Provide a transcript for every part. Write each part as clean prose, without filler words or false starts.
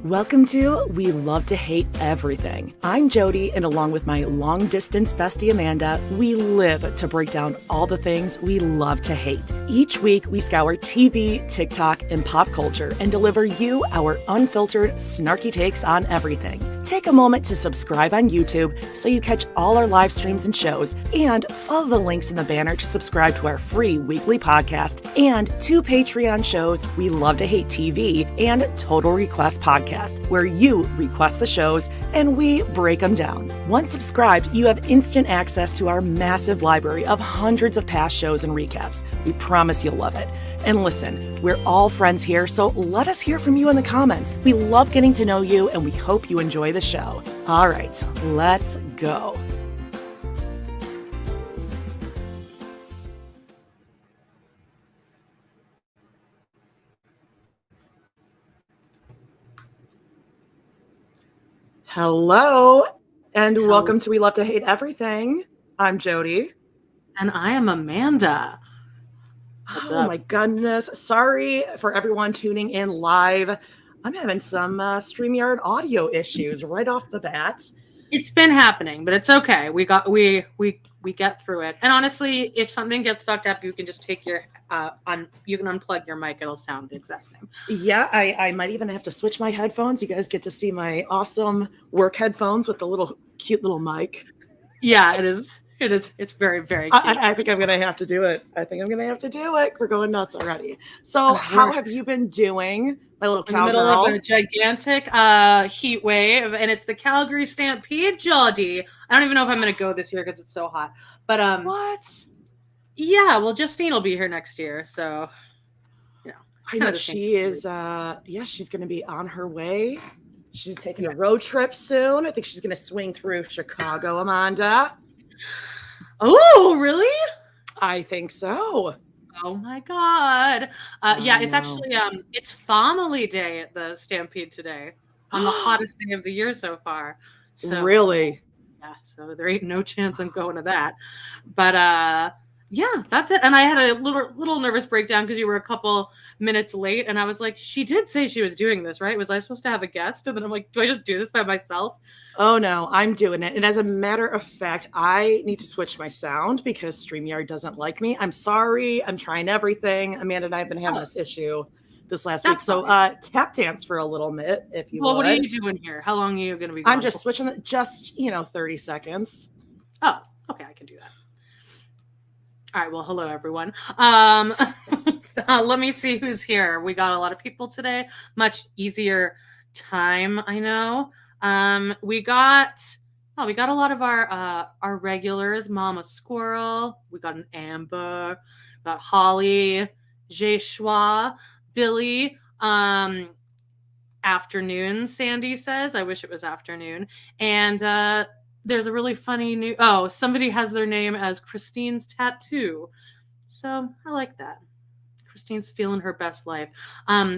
Welcome to We Love to Hate Everything. I'm Jodie, and along with my long-distance bestie Amanda, we live to break down all the things we love to hate. Each week, we scour TV, TikTok, and pop culture and deliver you our unfiltered, snarky takes on everything. Take a moment to subscribe on YouTube so you catch all our live streams and shows, and follow the links in the banner to subscribe to our free weekly podcast and 2 Patreon shows, We Love to Hate TV and Total Request Podcast, where you request the shows and we break them down. Once subscribed, you have instant access to our massive library of hundreds of past shows and recaps. We promise you'll love it. And listen, we're all friends here, so let us hear from you in the comments. We love getting to know you, and we hope you enjoy the show. All right, let's go. Hello, and welcome to We Love to Hate Everything. I'm Jodie. And I am Amanda. What's up? My goodness. Sorry for everyone tuning in live. I'm having some StreamYard audio issues right off the bat. It's been happening, but it's okay. We get through it. And honestly, if something gets fucked up, you can just take your you can unplug your mic. It'll sound the exact same. Yeah, I might even have to switch my headphones. You guys get to see my awesome work headphones with the little cute little mic. Yeah, it is. It's very, very cute. I think I'm going to have to do it. We're going nuts already. So how have you been doing, my little cowgirl? In the middle of a gigantic heat wave, and it's the Calgary Stampede, Jodie. I don't even know if I'm going to go this year because it's so hot. But what? Yeah, well, Justine will be here next year, so you know. I know she is. She's going to be on her way. She's taking a road trip soon. I think she's going to swing through Chicago, Amanda. Oh, really? I think so. Oh my God. Yeah, it's actually it's family day at the Stampede today on the hottest day of the year so far. So really? Yeah, so there ain't no chance I'm going to that. But yeah, that's it. And I had a little nervous breakdown because you were a couple minutes late, and I was like, she did say she was doing this, right? Was I supposed to have a guest? And then I'm like, do I just do this by myself? Oh no, I'm doing it. And as a matter of fact, I need to switch my sound because StreamYard doesn't like me. I'm sorry. I'm trying everything. Amanda and I have been having this issue this last week. So tap dance for a little bit, if you would. Well, what are you doing here? How long are you going to be going? I'm just switching, 30 seconds. Oh, okay. I can do that. All right. Well, hello, everyone. Let me see who's here. We got a lot of people today. Much easier time, I know. We got a lot of our regulars. Mama Squirrel. We got an Amber. We got Holly, Jeshua, Billy. Afternoon, Sandy says. I wish it was afternoon. And there's a really funny somebody has their name as Christine's Tattoo. So I like that. Christine's feeling her best life.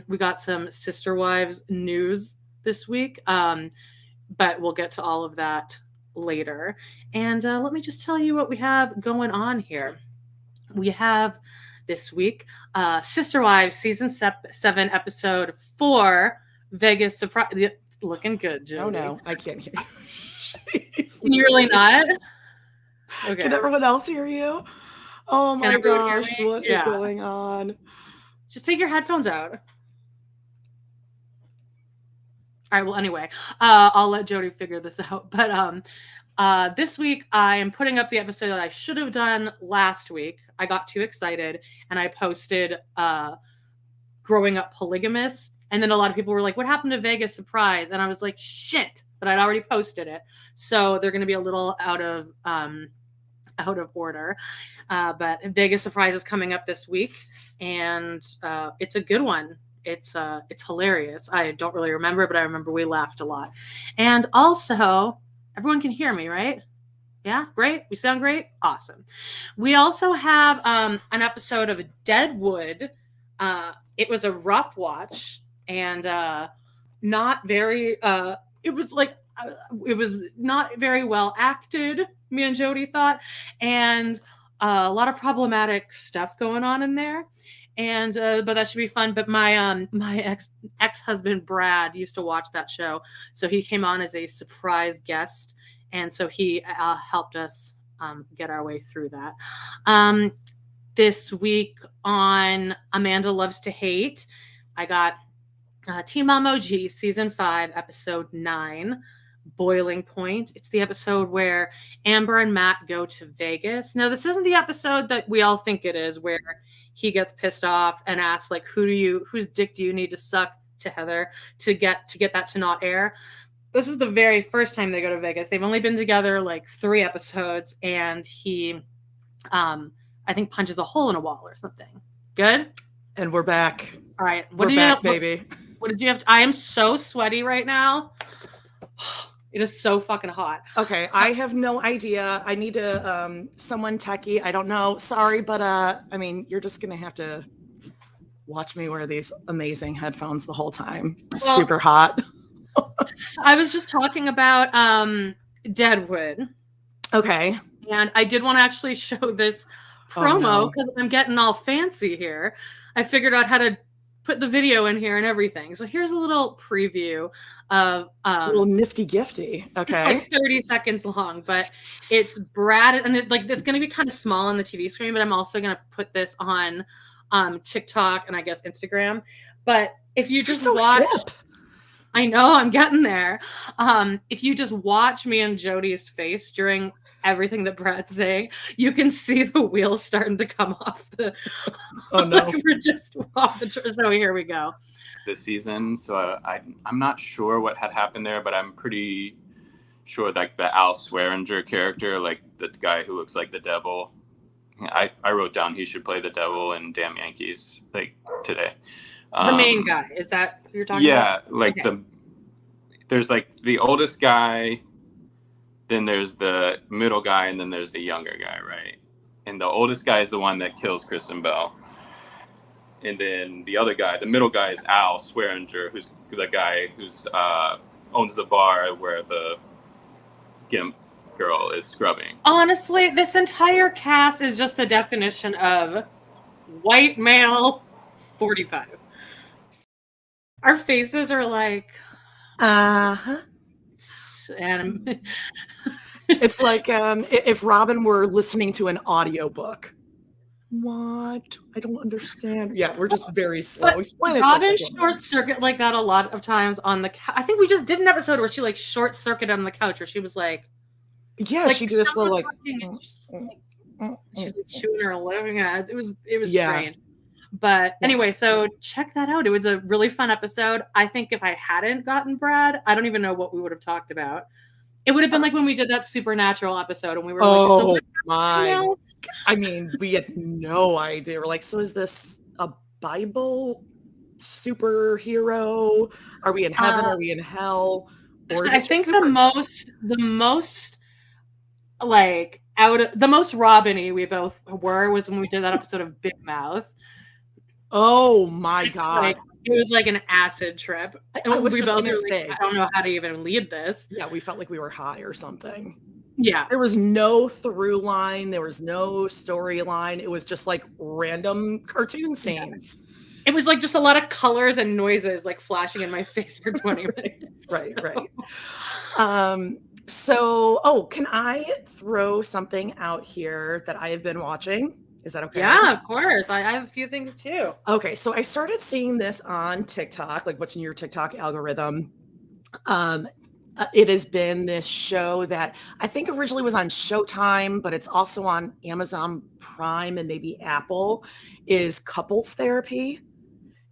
We got some Sister Wives news this week, but we'll get to all of that later. And let me just tell you what we have going on here. We have this week Sister Wives season 7 episode 4 Vegas surprise. Looking good, Jodie. Oh no, I can't hear you. Can you really not? Okay. Can everyone else hear you? Oh my gosh, what is going on? Just take your headphones out. All right, well, anyway, I'll let Jodie figure this out. But this week, I am putting up the episode that I should have done last week. I got too excited, and I posted Growing Up Polygamist. And then a lot of people were like, what happened to Vegas Surprise? And I was like, shit, but I'd already posted it. So they're going to be a little out of order. But Vegas Surprise is coming up this week, and it's a good one. It's hilarious. I don't really remember, but I remember we laughed a lot. And also, everyone can hear me, right? Yeah, great. We sound great. Awesome. We also have an episode of Deadwood. It was a rough watch. And not very it was not very well acted, me and Jodie thought, and a lot of problematic stuff going on in there. And but that should be fun. But my ex-husband Brad used to watch that show, so he came on as a surprise guest, and so he helped us get our way through that. This week on Amanda Loves to Hate, I got Teen Mom OG season 5 episode 9, Boiling Point. It's the episode where Amber and Matt go to Vegas. Now, this isn't the episode that we all think it is, where he gets pissed off and asks, like, whose dick do you need to suck to Heather to get that to not air? This is the very first time they go to Vegas. They've only been together like 3 episodes, and he I think punches a hole in a wall or something. Good? And we're back. All right. We're back, baby. What did you have? I am so sweaty right now. It is so fucking hot. Okay, I have no idea. I need to someone techie. I don't know. Sorry, but I mean, you're just gonna have to watch me wear these amazing headphones the whole time. Well, super hot. I was just talking about Deadwood. Okay. And I did want to actually show this promo because I'm getting all fancy here. I figured out how to put the video in here and everything. So here's a little preview of a little nifty gifty. Okay. It's like 30 seconds long, but it's Brad, and it's going to be kind of small on the TV screen, but I'm also going to put this on TikTok and I guess Instagram. But if you just watch, hip. I know I'm getting there. If you just watch me and Jodie's face during everything that Brad's saying, you can see the wheels starting to come off the. Oh no! Like we're just off the. So here we go. This season, so I'm not sure what had happened there, but I'm pretty sure like the Al Swearinger character, like the guy who looks like the devil. I wrote down he should play the devil in Damn Yankees like today. The main guy, is that who you're talking about? Yeah, like there's like the oldest guy. Then there's the middle guy, and then there's the younger guy, right? And the oldest guy is the one that kills Kristen Bell. And then the other guy, the middle guy, is Al Swearinger, who's the guy who's owns the bar where the Gimp girl is scrubbing. Honestly, this entire cast is just the definition of white male 45. Our faces are like... And it's like if Robyn were listening to an audiobook. What? I don't understand. Yeah, we're just very slow. Robyn short circuit like that a lot of times on the I think we just did an episode where she like short circuited on the couch where she was like, yeah, she did this little like she's like chewing her living ass. It was strange. But anyway, so check that out. It was a really fun episode. I think if I hadn't gotten Brad, I don't even know what we would have talked about. It would have been like when we did that Supernatural episode and we were like, so my. I mean, we had no idea. We're like, so is this a Bible superhero? Are we in heaven? Are we in hell? Or I think the most like the most Robyn-y we both were was when we did that episode of Big Mouth. Oh my God. It was like an acid trip. I was we just both gonna were say, like, I don't know how to even lead this. Yeah, we felt like we were high or something. Yeah. There was no through line. There was no storyline. It was just like random cartoon scenes. Yeah. It was like just a lot of colors and noises like flashing in my face for 20 minutes. Right. So, can I throw something out here that I have been watching? Is that okay? Yeah, of course. I have a few things too. Okay, so I started seeing this on TikTok, like what's in your TikTok algorithm. It has been this show that I think originally was on Showtime, but it's also on Amazon Prime and maybe Apple, is Couples Therapy.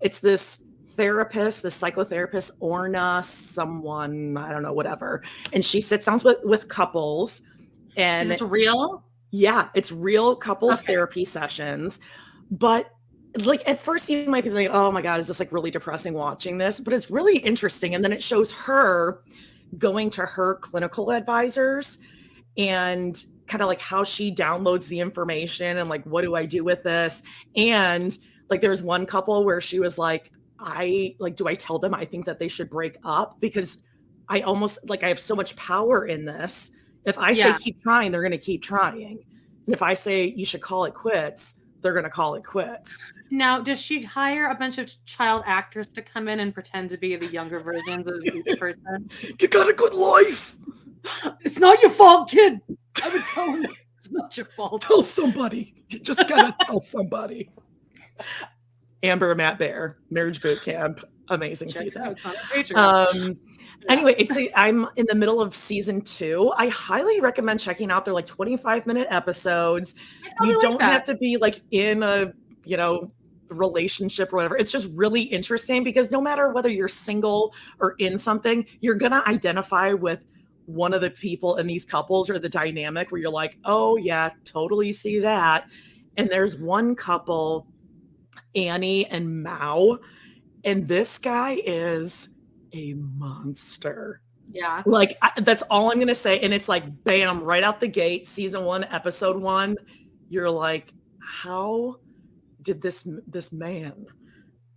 It's this therapist, this psychotherapist, Orna, someone, I don't know, whatever. And she sits down with couples. And is this real? Yeah, it's real couples therapy sessions. But like at first you might be like, oh my God, is this like really depressing watching this? But it's really interesting. And then it shows her going to her clinical advisors and kind of like how she downloads the information and like, what do I do with this? And like there's one couple where she was like, do I tell them I think that they should break up? Because I almost like I have so much power in this. If I say keep trying, they're going to keep trying. And if I say you should call it quits, they're going to call it quits. Now, does she hire a bunch of child actors to come in and pretend to be the younger versions of each person? You got a good life. It's not your fault, kid. I've been telling you, it's not your fault. Tell somebody. You just got to tell somebody. Amber and Matt Bear, Marriage Boot Camp. Amazing season. Anyway, I'm in the middle of season 2. I highly recommend checking out. They're like 25-minute episodes. You don't have to be like in a, relationship or whatever. It's just really interesting because no matter whether you're single or in something, you're going to identify with one of the people in these couples or the dynamic where you're like, oh yeah, totally see that. And there's one couple, Annie and Mao, and this guy is a monster. Yeah. Like that's all I'm going to say. And it's like, bam, right out the gate, season 1, episode 1. You're like, how did this man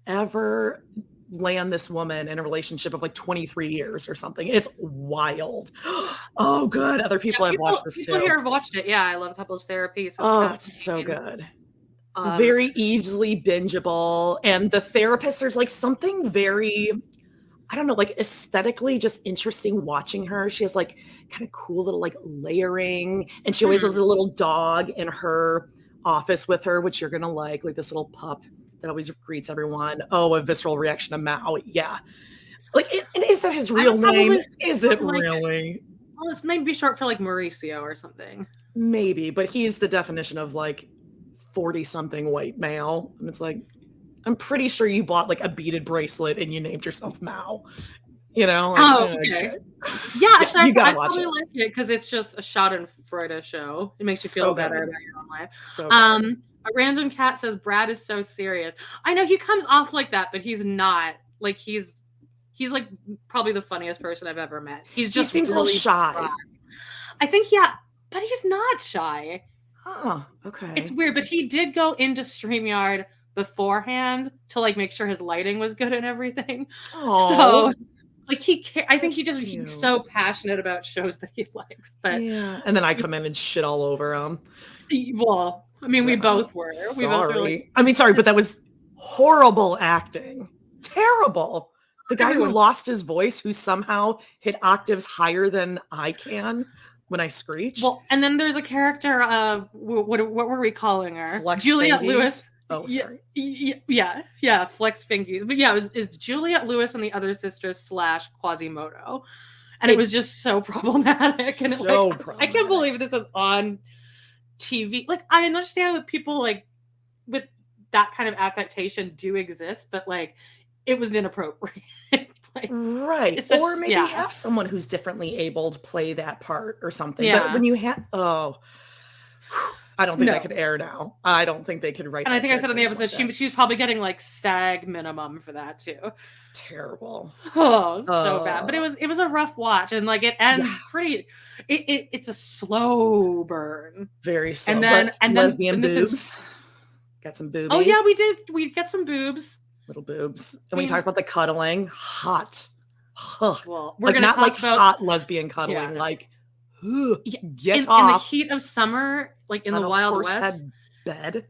ever land this woman in a relationship of like 23 years or something? It's wild. Oh, good. Other people have watched this too. People here have watched it. Yeah, I love couples therapy. So it's so good. Very easily bingeable. And the therapist, there's like something very, I don't know, like aesthetically just interesting watching her. She has like kind of cool little like layering. And she always has a little dog in her office with her, which you're going to like this little pup that always greets everyone. Oh, a visceral reaction to Mao. Yeah. Like, and is that his real name? Is it really? Well, it's maybe short for like Mauricio or something. Maybe, but he's the definition of like 40-something white male. And it's like, I'm pretty sure you bought like a beaded bracelet and you named yourself Mao. Like, okay. Yeah, actually, I probably like it because it's just a Schadenfreude show. It makes you feel better about your own life. So a random cat says Brad is so serious. I know he comes off like that, but he's not. Like he's like probably the funniest person I've ever met. He seems really a little shy. Dry. I think but he's not shy. Oh, okay. It's weird, but he did go into StreamYard beforehand to like make sure his lighting was good and everything. Oh. So like I think he's so passionate about shows that he likes. But yeah, and then I come in and shit all over him. Well, I mean, we both were. Sorry. Sorry, but that was horrible acting. Terrible. The guy who lost his voice, who somehow hit octaves higher than I can when I screech. Well, and then there's a character. What were we calling her? Flex Juliette Fingies. Lewis. Oh, sorry. Yeah, Flex Fingies. But yeah, it's Juliette Lewis and the other sisters / Quasimodo. And it was just so problematic. And I can't believe this is on TV. Like, I understand that people like with that kind of affectation do exist, but like it was inappropriate. Like, right. Or maybe have someone who's differently able to play that part or something. Yeah. But when you have I don't think that could air now. I don't think they could write. And I think I said in the episode, she was probably getting like SAG minimum for that too. Terrible. Oh, so bad. But it was a rough watch, and like it ends pretty. It's a slow burn. Very slow. And then lesbian boobs. Got some boobies. Oh yeah, we did. We get some boobs. Little boobs, and we talked about the cuddling. Hot. Well, we're gonna not talk like about hot lesbian cuddling, like. Get off. In the heat of summer, like in the Wild West bed.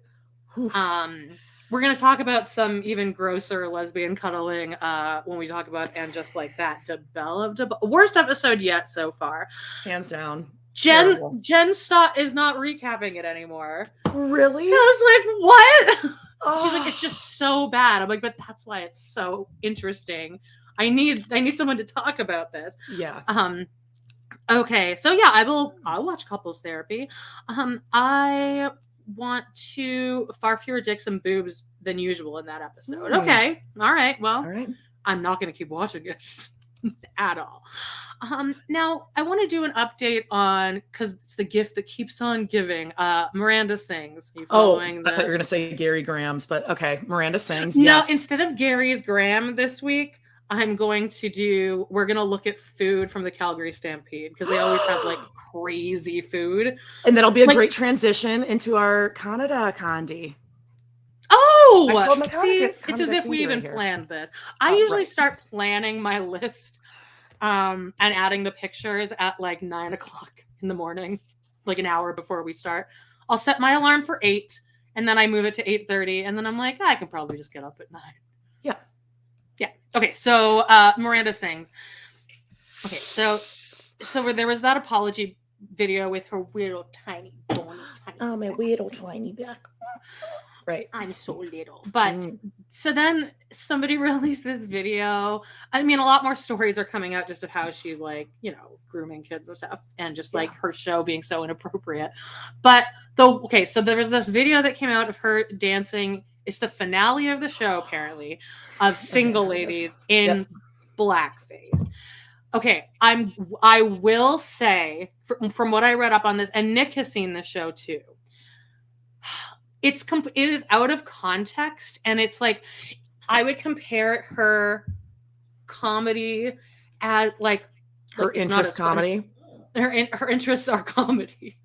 We're gonna talk about some even grosser lesbian cuddling when we talk about And Just Like That developed. Worst episode yet so far, hands down. Jen Stott is not recapping it anymore. Really? I was like, what? She's like, it's just so bad. I'm like, but that's why it's so interesting. I need someone to talk about this. Yeah. Okay, so yeah, I'll watch couples therapy. I want to far fewer dicks and boobs than usual in that episode. Okay. All right. Well, I'm not going to keep watching it at all. Now I want to do an update on, because it's the gift that keeps on giving. Miranda Sings. I thought you were going to say Gary Graham's, but okay. Miranda Sings. No, instead of Gary's Graham this week, we're going to look at food from the Calgary Stampede, because they always have like crazy food. And that'll be a great transition into our Canada Condi. Oh, see, it's as if we even planned this. I usually start planning my list and adding the pictures at like 9:00 in the morning, like an hour before we start. I'll set my alarm for 8, and then I move it to 8:30, and then I'm like, I can probably just get up at 9. Yeah. Yeah. Okay. So Miranda Sings. Okay. So where there was that apology video with her weird little tiny bony tiny. Oh, my weird old tiny back. Right. I'm so little. But so then somebody released this video. I mean, a lot more stories are coming out just of how she's like, you know, grooming kids and stuff, and just like her show being so inappropriate. But so there was this video that came out of her dancing. It's the finale of the show, apparently, of single ladies in blackface. Okay, I will say from what I read up on this, and Nick has seen the show too. It is out of context, and it's like I would compare her comedy as like her interest comedy. Her interests are comedy.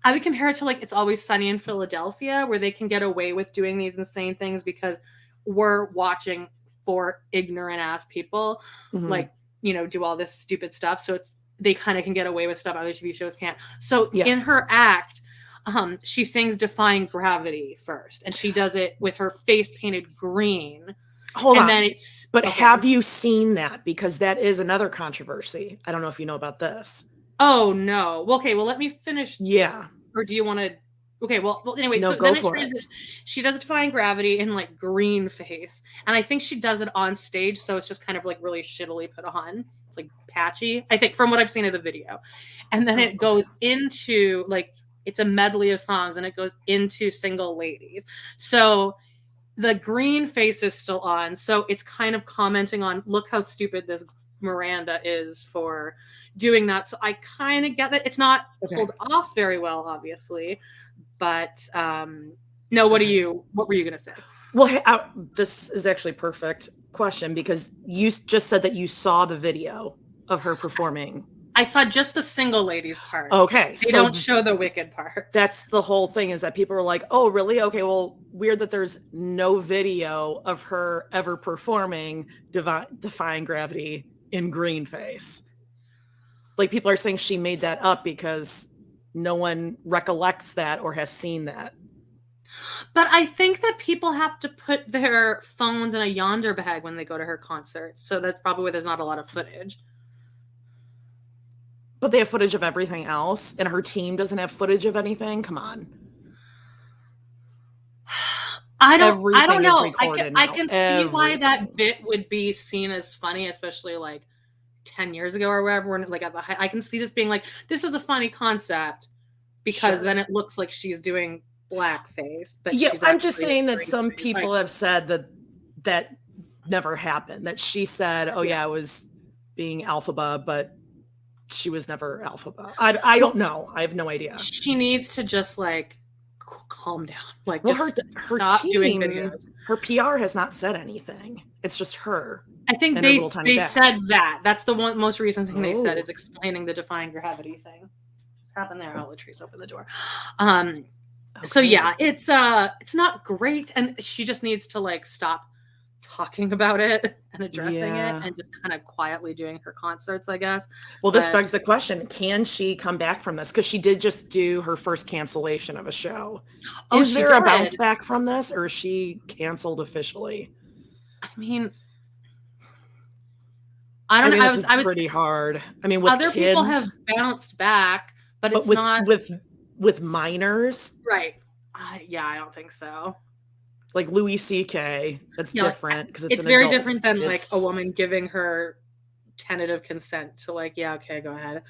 I would compare it to like It's Always Sunny in Philadelphia, where they can get away with doing these insane things because we're watching for ignorant ass people, like, you know, do all this stupid stuff. So they kind of can get away with stuff other TV shows can't. So in her act, she sings Defying Gravity first, and she does it with her face painted green. Hold on. Then have you seen that? Because that is another controversy. I don't know if you know about this. Oh, no. Okay, well, let me finish. Yeah. Or do you want to? Okay, well, anyway, no, so then she does Defying Gravity in like green face, and I think she does it on stage, so it's just kind of like really shittily put on. It's like patchy, I think, from what I've seen of the video. And then it goes into like, it's a medley of songs, and it goes into Single Ladies. So the green face is still on, so it's kind of commenting on, look how stupid this Miranda is for doing that. So I kind of get that. It's not pulled off very well, obviously, but no. What were you going to say? Well, this is actually a perfect question, because you just said that you saw the video of her performing. I saw just the Single Ladies part. Okay. They don't show the Wicked part. That's the whole thing, is that people are like, oh, really? Okay, well, weird that there's no video of her ever performing Defying Gravity in green face. Like, people are saying she made that up because no one recollects that or has seen that. But I think that people have to put their phones in a yonder bag when they go to her concerts. So that's probably why there's not a lot of footage. But they have footage of everything else, and her team doesn't have footage of anything. Come on. I don't know. I can see why that bit would be seen as funny, especially like 10 years ago or wherever. Like I can see this being like, this is a funny concept, because then it looks like she's doing blackface. But I'm just saying that some people have said that never happened. That she said, I was being alphaba, but she was never alphaba. I don't know. I have no idea. She needs to just like calm down. Like, her stop team, doing videos. Her PR has not said anything. It's just her. I think they said that. That's the most recent thing they said, is explaining the Defying Gravity thing. Just happened there. Oh, Latrice opened the door. So yeah, it's not great, and she just needs to like stop talking about it and addressing it, and just kind of quietly doing her concerts, I guess. Well, this begs the question, can she come back from this? Because she did just do her first cancellation of a show. Is there a bounce back from this, or is she canceled officially? I mean, I don't know. It's pretty hard. I mean, with other kids, people have bounced back, but it's not with minors, right? Yeah, I don't think so. Like Louis C.K., that's different, because it's very different than like a woman giving her tentative consent to like, go ahead.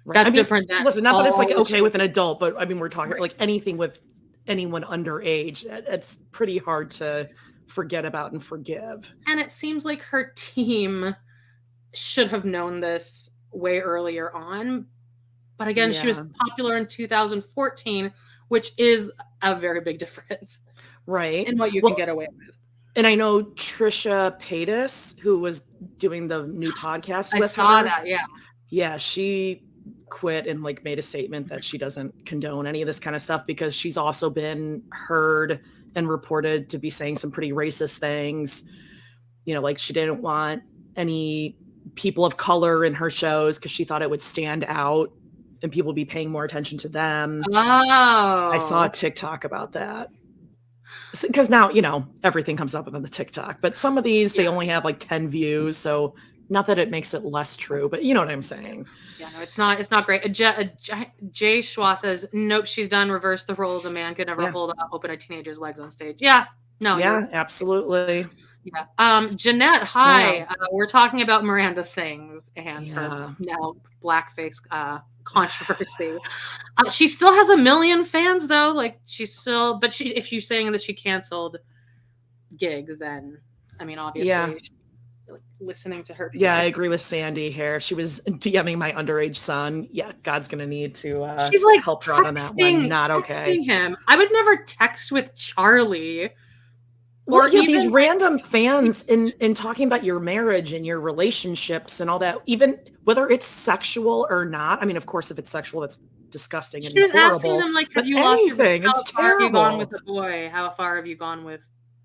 Right. That's different than listen, not that it's like okay with an adult, but I mean, we're talking like anything with anyone underage. It's pretty hard to forget about and forgive. And it seems like her team should have known this way earlier on. But again, she was popular in 2014, which is a very big difference. Right. And what you can get away with. And I know Trisha Paytas, who was doing the new podcast with her. I saw that, yeah. Yeah, she quit and like made a statement that she doesn't condone any of this kind of stuff, because she's also been heard and reported to be saying some pretty racist things. You know, like she didn't want any people of color in her shows because she thought it would stand out and people be paying more attention to them. Oh, I saw a TikTok about that. Because now, everything comes up on the TikTok, but some of these, they only have like 10 views. So not that it makes it less true, but you know what I'm saying? Yeah, no, it's not great. Jay Schwa says, nope, she's done. Reverse the roles. A man could never hold open a teenager's legs on stage. Yeah, no. Yeah, absolutely. Yeah. Jeanette, hi. We're talking about Miranda Sings and her now blackface controversy. She still has 1 million fans though. Like but if she's saying that she canceled gigs, then I mean, obviously she's like listening to her. Yeah, I agree with Sandy here. She was DMing my underage son. Yeah, God's gonna need to she's like help her out on that one. Not okay. Him. I would never text with Charlie. Or even these random fans in talking about your marriage and your relationships and all that, even whether it's sexual or not. I mean, of course, if it's sexual, that's disgusting and horrible. She was asking them, like, have you lost your how far have you gone with a boy? How far have you gone with,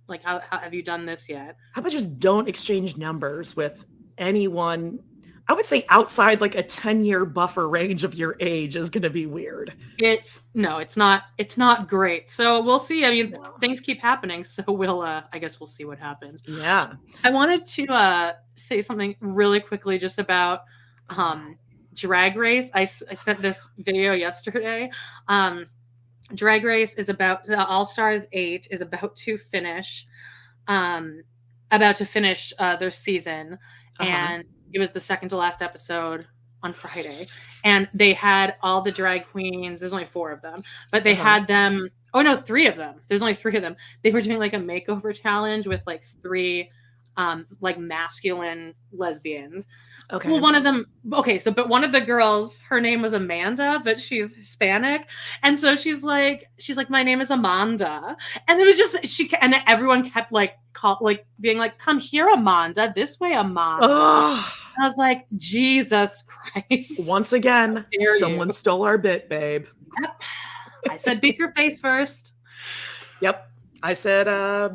like, how have you done this yet? How about just don't exchange numbers with anyone? I would say outside like a 10-year buffer range of your age is going to be weird. It's not great. So we'll see. I mean, things keep happening. So I guess we'll see what happens. Yeah. I wanted to say something really quickly just about Drag Race. I sent this video yesterday. Drag Race is about the All Stars 8 is about to finish their season. And it was the second to last episode on Friday, and they had all the drag queens. There's only 4 of them, but they had them. Oh no, 3 of them. There's only 3 of them. They were doing like a makeover challenge with like 3 like masculine lesbians. Okay. Well, one of them. Okay, but one of the girls, her name was Amanda, but she's Hispanic, and so she's like, my name is Amanda, and it was just and everyone kept being like, come here, Amanda, this way, Amanda. Oh. I was like, Jesus Christ! Once again, someone stole our bit, babe. Yep. I said, beat your face first. Yep. I said,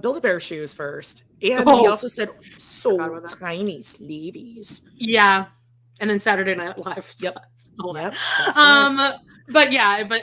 Build-A-Bear shoes first. And he also said, so tiny sleeveys. Yeah. And then Saturday Night Live. Yep. That's right. But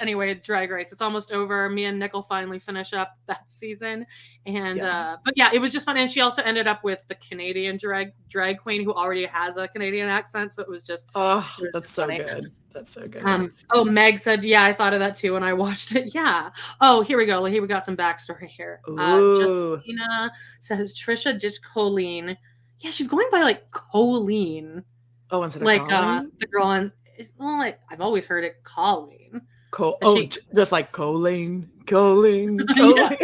anyway, Drag Race, it's almost over. Me and Nick will finally finish up that season. And, but yeah, it was just fun. And she also ended up with the Canadian drag queen who already has a Canadian accent. So it was just, that's so good. That's so good. Meg said, yeah, I thought of that too when I watched it. Yeah. Oh, here we go. Here we got some backstory here. Justina says Trisha ditched Colleen. Yeah, she's going by like Colleen. Oh, instead of like Colleen? The girl in. Well, like I've always heard it Colleen. Just like Colleen. Yeah.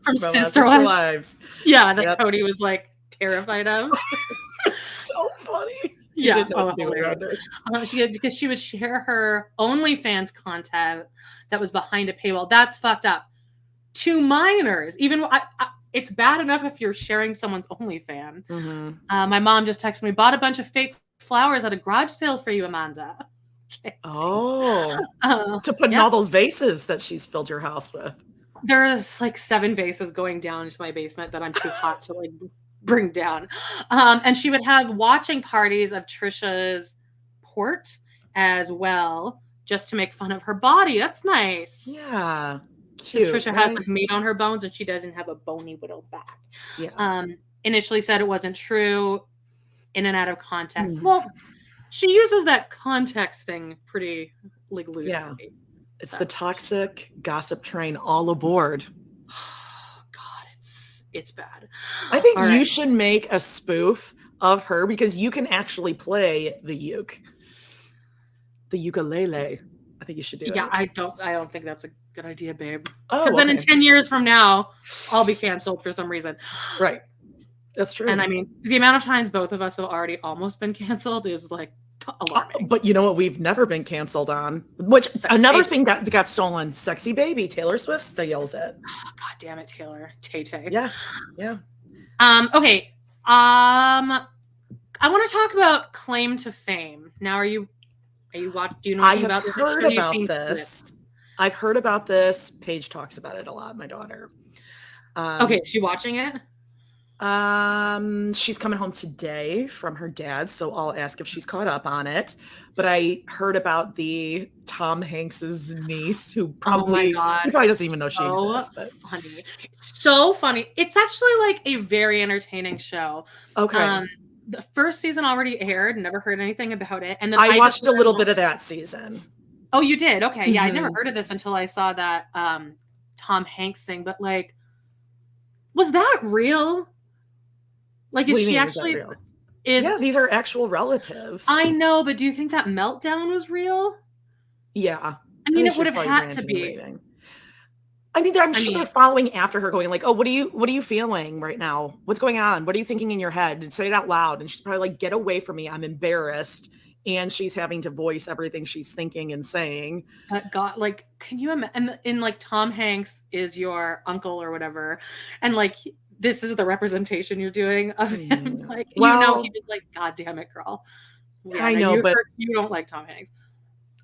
from Sister Wives. Yeah, that Kody was like terrified of. So funny. Yeah, because she would share her OnlyFans content that was behind a paywall. That's fucked up. To minors, even it's bad enough if you're sharing someone's OnlyFans. Mm-hmm. My mom just texted me, bought a bunch of fake flowers at a garage sale for you, Amanda. Okay. To put in all those vases that she's filled your house with. There's like 7 vases going down into my basement that I'm too hot to like bring down. And she would have watching parties of Trisha's port as well, just to make fun of her body. That's nice. Yeah. Because Trisha has like meat on her bones and she doesn't have a bony little back. Yeah. Initially said it wasn't true, in and out of context. Well, she uses that context thing pretty like loosely. Yeah. It's the toxic gossip train all aboard. God, it's bad. I think you should make a spoof of her because you can actually play the ukulele. I think you should do it. Yeah, I don't think that's a good idea, babe. Because then in 10 years from now, I'll be canceled for some reason. Right. That's true. And I mean, the amount of times both of us have already almost been canceled is like alarming. But you know what we've never been canceled on? Which another thing that got stolen, Sexy Baby. Taylor Swift steals it. Oh, God damn it, Taylor. Tay-Tay. Yeah. Okay. I want to talk about Claim to Fame. Now, do you know anything about this? I've heard about this. I've heard about this. Paige talks about it a lot, my daughter. Okay, is she watching it? She's coming home today from her dad, so I'll ask if she's caught up on it. But I heard about the Tom Hanks's niece who probably, Oh my God. he probably doesn't even know she So exists. But funny. So funny. It's actually like a very entertaining show. okay. The first season already aired, never heard anything about it. And then I watched a little bit of that season. Oh, you did? Okay. Yeah, I never Mhm. heard of this until I saw that Tom Hanks thing. But like, was that real? Like, What is do you she mean, is that actually real? is Yeah, these are actual relatives. I know, but do you think that meltdown was real? Yeah. I mean, think it she would have probably had ran to into be. rating. I mean, I'm sure they're following after her going like, oh, what are you feeling right now? What's going on? What are you thinking in your head? And say it out loud. And she's probably like, get away from me. I'm embarrassed. And she's having to voice everything she's thinking and saying. But God, like, can you imagine? And in like Tom Hanks is your uncle or whatever. And like, this is the representation you're doing of him. Like, well, you know, he was like, God damn it, girl. Yeah, I know, but you don't like Tom Hanks.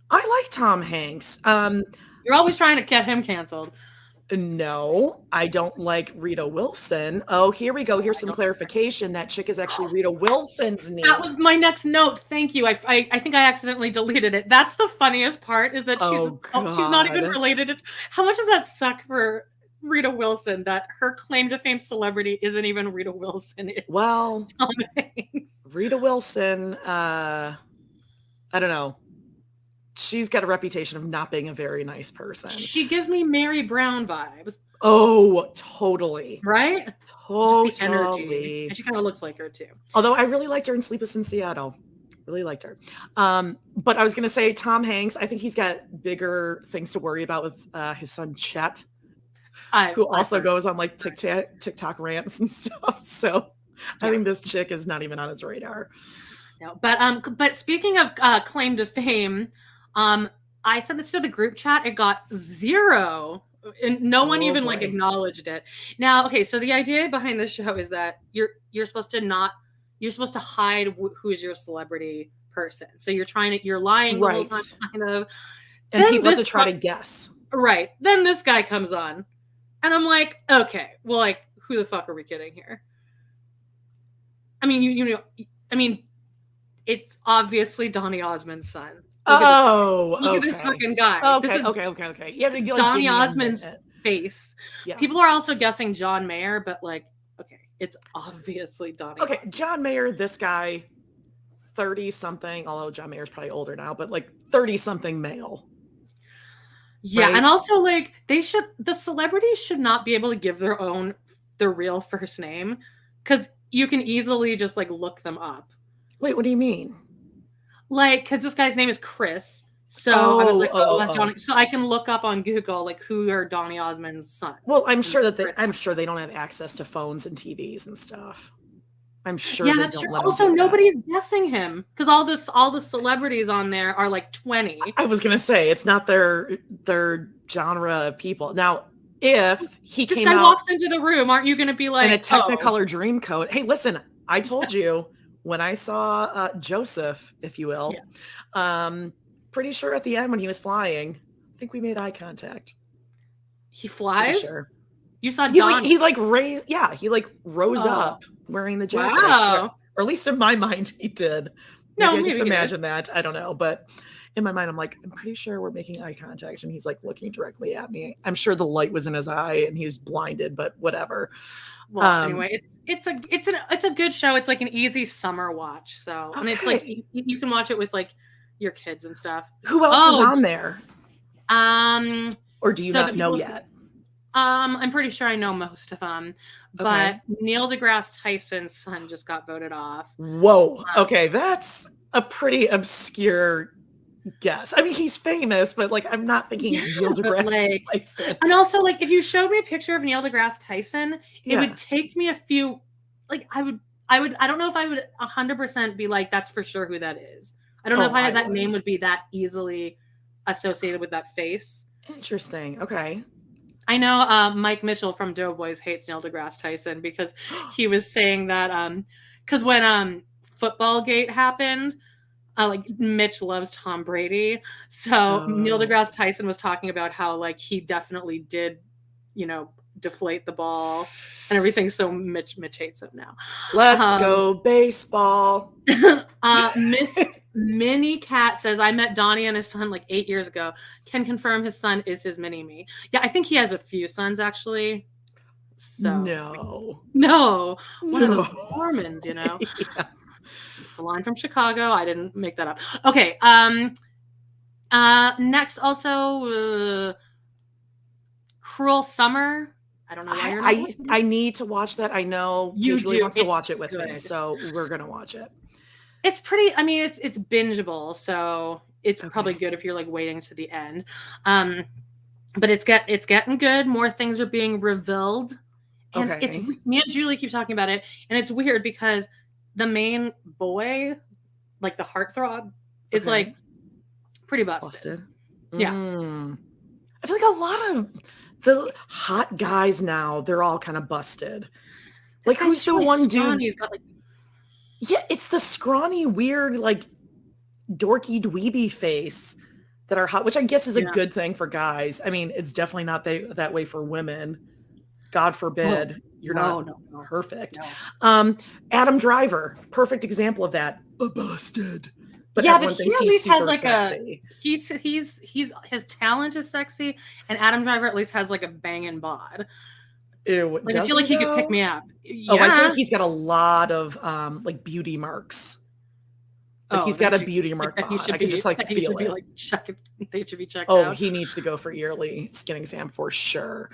I like Tom Hanks. You're always trying to get him canceled. No, I don't like Rita Wilson. Oh, here we go. Here's some clarification. That chick is actually Rita Wilson's niece. That was my next note. Thank you. I think I accidentally deleted it. That's the funniest part is that she's not even related to. How much does that suck for Rita Wilson that her claim to fame celebrity isn't even Rita Wilson? It's well, Tom Hanks. Rita Wilson, I don't know. She's got a reputation of not being a very nice person. She gives me Mary Brown vibes. Oh, totally. Right? Totally. Just the energy. And she kind of looks like her too. Although I really liked her in Sleepless in Seattle. Really liked her. But I was going to say Tom Hanks, I think he's got bigger things to worry about with his son Chet, who also goes on like TikTok rants and stuff. So I think this chick is not even on his radar. No, but speaking of claim to fame, I sent this to the group chat. It got 0, and no one even like acknowledged it. Now, okay, so the idea behind this show is that you're supposed to hide who's your celebrity person. So you're lying the whole time, kind of, and people have to try to guess. Right. Then this guy comes on, and I'm like, okay, well, like, who the fuck are we kidding here? I mean, you know, it's obviously Donny Osmond's son. Look at this fucking guy. Okay. Yeah, like Donny Osmond's face. Yeah. People are also guessing John Mayer, but like, okay, it's obviously Donny Osmond. John Mayer, this guy, 30-something, although John Mayer's probably older now, but like 30-something male. Yeah, right? And also like the celebrities should not be able to give their real first name, because you can easily just like look them up. Wait, what do you mean? Like, because this guy's name is Chris. So I was like, that's Donny. So I can look up on Google, like, who are Donny Osmond's sons. Well, I'm sure they don't have access to phones and TVs and stuff. I'm sure. Yeah, that's true. Also, nobody's guessing him because all the celebrities on there are like 20. I was gonna say it's not their genre of people. Now, if this guy walks into the room, aren't you gonna be like in a Technicolor dream coat? Hey, listen, I told you. When I saw Joseph, if you will, pretty sure at the end when he was flying, I think we made eye contact. He flies? Sure. You saw Donny. He rose up wearing the jacket. Wow. Or at least in my mind, he did. Maybe I just imagine that. I don't know. But in my mind, I'm like, I'm pretty sure we're making eye contact. And he's like looking directly at me. I'm sure the light was in his eye and he was blinded, but whatever. Well, anyway, it's a good show. It's like an easy summer watch. So, and it's like you can watch it with like your kids and stuff. Who else is on there? Or do you not know yet? I'm pretty sure I know most of them, but Neil deGrasse Tyson's son just got voted off. Whoa. Okay, that's a pretty obscure guess. I mean, he's famous, but like, I'm not thinking Neil deGrasse Tyson. And also, like, if you showed me a picture of Neil deGrasse Tyson, it would take me a few. Like, I don't know if I would 100% be like, that's for sure who that is. I don't know if that name would be that easily associated with that face. Interesting. Okay. I know Mike Mitchell from Doughboys hates Neil deGrasse Tyson because he was saying that because when Footballgate happened, like Mitch loves Tom Brady. So Neil deGrasse Tyson was talking about how like he definitely did, deflate the ball and everything. So Mitch hates him now. Let's go baseball. Miss Mini Cat says, I met Donnie and his son like 8 years ago. Can confirm his son is his mini me. Yeah, I think he has a few sons actually. So no, one of the Mormons, you know. Yeah. It's a line from Chicago. I didn't make that up. Okay. Next, also, Cruel Summer. I don't know why you're not watching it. I need to watch that. I know You Julie do. wants to It's watch it with me, good. so we're gonna watch it. It's pretty. I mean, it's bingeable, so it's Okay. probably good if you're like waiting to the end. But it's getting good. More things are being revealed, and Okay. it's me and Julie keep talking about it, and it's weird because the main boy, like the heartthrob, is Okay. like pretty busted. Yeah. I feel like a lot of the hot guys now, they're all kind of busted. This Like, guy's who's the really one scrawny. dude? He's got like Yeah, it's the scrawny, weird, like dorky dweeby face that are hot, which I guess is a good thing for guys. I mean, it's definitely not that way for women. God forbid you're not perfect. No. Adam Driver, perfect example of that. A busted. But Yeah, everyone but he thinks at he's least has super like sexy. he's his talent is sexy, and Adam Driver at least has like a banging bod. Ew, Like I feel like he could pick me up. Yeah. Oh, I feel like he's got a lot of like beauty marks. Like he's got a beauty mark that he bod. should I can just like that he feel should be it. like they should be checked Oh, out. he needs to go for yearly skin exam for sure.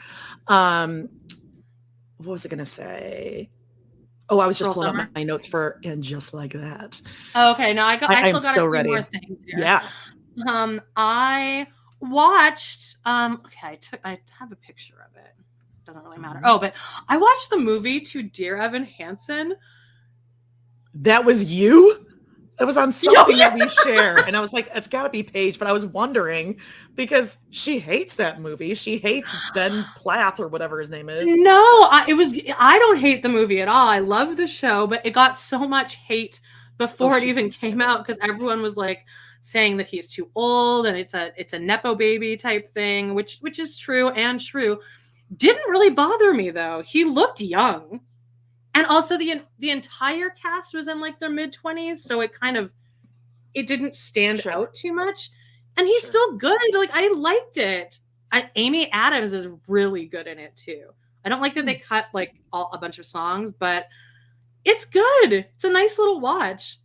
What was I gonna say? Oh, I was just pulling up my notes for And Just Like That. Oh, okay, now I still got so a few ready. more things here. Yeah. I watched okay, I have a picture of it. Doesn't really matter. Oh, but I watched the movie To Dear Evan Hansen. That was you? That was on something that we share. And I was like, it's gotta be Paige, but I was wondering because she hates that movie. She hates Ben Plath or whatever his name is. No, I don't hate the movie at all. I love the show, but it got so much hate before it even came out because everyone was like saying that he's too old and it's a nepo baby type thing, which is true and true. Didn't really bother me though. He looked young. And also the entire cast was in like their mid-20s, so it didn't stand out too much. And he's still good. Like I liked it. Amy Adams is really good in it too. I don't like that they cut like a bunch of songs, but it's good. It's a nice little watch.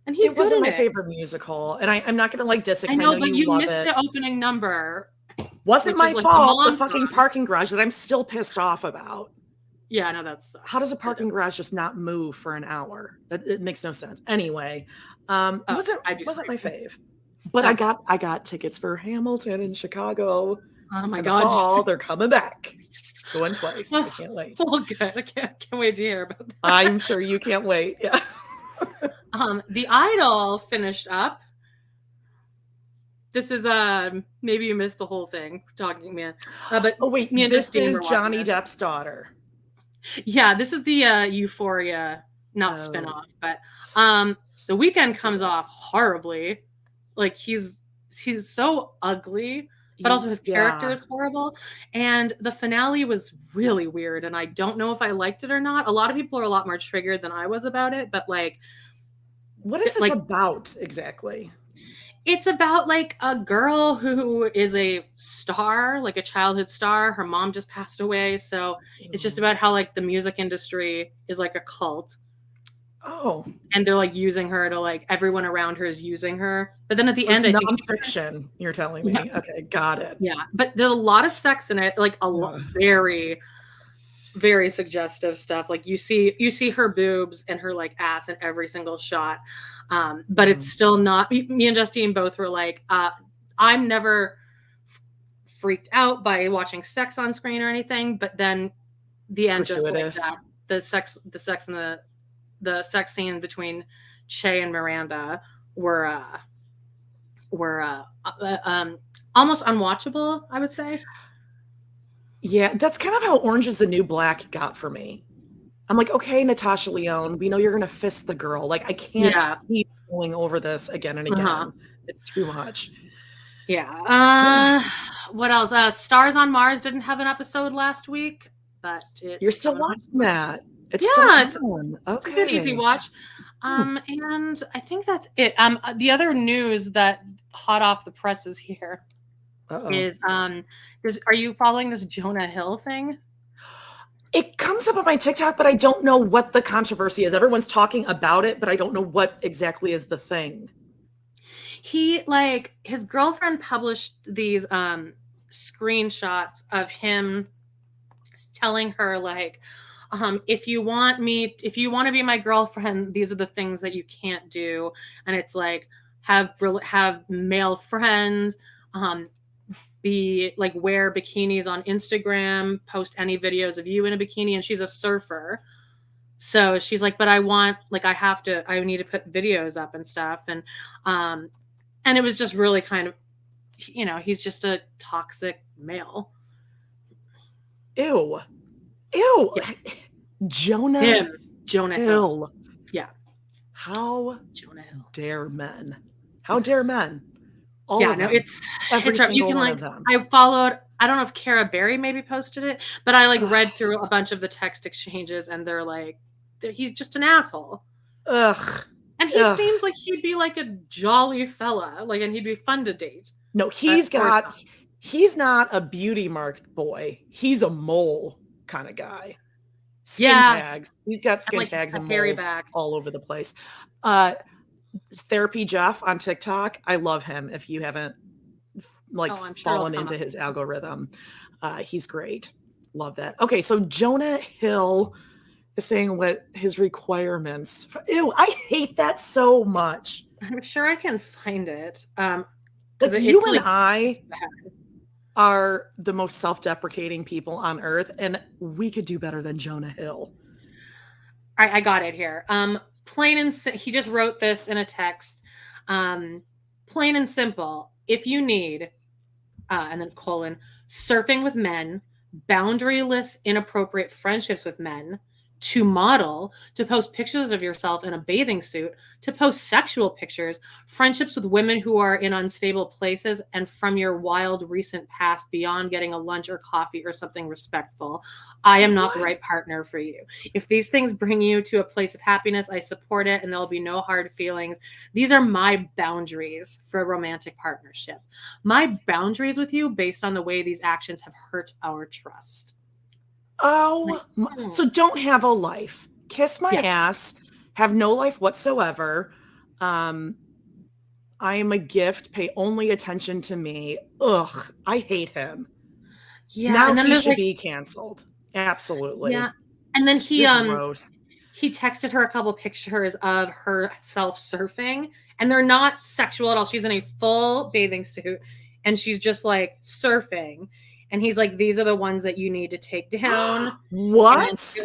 And he's good. It wasn't my favorite musical, and I'm not gonna like diss it. I know, but you love missed it. The opening number. Wasn't my fault. The fucking parking garage that I'm still pissed off about. Yeah, no, that's how does a parking garage just not move for an hour? It makes no sense. Anyway, it wasn't my fave, but I got tickets for Hamilton in Chicago. Oh my god, fall. They're coming back. Going twice. I can't wait. Oh, good. I can't wait to hear about that. I'm sure you can't wait. Yeah. The Idol finished up. This is maybe you missed the whole thing talking, man. But wait, this is Johnny Depp's daughter. Yeah, this is the Euphoria, not spinoff, but The Weeknd comes off horribly. Like he's so ugly, but also his character is horrible. And the finale was really weird, and I don't know if I liked it or not. A lot of people are a lot more triggered than I was about it, but like, what is this about exactly? It's about like a girl who is a star, like a childhood star. Her mom just passed away. So it's just about how like the music industry is like a cult. Oh. And they're like using her to like everyone around her is using her. But then at the end, it's nonfiction, you're telling me. Yeah. Okay, got it. Yeah. But there's a lot of sex in it, like very, very suggestive stuff. Like you see her boobs and her like ass in every single shot. But it's still not, me and Justine both were like, I'm never freaked out by watching sex on screen or anything, but then the end just like that. The sex and the sex scene between Che and Miranda were almost unwatchable, I would say. Yeah, that's kind of how Orange is the New Black got for me. I'm like, okay, Natasha Lyonne, we know you're going to fist the girl. Like, I can't keep going over this again and again. It's too much. Yeah. What else? Stars on Mars didn't have an episode last week, but You're still watching that. It's a good easy watch. And I think that's it. The other news that hot off the presses here is are you following this Jonah Hill thing? It comes up on my TikTok, but I don't know what the controversy is. Everyone's talking about it, but I don't know what exactly is the thing. He his girlfriend published these screenshots of him telling her if you want to be my girlfriend, these are the things that you can't do. And it's have male friends, be wear bikinis on Instagram, post any videos of you in a bikini. And she's a surfer. So she's but I want, I need to put videos up and stuff. And it was just really kind of, he's just a toxic male. Ew. Yeah. Jonah Hill. Yeah. How Jonah Hill. dare men? How dare men? All of them. It's right. You can one of them. I followed, I don't know if Cara Berry maybe posted it, but I read through a bunch of the text exchanges and they're he's just an asshole. Ugh. And he seems like he'd be a jolly fella, and he'd be fun to date. No, he's not a beauty mark boy. He's a mole kind of guy. Skin tags. He's got skin tags and moles all over the place. Therapy Jeff on TikTok. I love him. If you haven't fallen into his algorithm, he's great. Love that. Okay, so Jonah Hill is saying what his requirements. Ew, I hate that so much. I'm sure I can find it. You and I are the most self-deprecating people on earth, and we could do better than Jonah Hill. All right, I got it here. Plain and he just wrote this in a text. Plain and simple. If you need, and then : surfing with men, boundaryless, inappropriate friendships with men, to model, to post pictures of yourself in a bathing suit, to post sexual pictures, friendships with women who are in unstable places, and from your wild recent past beyond getting a lunch or coffee or something respectful, I am not the right partner for you. If these things bring you to a place of happiness, I support it and there'll be no hard feelings. These are my boundaries for a romantic partnership. My boundaries with you based on the way these actions have hurt our trust. Oh, so don't have a life. Kiss my ass. Have no life whatsoever. I am a gift. Pay only attention to me. Ugh, I hate him. Yeah, now and then he should be canceled. Absolutely. Yeah, and then he gross. He texted her a couple pictures of herself surfing, and they're not sexual at all. She's in a full bathing suit, and she's just surfing. And he's these are the ones that you need to take down. What?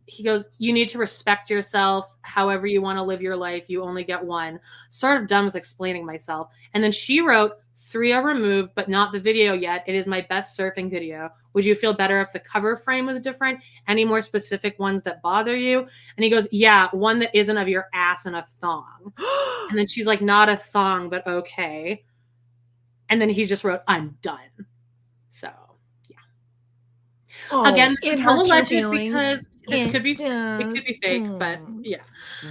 He goes, you need to respect yourself. However you want to live your life, you only get one. Sort of done with explaining myself. And then she wrote, 3 are removed, but not the video yet. It is my best surfing video. Would you feel better if the cover frame was different? Any more specific ones that bother you? And he goes, yeah, one that isn't of your ass and a thong. And then she's not a thong, but okay. And then he just wrote, I'm done. So. Oh, again, it's all alleged because this could be fake, but yeah.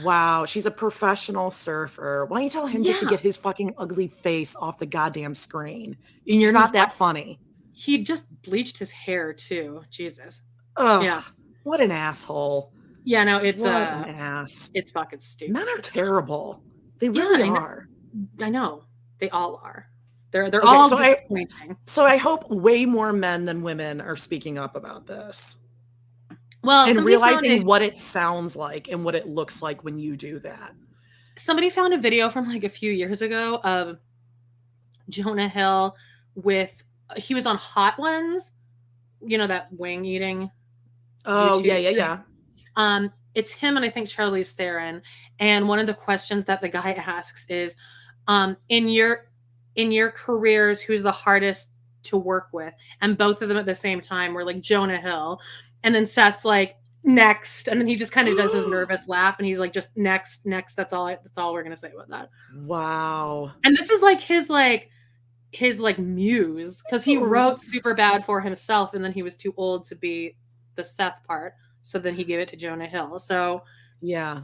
Wow, she's a professional surfer. Why don't you tell him just to get his fucking ugly face off the goddamn screen? And you're not that funny. He just bleached his hair too. Jesus. Ugh, yeah. What an asshole. Yeah, no, it's what an ass. It's fucking stupid. Men are terrible. They really are. I know. They all are. They're all disappointing. So I hope way more men than women are speaking up about this. Well, and realizing what it sounds like and what it looks like when you do that. Somebody found a video from a few years ago of Jonah Hill he was on Hot Ones, that wing eating. Oh, YouTube yeah. It's him and I think Charlize Theron. And one of the questions that the guy asks is, in your careers, who's the hardest to work with? And both of them at the same time were Jonah Hill. And then Seth's next. And then he just kind of does his nervous laugh. And he's just next. That's all we're going to say about that. Wow. And this is his his like muse, because he wrote Superbad for himself and then he was too old to be the Seth part, so then he gave it to Jonah Hill. So yeah,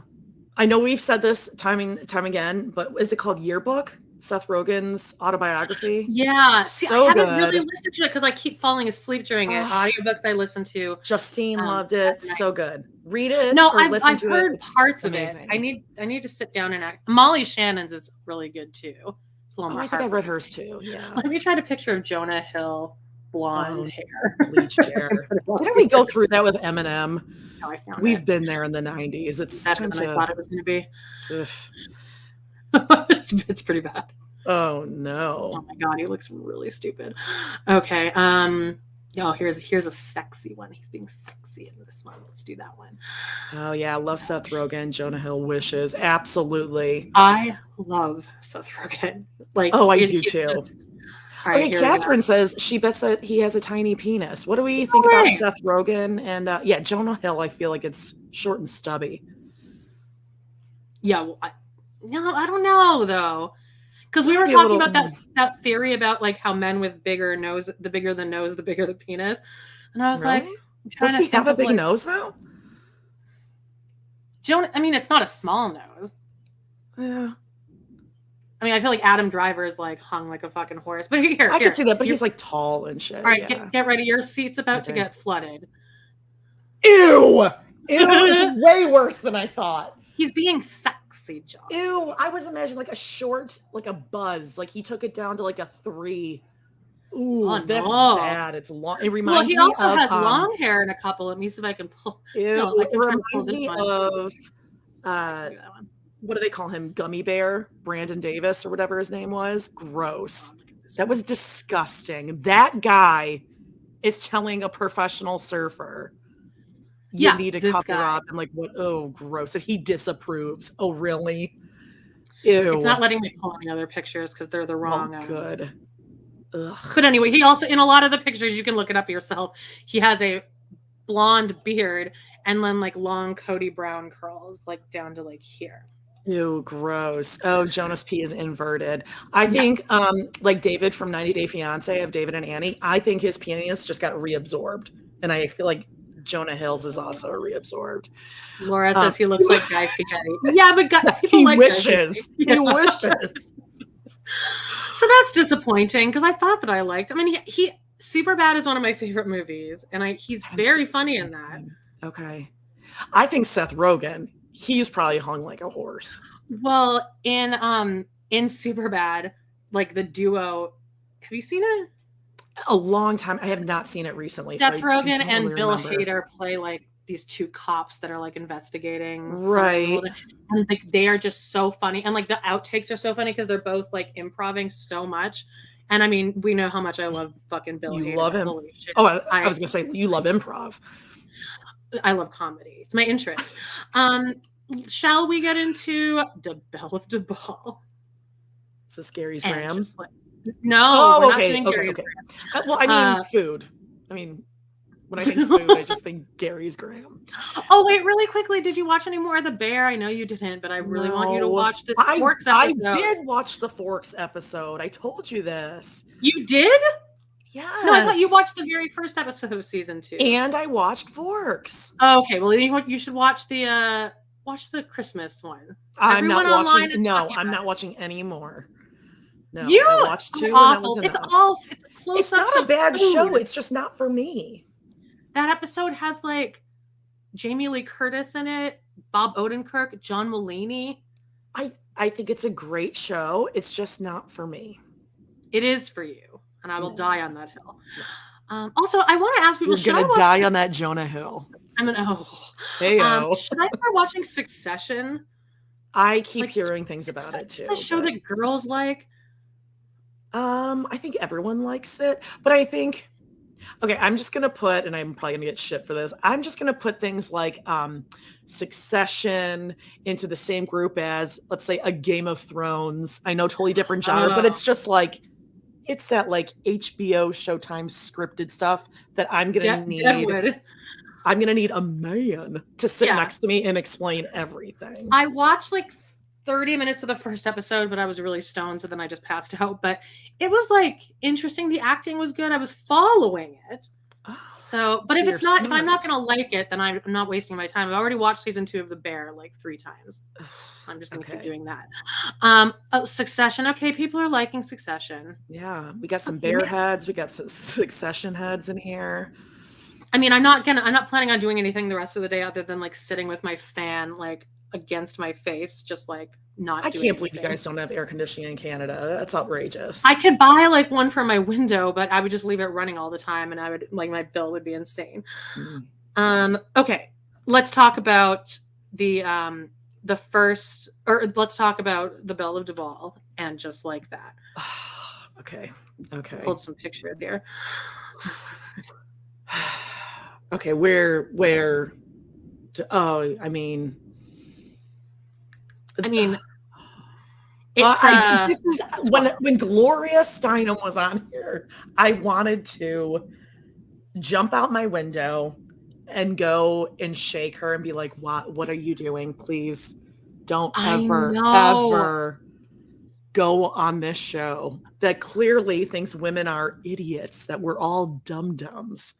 I know we've said this time again, but is it called Yearbook? Seth Rogen's autobiography? yeah, see, So I haven't good. really listened to it because I keep falling asleep during it. Audiobooks I listen to. Justine loved it. So good. Read it. No, or I've listen to heard it. It's parts amazing. of it. I need to sit down and act. Molly Shannon's is really good too. It's a little more. I think I read hers too. Yeah. Let me try to picture of Jonah Hill, blonde hair, bleach hair. Didn't we go through that with Eminem? No, I found We've it. been there in the 90s. It's better than I thought it was going to be. It's pretty bad. Oh no. Oh my god, he looks really stupid. Okay. Oh, here's a sexy one. He's being sexy in this one. Let's do that one. Oh yeah, I love Seth Rogen. Jonah Hill wishes. Absolutely. I love Seth Rogen. Like, oh, I do too. All right, okay, Catherine says she bets that he has a tiny penis. What do we think about Seth Rogen? And yeah, Jonah Hill, I feel like it's short and stubby. Yeah, well, I don't know though. Because we were talking about that theory about like how men with bigger nose, the bigger the nose, the bigger the penis. And I was like, does he have a big nose though? Jonah, I mean, it's not a small nose. Yeah. I mean, I feel like Adam Driver is like hung like a fucking horse. But here, I can see that, but he's like tall and shit. All right, get ready. Your seat's about to get flooded. Ew! It's way worse than I thought. He's being sexy, John. Ew, I was imagining like a short, like a buzz. Like he took it down to like a 3. Ooh, that's bad. It's long. It reminds me of... Well, he also has long hair in a couple. Let me see if I can pull... Ew, no, it reminds me of... what do they call him? Gummy Bear? Brandon Davis or whatever his name was? Gross. That was disgusting. That guy is telling a professional surfer... You need to cover up. I'm like, what? Oh, gross. And he disapproves. Oh, really? Ew. It's not letting me pull any other pictures because they're the wrong. Oh, good. Ugh. But anyway, he also, in a lot of the pictures, you can look it up yourself. He has a blonde beard and then like long Kody brown curls, like down to like here. Ew, gross. Oh, Jonas P is inverted. I think like David from 90 Day Fiance of David and Annie, I think his penis just got reabsorbed. And I feel like Jonah Hill's is also reabsorbed. Laura says he looks like Guy Fieri. Yeah, but he like wishes. He wishes. So that's disappointing because I thought that I liked. I mean, he Superbad is one of my favorite movies, and he's very funny in that. Okay, I think Seth Rogen, he's probably hung like a horse. Well, in Superbad, like the duo, have you seen it? A long time. I have not seen it recently. Seth Rogen and Bill Hader play like these two cops that are like investigating. Right. And like they are just so funny. And like the outtakes are so funny because they're both like improving so much. And I mean, we know how much I love fucking Bill Hader. You love him. Oh, I was going to say, you love improv. I love comedy. It's my interest. Shall we get into the Belle of the Ball? Is this Gary's Graham? No, we're not doing Gary's Graham. Well, I mean food. I mean, when I think food, I just think Gary's Graham. Oh, wait, really quickly, did you watch any more of The Bear? I know you didn't, but I really want you to watch this Forks episode. I did watch the Forks episode. I told you this. You did? Yes. No, I thought you watched the very first episode of season 2. And I watched Forks. Okay, well, you should watch the Christmas one. I'm not watching. No, I'm not watching anymore. No, I watched 2. Awful. It's close. It's not a bad show. It's just not for me. That episode has like Jamie Lee Curtis in it, Bob Odenkirk, John Mulaney. I think it's a great show. It's just not for me. It is for you, and I will die on that hill. Also, I want to ask people: You're gonna die on that Jonah Hill. I'm gonna. Should I start watching Succession? I keep hearing things about it too. It's a show that girls like. I think everyone likes it, but I think, okay, I'm just going to put, and I'm probably going to get shit for this. I'm just going to put things like, Succession into the same group as, let's say, a Game of Thrones. I know, totally different genre, but it's just like, it's that like HBO Showtime scripted stuff that I'm going to need. Deadwood. I'm going to need a man to sit next to me and explain everything. I watched like 30 minutes of the first episode, but I was really stoned, so then I just passed out. But it was like interesting. The acting was good. I was following it. So, but if I'm not going to like it, then I'm not wasting my time. I've already watched season 2 of The Bear like 3 times. I'm just going to keep doing that. Succession. Okay. People are liking Succession. Yeah. We got some bear heads. We got some Succession heads in here. I mean, I'm not planning on doing anything the rest of the day other than like sitting with my fan, like against my face, just like not. I can't believe you guys don't have air conditioning in Canada. That's outrageous. I could buy like one for my window, but I would just leave it running all the time, and I would like my bill would be insane. Okay, let's talk about let's talk about the Belle of Duval, and just like that. Okay. Hold some pictures here. Okay, where I mean it's this is when Gloria Steinem was on here, I wanted to jump out my window and go and shake her and be like, what are you doing? Please don't ever go on this show that clearly thinks women are idiots, that we're all dum-dums.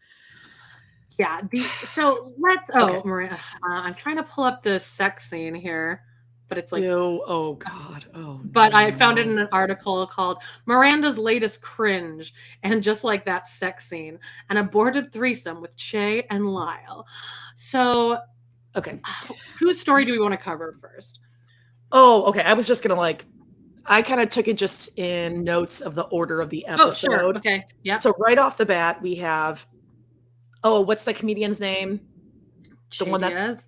Yeah. So let's. Miranda, I'm trying to pull up the sex scene here, but it's like. Ew, oh God. Oh. But I found it in an article called "Miranda's Latest Cringe," and just like that sex scene, an aborted threesome with Che and Lyle. So, okay, whose story do we want to cover first? Oh, okay. I was just gonna I kind of took it just in notes of the order of the episode. Oh, sure. Okay. Yeah. So right off the bat, we have. Oh, what's the comedian's name? The one that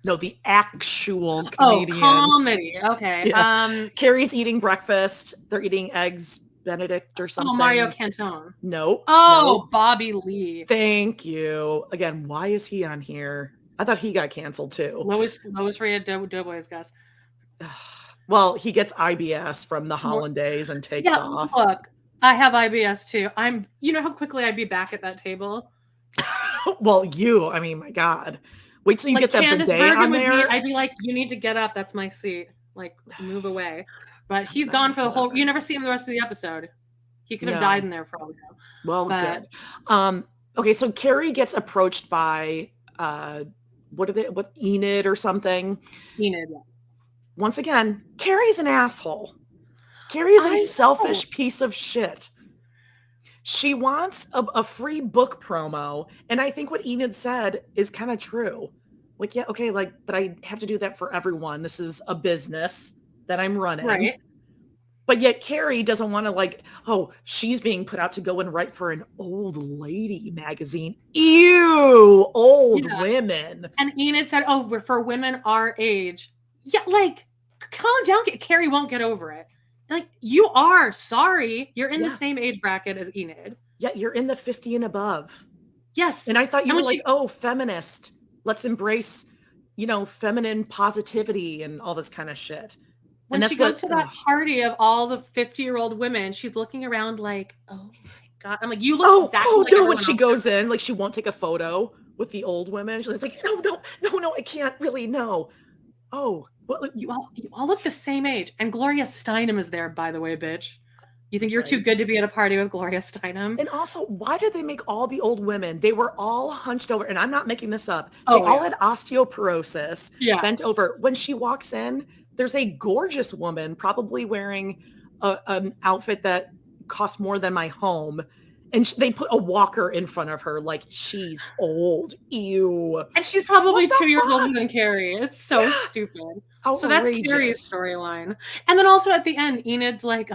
no, the actual comedian. Oh, comedy. Okay. Yeah. Carrie's eating breakfast. They're eating eggs Benedict or something. Oh, Mario Cantone. No. Oh, Bobby Lee. Thank you. Again, why is he on here? I thought he got canceled too. Lowest rated Doughboys, guys. Well, he gets IBS from the Hollandaise and takes off. Look, I have IBS too. You know how quickly I'd be back at that table? Well, I mean, my God. Wait till you get that Candace bidet on there. there. I'd be like, you need to get up. That's my seat. Like, move away. But he's gone for the whole. You never see him the rest of the episode. He could have died in there for all we know. Well, good. Okay, so Carrie gets approached by what Enid or something. Enid. Yeah. Once again, Carrie's an asshole. Carrie is a selfish piece of shit. She wants a free book promo. And I think what Enid said is kind of true. Like, yeah, okay, but I have to do that for everyone. This is a business that I'm running. Right. But yet Carrie doesn't want to she's being put out to go and write for an old lady magazine. Ew, old women. And Enid said, for women our age. Yeah, calm down. Carrie won't get over it. You are sorry. You're in the same age bracket as Enid. Yeah, you're in the 50 and above. Yes. And I thought you were feminist. Let's embrace, feminine positivity and all this kind of shit. When she goes to that party of all the 50-year-old women, she's looking around like, oh my God. I'm like, you look exactly like when she goes in, she won't take a photo with the old women. She's like, no, I can't really, no. Oh, well, you all look the same age. And Gloria Steinem is there, by the way, bitch. You think you're too good to be at a party with Gloria Steinem? And also, why did they make all the old women? They were all hunched over, and I'm not making this up. They all had osteoporosis, bent over. When she walks in, there's a gorgeous woman, probably wearing an outfit that costs more than my home. And they put a walker in front of her like she's old. Ew. And she's probably 2 years older than Carrie. It's so stupid. Outrageous. So that's Carrie's storyline. And then also at the end, Enid's like,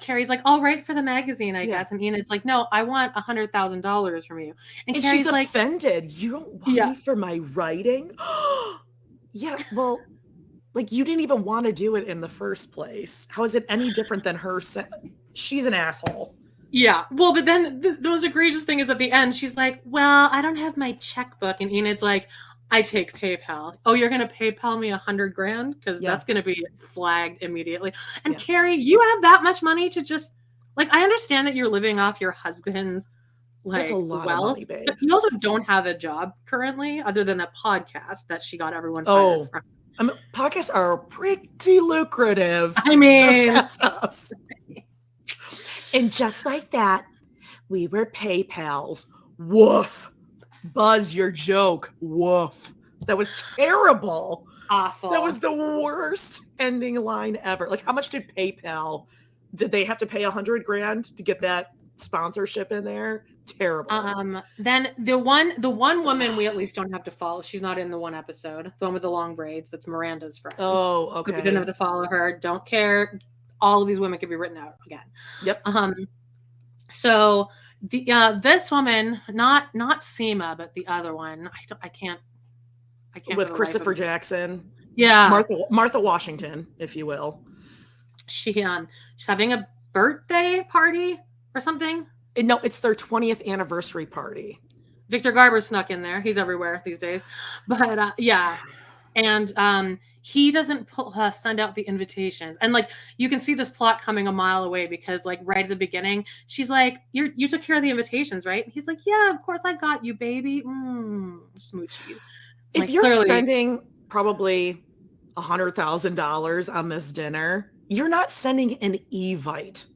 Carrie's like, I'll write for the magazine, I guess. And Enid's like, no, I want $100,000 from you. And Carrie's she's offended. You don't want me for my writing? Yeah, well, you didn't even want to do it in the first place. How is it any different than her? She's an asshole. Yeah. Well, but then the most egregious thing is at the end, she's like, well, I don't have my checkbook. And Enid's like, I take PayPal. Oh, you're going to PayPal me $100,000? Because that's going to be flagged immediately. And Carrie, you have that much money to just, I understand that you're living off your husband's, like That's a lot wealth. of money, babe. But you also don't have a job currently other than that podcast that she got everyone Oh, fired from. Podcasts are pretty lucrative. I mean, just ask us. And just like that, we were PayPals. Woof. Buzz, your joke. Woof. That was terrible. awful. That was the worst ending line ever. Like, how much did PayPal? Did they have to pay $100,000 to get that sponsorship in there? Terrible. Then the one woman we at least don't have to follow. She's not in the one episode. The one with the long braids. That's Miranda's friend. Oh, okay. So we didn't have to follow her. Don't care. All of these women could be written out again. Yep. So the this woman, not Seema, but the other one. I can't. With Christopher Jackson. Yeah. Martha Washington, if you will. She's having a birthday party or something. No, it's their 20th anniversary party. Victor Garber snuck in there. He's everywhere these days. But yeah. And he doesn't send out the invitations. And like, you can see this plot coming a mile away because like right at the beginning, she's like, you took care of the invitations, right? And he's like, yeah, of course I got you, baby. Smoochies. If Like, you're clearly, spending probably $100,000 on this dinner, you're not sending an Evite.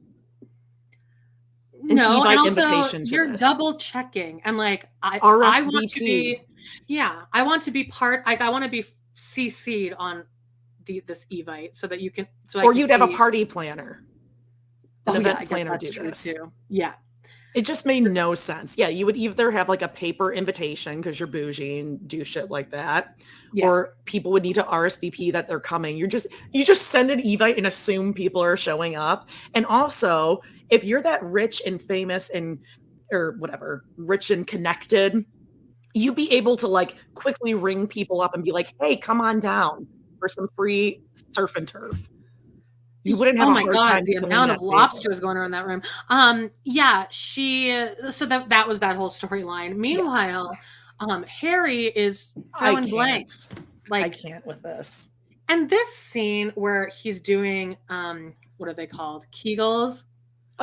No, and also invitation to you're this. double checking. And like, I RSVP. want to be, I want to be part, like I want to be CC'd on this Evite so that you can, or you'd have a party planner. An event I guess planner that's do true this. too. Yeah. It just made no sense. Yeah, you would either have like a paper invitation because you're bougie and do shit like that, or people would need to RSVP that they're coming. You just send an Evite and assume people are showing up. And also, if you're that rich and famous and or whatever, rich and connected, you'd be able to like quickly ring people up and be like, "Hey, come on down for some free surf and turf." You wouldn't have. Oh my god, the amount of lobsters going around that room. So that was that whole storyline. Meanwhile, Harry is throwing blanks. Like I can't with this. And this scene where he's doing what are they called? Kegels.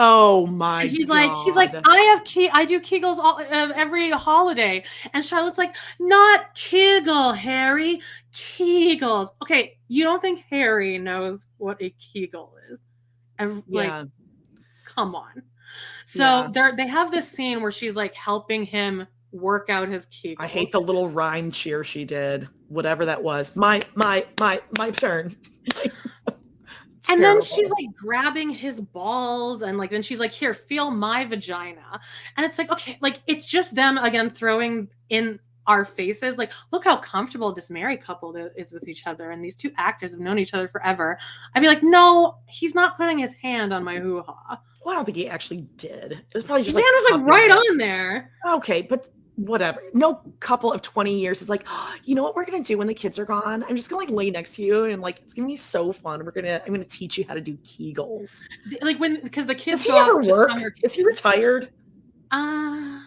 Oh my and he's god. like, I do Kegels every holiday. And Charlotte's like, not Kegel, Harry, Kegels. Okay, you don't think Harry knows what a Kegel is? Like, come on. So they have this scene where she's like helping him work out his Kegels. I hate the little rhyme cheer she did, whatever that was. My turn. And then she's like grabbing his balls and like, then she's like, here, feel my vagina. And it's like, okay, like it's just them again, throwing in our faces. Like, look how comfortable this married couple is with each other. And these two actors have known each other forever. I'd be like, no, he's not putting his hand on my hoo-ha. Well, I don't think he actually did. It was probably just his hand was like right on there. Okay, but whatever. No couple of 20 years is like, oh, you know what we're gonna do when the kids are gone? I'm just gonna like lay next to you and like it's gonna be so fun. I'm gonna teach you how to do Kegels. Like because the kids. Does he ever work? Is he retired? I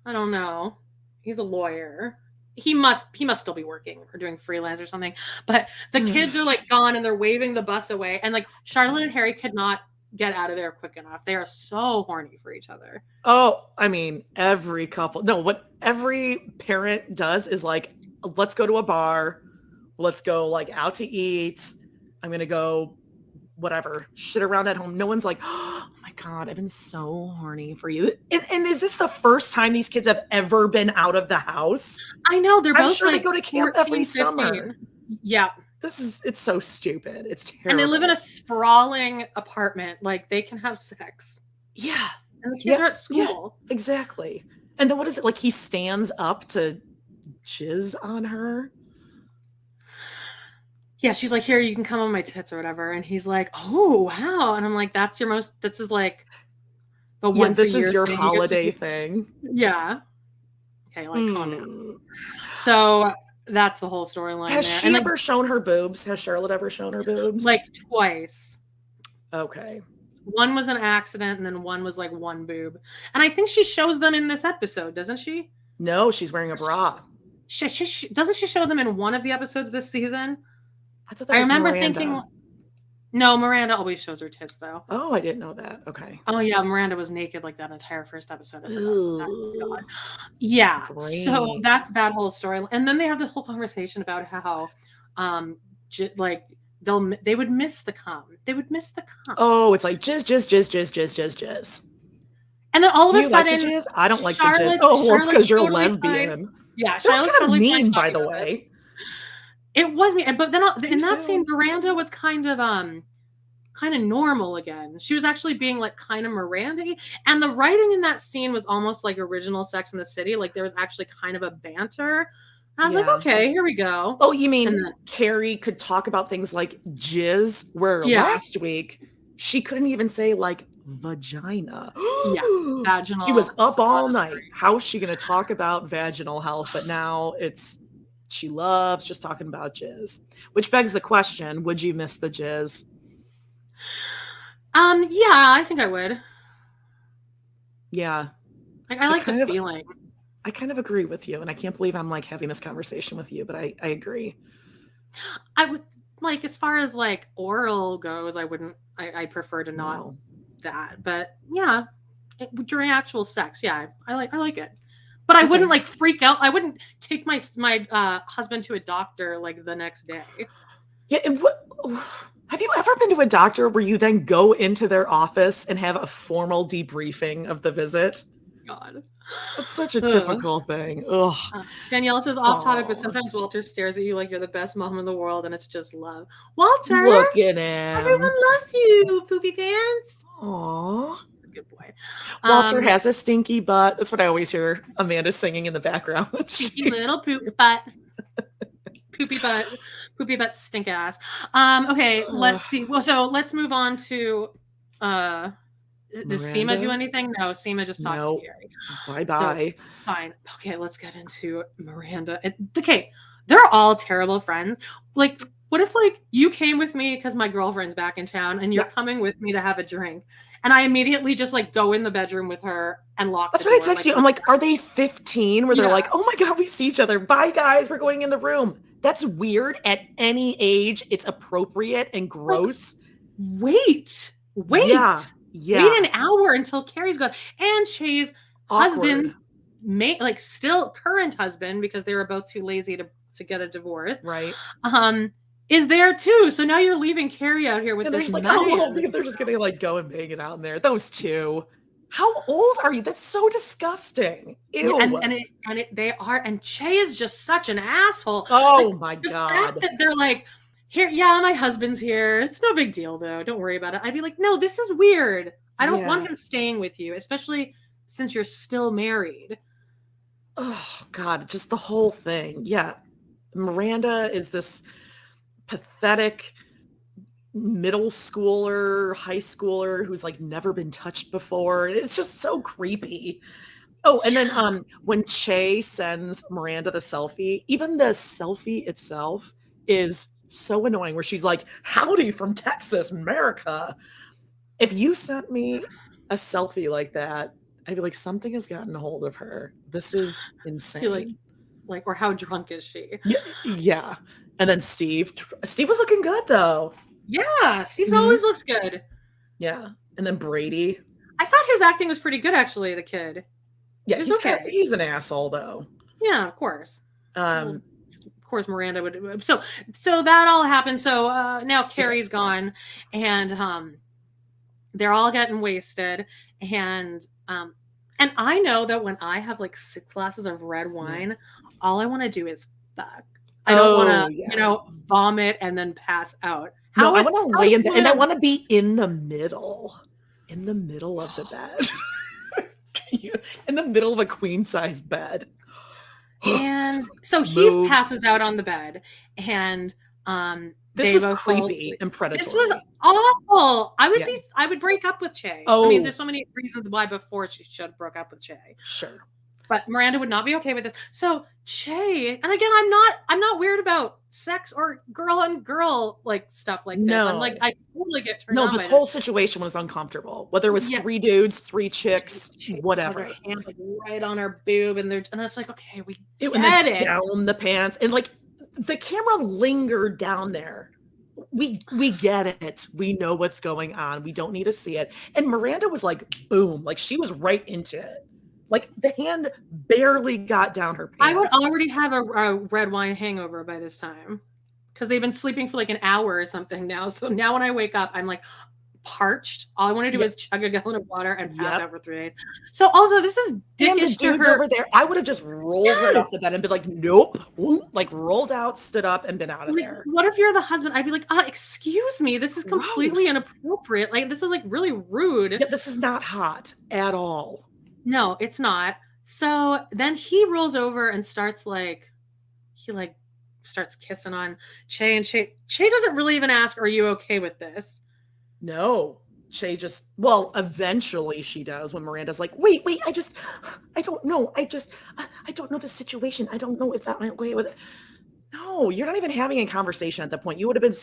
don't know. He's a lawyer. He must still be working or doing freelance or something. But the kids are like gone and they're waving the bus away. And like Charlotte and Harry could not get out of there quick enough. They are so horny for each other. Oh, I mean, every couple. No, what every parent does is like, let's go to a bar. Let's go like out to eat. I'm going to go whatever, shit around at home. No one's like, oh my God, I've been so horny for you. And is this the first time these kids have ever been out of the house? I know. They're both sure like they go to camp 14, every 15. summer. Yeah. It's so stupid. It's terrible. And they live in a sprawling apartment. Like they can have sex. Yeah. And the kids are at school. Yeah, exactly. And then what is it? Like he stands up to jizz on her. Yeah, she's like, here, you can come on my tits or whatever. And he's like, oh, wow. And I'm like, this is like the once a year this is your thing. holiday thing. Yeah. Okay, like, calm down. So that's the whole storyline. Has she ever shown her boobs? Has Charlotte ever shown her boobs? Like twice. Okay. One was an accident and then one was like one boob. And I think she shows them in this episode, doesn't she? No, she's wearing a bra. Doesn't she show them in one of the episodes this season? I thought that was remember Miranda. thinking, No, Miranda always shows her tits though. Oh, I didn't know that. Okay. Oh yeah, Miranda was naked like that entire first episode. I forgot about that. Ooh, God. Yeah. So great. that's that whole story. And then they have this whole conversation about how like they would miss the cum. They would miss the cum. Oh, it's like jizz. And then all of a You like the sudden, jizz? I don't like the jizz. Charlotte's- Oh, well, because Charlotte's you're totally lesbian. fine. Yeah, That was Charlotte's kind of totally fine mean, by talking the about it. way. It was me, but then in that soon. scene, Miranda was kind of normal again. She was actually being like kind of Miranda-y. And the writing in that scene was almost like original Sex in the City. Like there was actually kind of a banter. I was like, Yeah. okay, here we go. Oh, you mean And then- Carrie could talk about things like jizz, where Yeah. last week she couldn't even say like vagina. Yeah, vaginal. She was up all night. suppository. How's she going to talk about vaginal health? But now she loves just talking about jizz, which begs the question, would you miss the jizz? Yeah, I think I would. Yeah, Like I like kind the of- feeling. I kind of agree with you. And I can't believe I'm like having this conversation with you, but I agree. I would like as far as like oral goes, I wouldn't. I prefer to not No. that. But yeah, during actual sex, yeah, I like it. But I Okay. wouldn't like freak out. I wouldn't take my husband to a doctor like the next day. Yeah. And have you ever been to a doctor where you then go into their office and have a formal debriefing of the visit? God. That's such a Ugh. typical thing. Ugh. Danielle says off topic, but Aw. sometimes Walter stares at you like you're the best mom in the world, and it's just love. Walter, Look at him. everyone loves you, poopy pants. Aww. He's a good boy. Walter has a stinky butt. That's what I always hear Amanda singing in the background. stinky little poop butt. Poopy butt, stink ass. Okay, let's see. Well, so let's move on to does Seema Miranda? do anything? No, Seema just talks Nope. to Gary. Bye-bye. Fine. Okay, let's get into Miranda. Okay, they're all terrible friends. Like, what if like you came with me because my girlfriend's back in town and you're Yeah. coming with me to have a drink, and I immediately just like go in the bedroom with her and lock. That's the what I door, text you. I'm like, are they 15 where they're Yeah. like, oh my God, we see each other. Bye, guys. We're going in the room. That's weird. At any age, it's appropriate and gross. wait. Yeah. Yeah. Wait an hour until Carrie's gone. And Shay's husband, Awkward. still current husband, because they were both too lazy to get a divorce, Right. is there too. So now you're leaving Carrie out here with And they're this just like, man. oh, well, they're just gonna like go and bang it out in there. Those two. How old are you? That's so disgusting. Ew. They are, and Che is just such an asshole. Oh Like, my the God. fact that they're like, here, yeah, my husband's here. It's no big deal though. Don't worry about it. I'd be like, no, this is weird. I don't want Yeah. him staying with you, especially since you're still married. Oh God, just the whole thing. Yeah. Miranda is this pathetic middle schooler, high schooler who's like never been touched before. It's just so creepy. Oh, and then when Che sends Miranda the selfie, even the selfie itself is so annoying, where she's like, howdy from Texas, America. If you sent me a selfie like that, I'd be like, something has gotten a hold of her. This is insane. Like, or how drunk is she? Yeah. And then Steve was looking good though. Yeah, Steve Mhm. always looks good. Yeah. And then Brady. I thought his acting was pretty good, actually. The kid. Yeah, He's he's okay. he's an asshole though. Yeah, of course. Um, Of course, Miranda would. So that all happened. So now Carrie's gone, and they're all getting wasted, and I know that when I have like 6 glasses of red wine, all I want to do is fuck. I don't want to, yeah. vomit and then pass out. I want to lay in bed, and I want want to be in the middle of the bed. In the middle of a queen size bed. And so he Move. passes out on the bed, and This they was both fall creepy asleep. and predatory. This was awful. Yeah. I would break up with Che. Oh. I mean, there's so many reasons why before she should have broke up with Che. Sure. But Miranda would not be okay with this. So Che, and again, I'm not weird about sex or girl on girl like stuff like this. No. I'm like, I totally get turned No, on this by whole situation was uncomfortable. Whether it was Yeah. 3 dudes, 3 chicks, Che with whatever. her hand like right on her boob, and I was like, okay, we And get then it. down the pants, and like the camera lingered down there we get it. We know what's going on. We don't need to see it. And Miranda was like, boom, like she was right into it. Like the hand barely got down her pants. I would already have a red wine hangover by this time because they've been sleeping for like an hour or something now. So now when I wake up, I'm like parched. All I want to do is chug a gallon of water and pass out for 3 days. So also, this is dickish to her. Over there, I would have just rolled right off the bed and been like, nope, like rolled out, stood up, and been out of there. What if you're the husband? I'd be like, excuse me, this is completely inappropriate. Like, this is like really rude. Yeah, this is not hot at all. No, it's not. So then he rolls over and starts starts kissing on Che, and Che doesn't really even ask, are you okay with this? No. Che just, well, eventually she does when Miranda's like, wait, I don't know. I don't know the situation. I don't know if that went away with it. No, you're not even having a conversation at that point. You would have been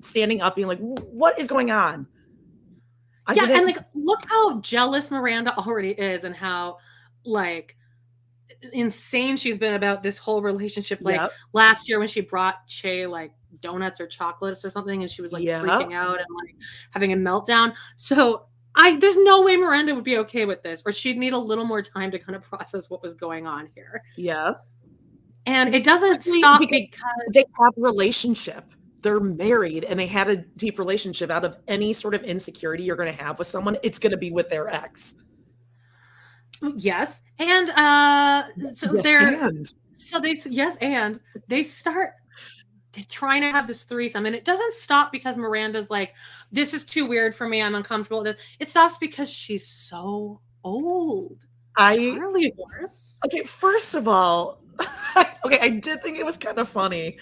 standing up being like, what is going on? And like, look how jealous Miranda already is and how like insane she's been about this whole relationship. Like last year when she brought Che like donuts or chocolates or something and she was like freaking out and like having a meltdown. So there's no way Miranda would be okay with this, or she'd need a little more time to kind of process what was going on here. Yeah. And it doesn't stop because they have a relationship. They're married and they had a deep relationship. Out of any sort of insecurity you're going to have with someone, it's going to be with their ex. Yes. And they're trying to have this threesome, and it doesn't stop because Miranda's like, this is too weird for me. I'm uncomfortable with this. It stops because she's so old. Charlie horse. Okay, first of all, I did think it was kind of funny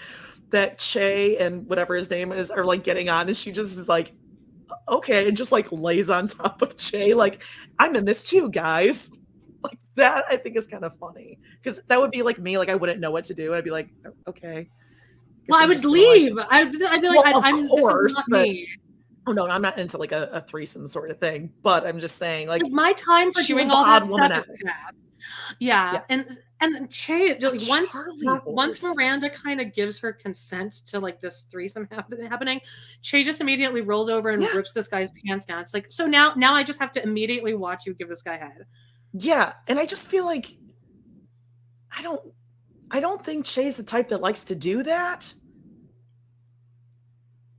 that Che and whatever his name is are like getting on, and she just is like, okay, and just like lays on top of Che, like, I'm in this too, guys. Like that, I think is kind of funny because that would be like me, like I wouldn't know what to do. I'd be like, okay. Well, I would leave. I'd be like, of course, this is not me. Oh no, I'm not into like a threesome sort of thing. But I'm just saying, like my time for doing all that stuff is past. Yeah. And Che, like, once Miranda kind of gives her consent to like this threesome happening, Che just immediately rolls over and rips this guy's pants down. It's like, so now I just have to immediately watch you give this guy head. Yeah, and I just feel like I don't think Che's the type that likes to do that.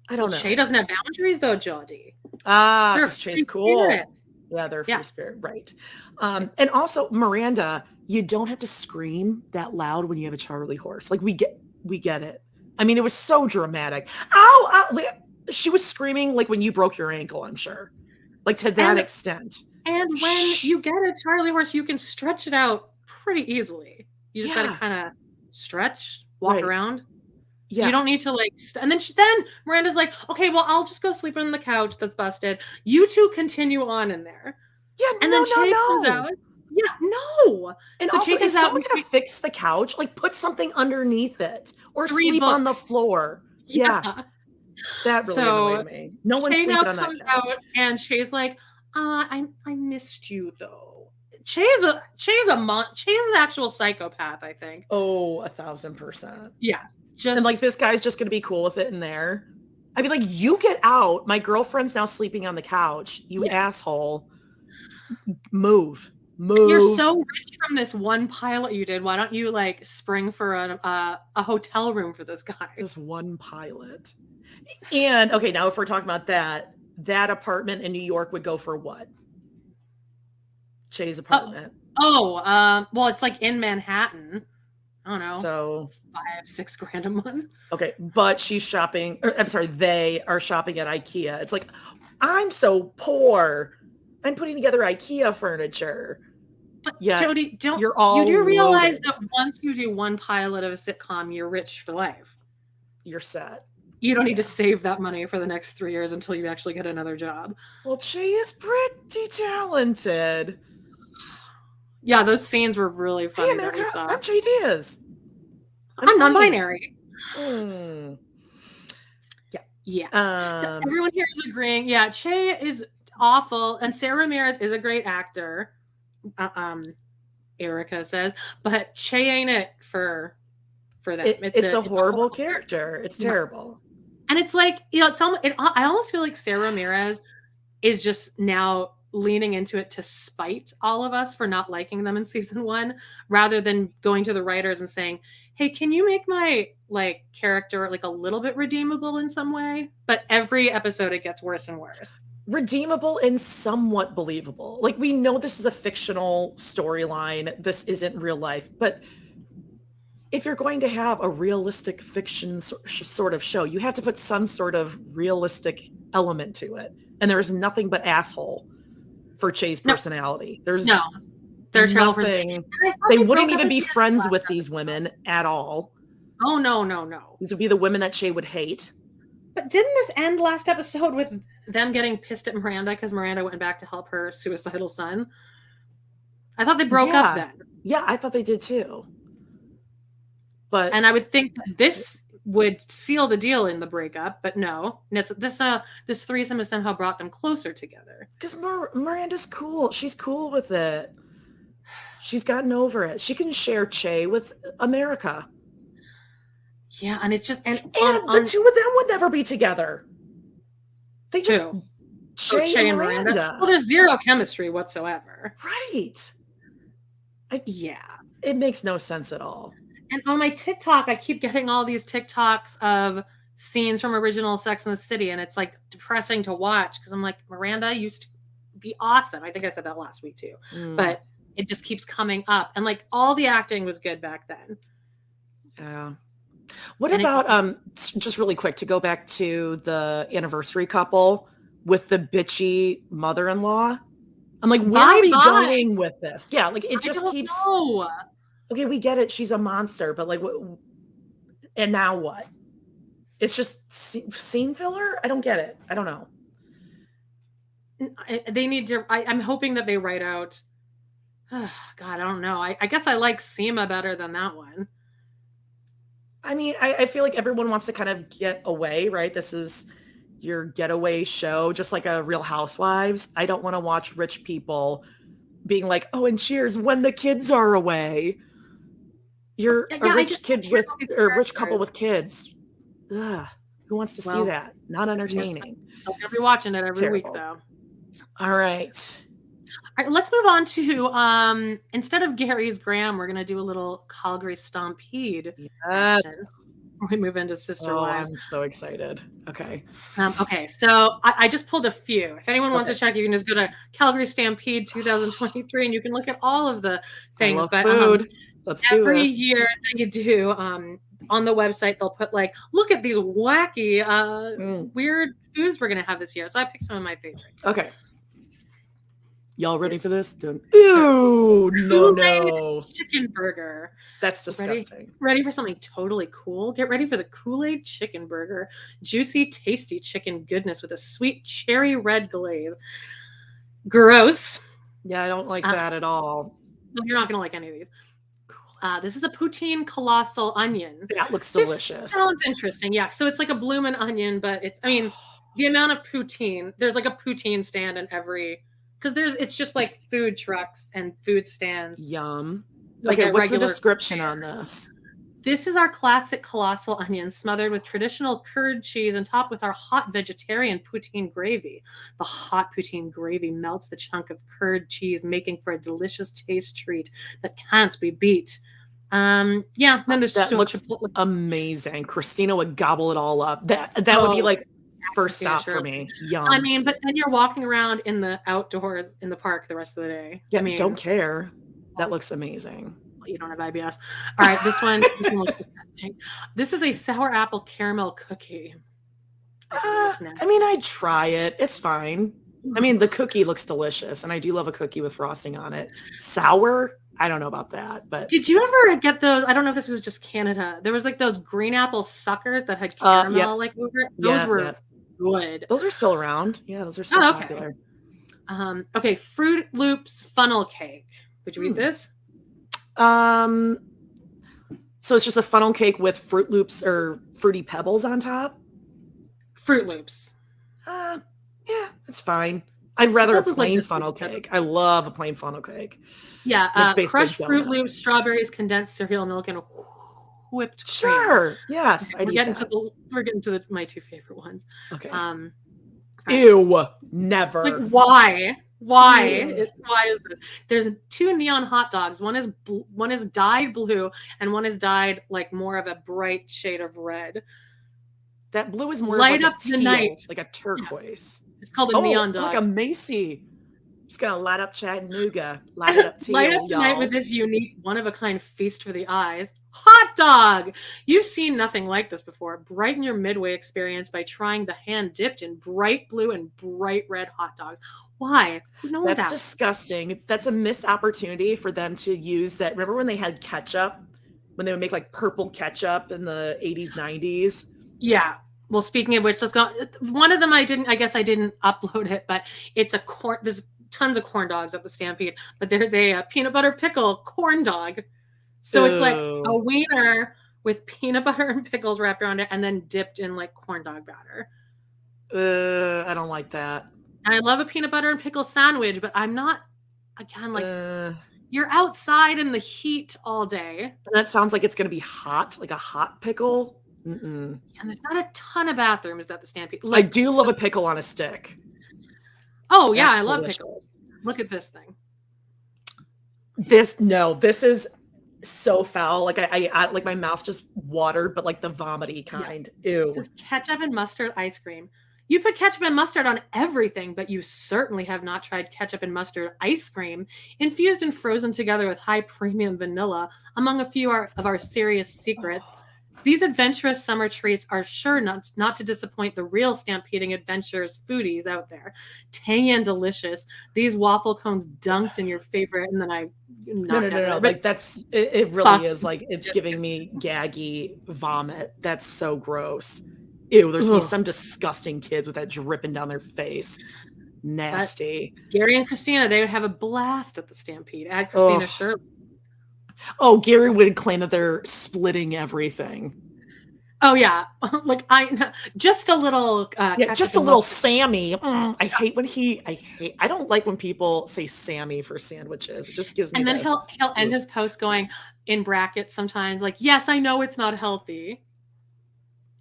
I don't know. Che doesn't have boundaries though, Jodie. Because Che's cool. Spirit. Yeah, they're free spirit, right? And also, Miranda, you don't have to scream that loud when you have a Charlie horse. Like we get it. I mean, it was so dramatic. Ow! Like, she was screaming like when you broke your ankle. I'm sure, like to that extent. And when you get a Charlie horse, you can stretch it out pretty easily. You just got to kind of stretch, walk around. Yeah. You don't need to like, and then Miranda's like, okay, well, I'll just go sleep on the couch that's busted. You two continue on in there. Yeah, and then Che comes out. Yeah, no. And so also, is someone going to fix the couch? Like put something underneath it or sleep on the floor. Yeah. That really annoyed me. No one's sleeping on that couch. Out and Che's like, I missed you though. Che's an actual psychopath, I think. Oh, 1,000%. Yeah. And like this guy's just gonna be cool with it in there. I'd be like, you get out. My girlfriend's now sleeping on the couch. You asshole. Move. You're so rich from this one pilot you did. Why don't you like spring for a hotel room for this guy? This one pilot. And okay, now if we're talking about that apartment in New York would go for what? Che's apartment. Oh, it's like in Manhattan. I don't know. So $5-6 grand a month. Okay, but they are shopping at IKEA. It's like, I'm so poor. I'm putting together IKEA furniture. But Jodie, you do realize that once you do one pilot of a sitcom, you're rich for life. You're set. You don't need to save that money for the next 3 years until you actually get another job. Well, Che is pretty talented. Yeah, those scenes were really funny. Hey, America, I'm Che Diaz. I'm non-binary. Yeah. So everyone here is agreeing. Yeah, Che is awful, and Sarah Ramirez is a great actor. Erica says, but Che ain't it for that. It's a horrible character. It's terrible. And it's like, I almost feel like Sarah Ramirez is just now leaning into it to spite all of us for not liking them in season 1, rather than going to the writers and saying, hey, can you make my like character like a little bit redeemable in some way? But every episode it gets worse and worse. Redeemable and somewhat believable. Like, we know this is a fictional storyline. This isn't real life. But if you're going to have a realistic fiction sort of show, you have to put some sort of realistic element to it. And there is nothing but asshole for Che's personality. There's they're terrible. They wouldn't even be friends with these women at all. Oh, no. These would be the women that Che would hate. But didn't this end last episode with them getting pissed at Miranda because Miranda went back to help her suicidal son? I thought they broke up then. Yeah, I thought they did too. And I would think that this would seal the deal in the breakup, but no. This threesome has somehow brought them closer together. Because Miranda's cool. She's cool with it. She's gotten over it. She can share Che with America. Yeah, and it's just and the two of them would never be together. They just Che and Miranda. Well, there's zero chemistry whatsoever. Right. Yeah. It makes no sense at all. And on my TikTok, I keep getting all these TikToks of scenes from original Sex and the City, and it's like depressing to watch because I'm like, Miranda used to be awesome. I think I said that last week too. But it just keeps coming up. And like all the acting was good back then. Yeah. What about just really quick to go back to the anniversary couple with the bitchy mother-in-law? I'm like, where are we going with this? Yeah, like it just keeps. Know. Okay, we get it. She's a monster, but like, and now what? It's just scene filler. I don't get it. I don't know. They need to. I'm hoping that they write out. Oh, God, I don't know. I guess I like Seema better than that one. I mean, I feel like everyone wants to kind of get away, right? This is your getaway show, just like a Real Housewives. I don't want to watch rich people being like, oh, and Cheers when the kids are away. You're a rich kid with or a rich couple with kids. Ugh, who wants to see that? Not entertaining. I'll be watching it every week, though. All right. All right, let's move on to instead of Gary's Graham, we're gonna do a little Calgary Stampede. Yes. Before we move into Sister Wives. I'm so excited. Okay. Okay, so I just pulled a few. If anyone wants to check, you can just go to Calgary Stampede 2023, and you can look at all of the things. I love food. Let's do this. Every year they do on the website, they'll put like, look at these wacky, weird foods we're gonna have this year. So I picked some of my favorites. Okay. Y'all ready for this? Ew, no. Chicken burger. That's disgusting. Ready for something totally cool? Get ready for the Kool-Aid chicken burger. Juicy, tasty chicken goodness with a sweet cherry red glaze. Gross. Yeah, I don't like that at all. No, you're not going to like any of these. This is a poutine colossal onion. That looks delicious. This sounds interesting. Yeah, so it's like a bloomin' onion, but the amount of poutine, there's like a poutine stand in every... Because it's just like food trucks and food stands. Yum. Like okay, what's the description on this? This is our classic colossal onion smothered with traditional curd cheese and topped with our hot vegetarian poutine gravy. The hot poutine gravy melts the chunk of curd cheese, making for a delicious taste treat that can't be beat. Then there's that looks amazing. Christina would gobble it all up. That would be like first stop for me. Yum. I mean, but then you're walking around in the outdoors in the park the rest of the day. Yeah, don't care. That looks amazing. You don't have IBS. All right, this one looks disgusting. This is a sour apple caramel cookie. I mean, I'd try it. It's fine. I mean, the cookie looks delicious, and I do love a cookie with frosting on it. Sour? I don't know about that, but did you ever get those? I don't know if this was just Canada. There was like those green apple suckers that had caramel like over it. Those were good. Those are still around. Yeah, those are still popular. Okay, Fruit Loops funnel cake. Would you eat this? So it's just a funnel cake with Fruit Loops or Fruity Pebbles on top? Fruit Loops. Yeah, it's fine. I'd rather a plain funnel cake. I love a plain funnel cake. Yeah, crushed Fruit Loops, strawberries, condensed cereal milk, and whipped cream. Sure. Yes. Okay, we're getting to my two favorite ones. Okay. Right. Ew. Never. Like why? Why? Ew. Why is this? There's 2 neon hot dogs. One is dyed blue, and one is dyed like more of a bright shade of red. That blue is more Light like up a the teal, night. like a turquoise. It's called a neon dog. Like a Macy. Just gonna light up Chattanooga. Light it up teal, Light up the y'all. night with this unique, one-of-a-kind feast for the eyes. Hot dog! You've seen nothing like this before. Brighten your midway experience by trying the hand-dipped in bright blue and bright red hot dogs. Why? No one's That's asking. disgusting. That's a missed opportunity for them to use that. Remember when they had ketchup? When they would make like purple ketchup in the 80s, 90s? Yeah. Well, speaking of which, let's go. One of them I guess I didn't upload it, but it's there's tons of corn dogs at the Stampede, but there's a peanut butter pickle corn dog. So it's like a wiener with peanut butter and pickles wrapped around it and then dipped in like corn dog batter. I don't like that. I love a peanut butter and pickle sandwich, but I'm not, again, like, you're outside in the heat all day. That sounds like it's going to be hot, like a hot pickle. And there's not a ton of bathrooms at the Stampede. Like, I do love a pickle on a stick. Oh, yeah, That's I love delicious. pickles. Look at this thing. This is so foul. Like I like my mouth just watered, but like the vomity kind. Yeah. Ew. This is ketchup and mustard ice cream. You put ketchup and mustard on everything, but you certainly have not tried ketchup and mustard ice cream, infused and frozen together with high premium vanilla, among a few of our serious secrets. These adventurous summer treats are sure not to disappoint the real stampeding adventurous foodies out there. Tangy and delicious. These waffle cones dunked in your favorite, and then no. Like that's it really is like it's giving me gaggy vomit. That's so gross. Ew, there's gonna be some disgusting kids with that dripping down their face. Nasty. But Gary and Christina, they would have a blast at the Stampede. Add Christina Shirley. Oh, Gary would claim that they're splitting everything. Oh yeah, like just a little. Just a little Sammy. I hate when I don't like when people say Sammy for sandwiches. It just gives me. And then he'll end his post going in brackets sometimes like, "Yes, I know it's not healthy."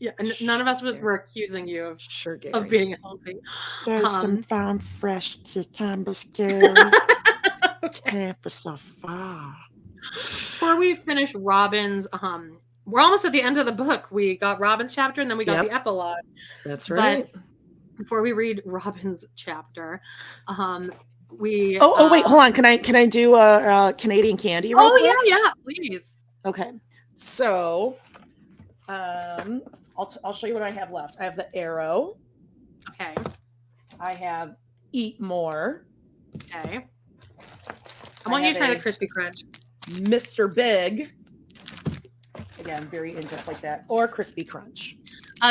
Yeah, and none of us were accusing you of being healthy. There's some farm fresh cucumbers, Gary. Okay, for so far. Before we finish Robyn's, we're almost at the end of the book. We got Robyn's chapter and then we got the epilogue. That's right. But before we read Robyn's chapter, wait, hold on. Can I do a Canadian candy? Real quick? yeah, please. Okay, so I'll show you what I have left. I have the Arrow. Okay. I have Eat More. Okay. I want you to try the Crispy Crunch. Mr. Big. Again, very just like that. Or Crispy Crunch.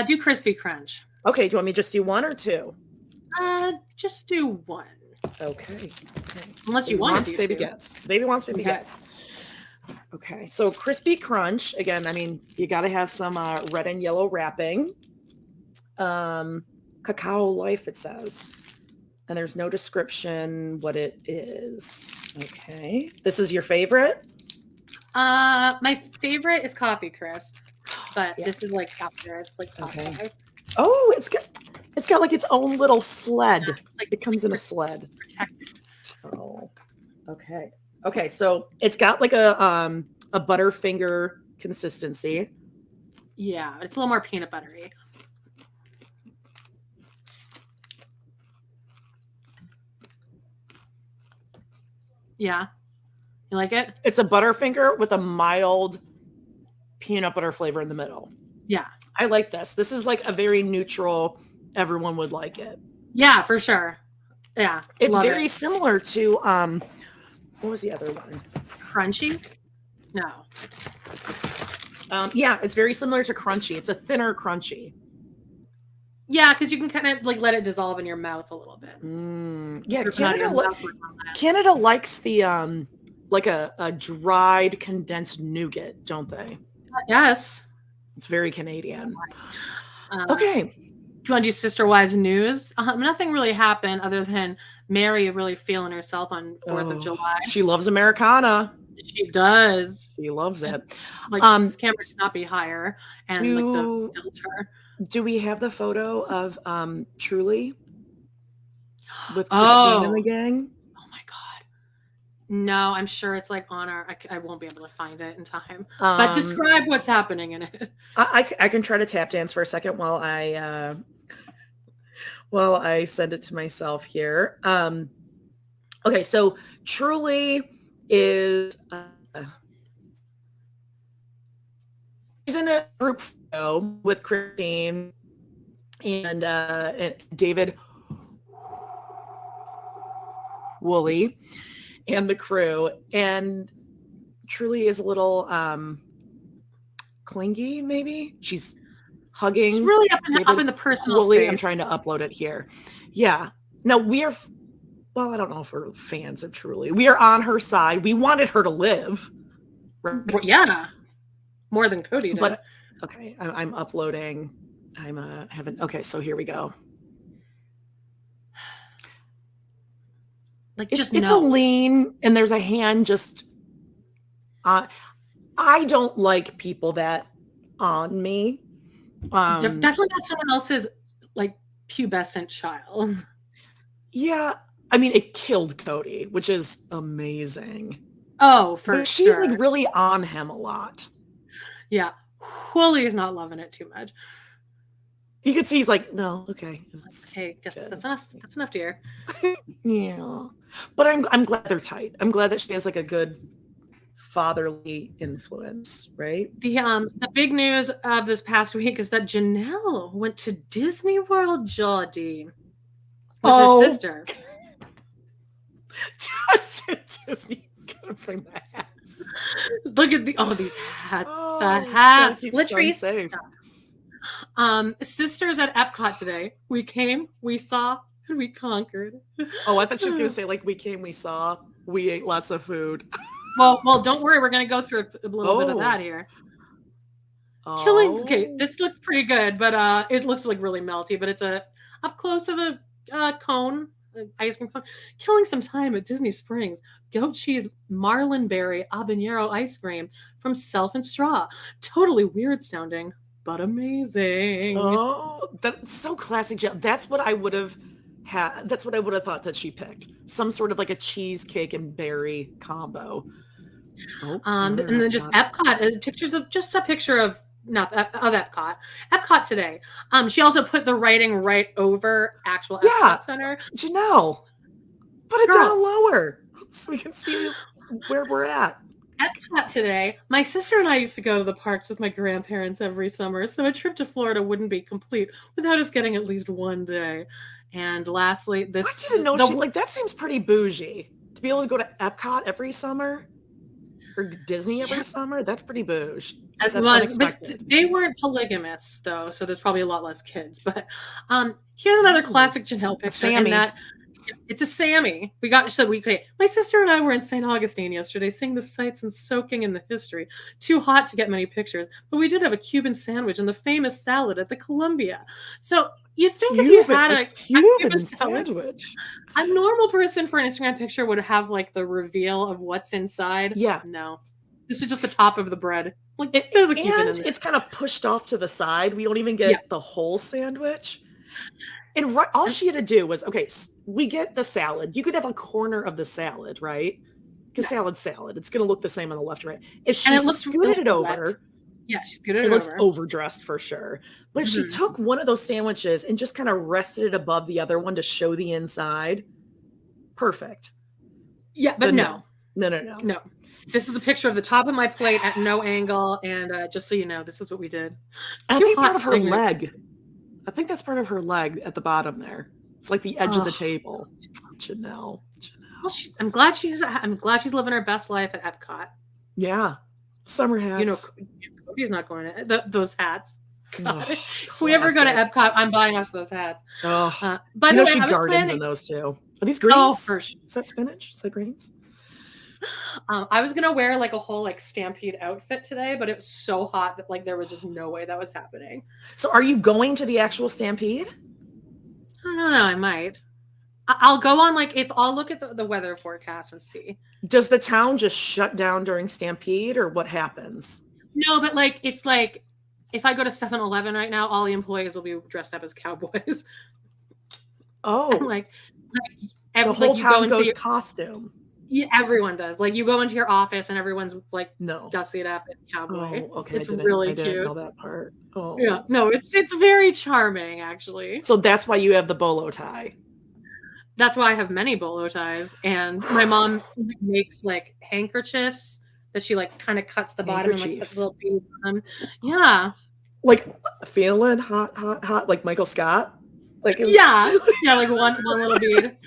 Do Crispy Crunch. Okay, do you want me to just do one or two? Just do one. Okay. Unless you want to do baby two. Gets. Baby wants, baby gets. Okay, so Crispy Crunch. Again, I mean, you got to have some red and yellow wrapping. Cacao Life, it says. And there's no description what it is. Okay. This is your favorite? My favorite is Coffee Crisp, but this is like after. It's like okay. Oh, it's got like its own little sled. Yeah, like, it comes in a sled. Protected. Oh, okay. Okay, so it's got like a Butterfinger consistency. Yeah, it's a little more peanut buttery. Yeah. You like it? It's a Butterfinger with a mild peanut butter flavor in the middle. Yeah. I like this. This is like a very neutral, everyone would like it. Yeah, for sure. Yeah. It's very similar to what was the other one? Crunchy? No. Yeah, it's very similar to Crunchy. It's a thinner Crunchy. Yeah, because you can kind of like let it dissolve in your mouth a little bit. Yeah, Canada likes the like a dried condensed nougat, don't they? Yes. It's very Canadian. Okay. Do you want to do Sister Wives news? Nothing really happened other than Mary really feeling herself on 4th of July. She loves Americana. She does. She loves it. Like this camera should not be higher, and like the filter. Do we have the photo of Truly with Christine and the gang? Oh my god! No, I'm sure it's like on our. I won't be able to find it in time. But describe what's happening in it. I can try to tap dance for a second while I send it to myself here. Okay, so Truly is he's in a group photo with Christine and David Woolley and the crew, and Truly is a little clingy, maybe. She's hugging. She's really up in the personal space. I'm trying to upload it here. Yeah. No, well, I don't know if we're fans of Truly. We are on her side. We wanted her to live. Right? Yeah. More than Kody did. But okay, I'm uploading. Okay, so here we go. Like it's a lean, and there's a hand just. I don't like people that on me. Definitely not someone else's like pubescent child. Yeah, I mean it killed Kody, which is amazing. Oh, for sure. She's like really on him a lot. Yeah, Woolley is not loving it too much. You can see he's like, no, okay. Okay, that's enough. That's enough, dear. Yeah, but I'm glad they're tight. I'm glad that she has like a good fatherly influence, right? The big news of this past week is that Janelle went to Disney World, Jodie, with her sister. Just Disney. Gotta bring the hats. Look at these hats. The hats. Latrice. Sisters at Epcot today. We came, we saw, and we conquered. Oh, I thought she was gonna say like we came, we saw, we ate lots of food. Well, don't worry. We're going to go through a little bit of that here. Killing. Okay, this looks pretty good, but it looks like really melty. But it's a up close of a cone, ice cream cone. Killing some time at Disney Springs. Goat cheese marlinberry habanero ice cream from Self and Straw. Totally weird sounding, but amazing. Oh, that's so classic. That's what I would have had. That's what I would have thought that she picked. Some sort of like a cheesecake and berry combo. And then just Epcot pictures of just a picture of Epcot today. She also put the writing right over actual Epcot Center. Janelle, put it down lower so we can see where we're at. Epcot today. My sister and I used to go to the parks with my grandparents every summer, so a trip to Florida wouldn't be complete without us getting at least one day. And lastly, I didn't know that seems pretty bougie to be able to go to Epcot every summer or Disney every summer. That's pretty bougie. As much, but they weren't polygamists though, so there's probably a lot less kids. But here's another classic Janelle picture. Sammy. It's a Sammy. My sister and I were in St. Augustine yesterday, seeing the sights and soaking in the history. Too hot to get many pictures, but we did have a Cuban sandwich and the famous salad at the Columbia. So you think if you had a Cuban sandwich, a normal person for an Instagram picture would have like the reveal of what's inside. Yeah. No. This is just the top of the bread. Like there's a Cuban in there. It's kind of pushed off to the side. We don't even get the whole sandwich. And all she had to do was, we get the salad. You could have a corner of the salad, right? Because salad. It's going to look the same on the left, right? If she scooted it over, she scooted it over. It looks overdressed for sure. But if she took one of those sandwiches and just kind of rested it above the other one to show the inside, perfect. Yeah, but no. No. This is a picture of the top of my plate at no angle, and just so you know, this is what we did. I think part of her leg. I think that's part of her leg at the bottom there. It's like the edge of the table. Janelle. Well, I'm glad she's living her best life at Epcot. Yeah, summer hats. You know, Kody's not going to those hats. God. If we ever go to Epcot, I'm buying us those hats. But she gardens in those too. Are these greens? Oh, for sure. Is that spinach? Is that greens? I was gonna wear like a whole like Stampede outfit today, but it was so hot that like there was just no way that was happening. So are you going to the actual Stampede? I don't know. I might. I'll go on if I'll look at the weather forecast and see. Does the town just shut down during Stampede, or what happens? No, but if I go to 7-Eleven right now, all the employees will be dressed up as cowboys. Oh, And the whole town goes costume. Yeah, everyone does. You go into your office and everyone's no, gussied up and cowboy. Oh, okay. It's really cute. I didn't know that part. Oh, yeah. No, it's very charming, actually. So that's why you have the bolo tie. That's why I have many bolo ties, and my mom makes handkerchiefs that she kind of cuts the bottom and puts little beads on them. Yeah, feeling hot, like Michael Scott. Yeah, one little bead.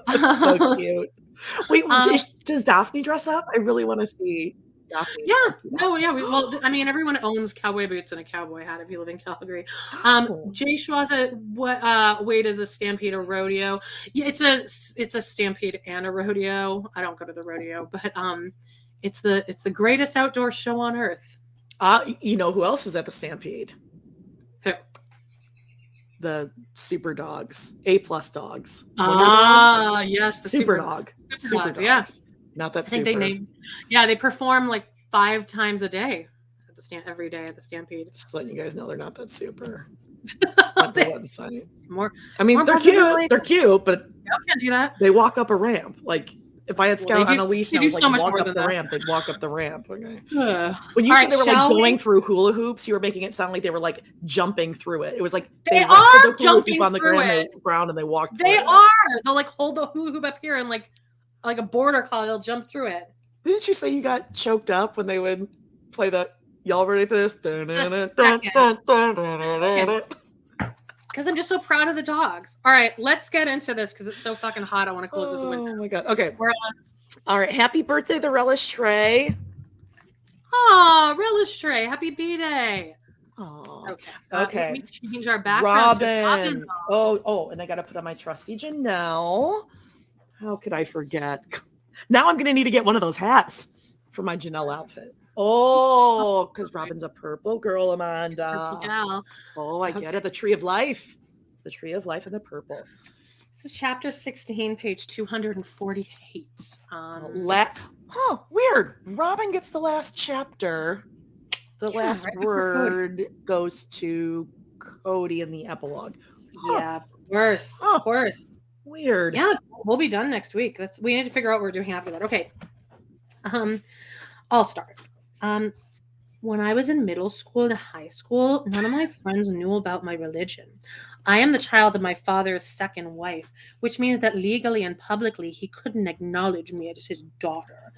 That's so cute. Wait, does Daphne dress up? I really want to see Daphne. Yeah. Oh, yeah. Everyone owns cowboy boots and a cowboy hat if you live in Calgary. Jay Schwaza, Wade is a Stampede, a rodeo. Yeah, it's a Stampede and a rodeo. I don't go to the rodeo, but it's the greatest outdoor show on earth. You know who else is at the Stampede? Who? The super dogs, A+ dogs. Yes, the super dog. Super dogs, yeah. Not that I think super. they perform 5 times a day at every day at the Stampede. Just letting you guys know they're not that super. Not the website. They're cute. They're cute, but I can't do that. They walk up a ramp. If I had Scout on a leash, I was so much walk more up than the that. ramp. They'd walk up the ramp. Okay. When you said they were going through hula hoops, you were making it sound like they were jumping through it. It was they are the jumping on the ground and they walked. They are. They'll hold the hula hoop up here and like a border collie, they'll jump through it. Didn't you say you got choked up when they would play the? Y'all ready for this? Because I'm just so proud of the dogs. All right, let's get into this because it's so fucking hot. I want to close this window. Oh my god. Okay. We're on. All right. Happy birthday, the Relish Tray. Oh, Relish Tray. Happy B-Day. Oh. Okay. Okay. Let me change our background. Robyn. Oh, and I got to put on my trusty Janelle. How could I forget? Now I'm going to need to get one of those hats for my Janelle outfit. Oh, because Robyn's a purple girl, Amanda. Purple gal. Oh, I get it. The Tree of Life. The Tree of Life and the purple. This is chapter 16, page 248. Weird. Robyn gets the last chapter. The last word goes to Kody in the epilogue. Yeah, of course. Of course. Weird. Yeah, we'll be done next week. We need to figure out what we're doing after that. Okay. I'll start. When I was in middle school and high school, none of my friends knew about my religion. I am the child of my father's second wife, which means that legally and publicly he couldn't acknowledge me as his daughter.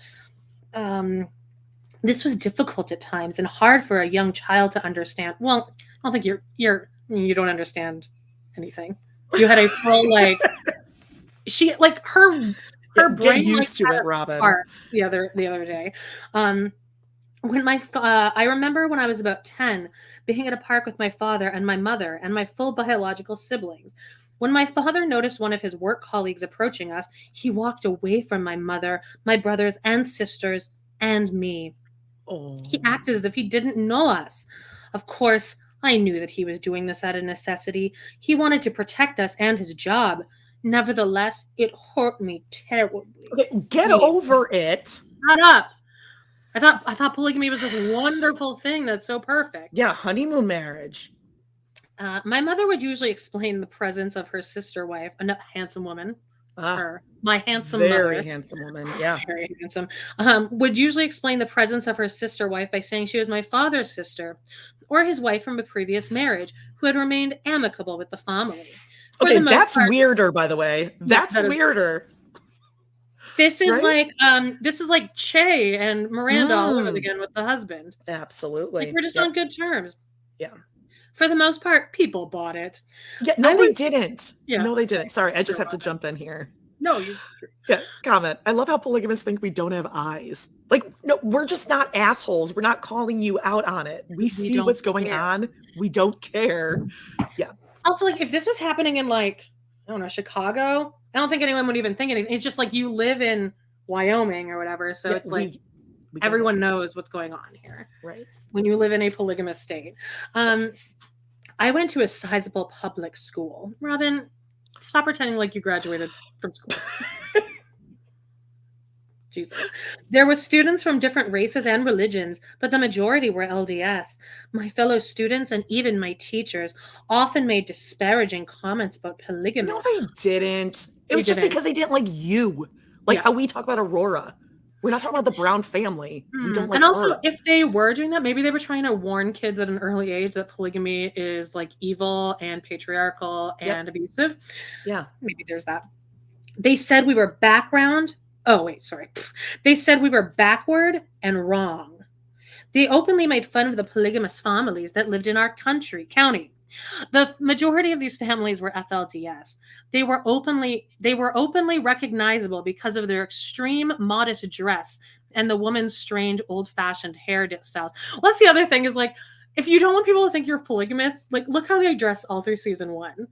This was difficult at times and hard for a young child to understand. Well, I don't think you don't understand anything. You had a full her brain used to it, Robyn. The other day. I remember when I was about 10, being at a park with my father and my mother and my full biological siblings. When my father noticed one of his work colleagues approaching us, he walked away from my mother, my brothers and sisters, and me. Oh. He acted as if he didn't know us. Of course, I knew that he was doing this out of necessity. He wanted to protect us and his job. Nevertheless, it hurt me terribly. Okay, get over it. Shut up. I thought polygamy was this wonderful thing that's so perfect. Yeah, honeymoon marriage. My mother would usually explain the presence of her sister wife, a handsome woman. My handsome mother. Very handsome woman, yeah. Very handsome. Would usually explain the presence of her sister wife by saying she was my father's sister or his wife from a previous marriage who had remained amicable with the family. Okay, that's weirder, by the way. That's weirder. This is this is like Che and Miranda all over again with the husband. Absolutely. We're just on good terms. Yeah. For the most part, people bought it. Yeah, no, they didn't. Yeah. No, they didn't. Sorry, I just have to jump in here. No, comment. I love how polygamists think we don't have eyes. No, we're just not assholes. We're not calling you out on it. We see what's going on. We don't care. Yeah. Also, if this was happening in I don't know, Chicago, I don't think anyone would even think anything. It's just you live in Wyoming or whatever. So it's everyone knows what's going on here. Right. When you live in a polygamous state. I went to a sizable public school. Robyn, Stop pretending like you graduated from school. Jesus. There were students from different races and religions, but the majority were LDS. My fellow students and even my teachers often made disparaging comments about polygamy. No, they didn't. It was just didn't. because they didn't like you. Like Yeah. how we talk about Aurora. We're not talking about the Brown family. We don't like and also, her. if they were doing that, maybe they were trying to warn kids at an early age that polygamy is like evil and patriarchal and abusive. Yeah. Maybe there's that. They said we were background. Oh, wait, sorry. They said we were backward and wrong. They openly made fun of the polygamous families that lived in our county. The majority of these families were FLDS. They were openly recognizable because of their extreme modest dress and the woman's strange old-fashioned hairstyles. Well, that's the other thing is like, if you don't want people to think you're polygamous, like look how they dress all through season 1.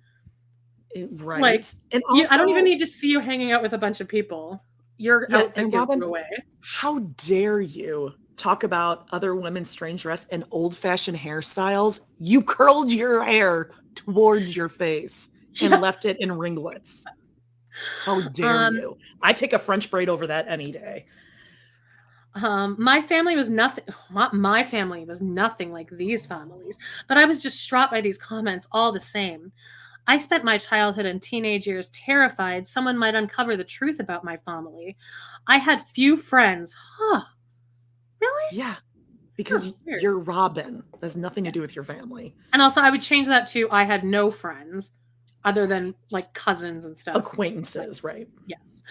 Right. Like, and also, I don't even need to see you hanging out with a bunch of people. Your outfit gives Robyn, you away. how dare you talk about other women's strange dress and old-fashioned hairstyles? You curled your hair towards your face and left it in ringlets. How dare you? I take a French braid over that any day. My family was nothing. My family was nothing like these families, but I was distraught by these comments all the same. I spent my childhood and teenage years terrified someone might uncover the truth about my family. I had few friends. Huh. Really? Yeah. Because Weird. you're Robyn. That has nothing to do with your family. And also I would change that to I had no friends other than like cousins and stuff. Acquaintances, right? Yes.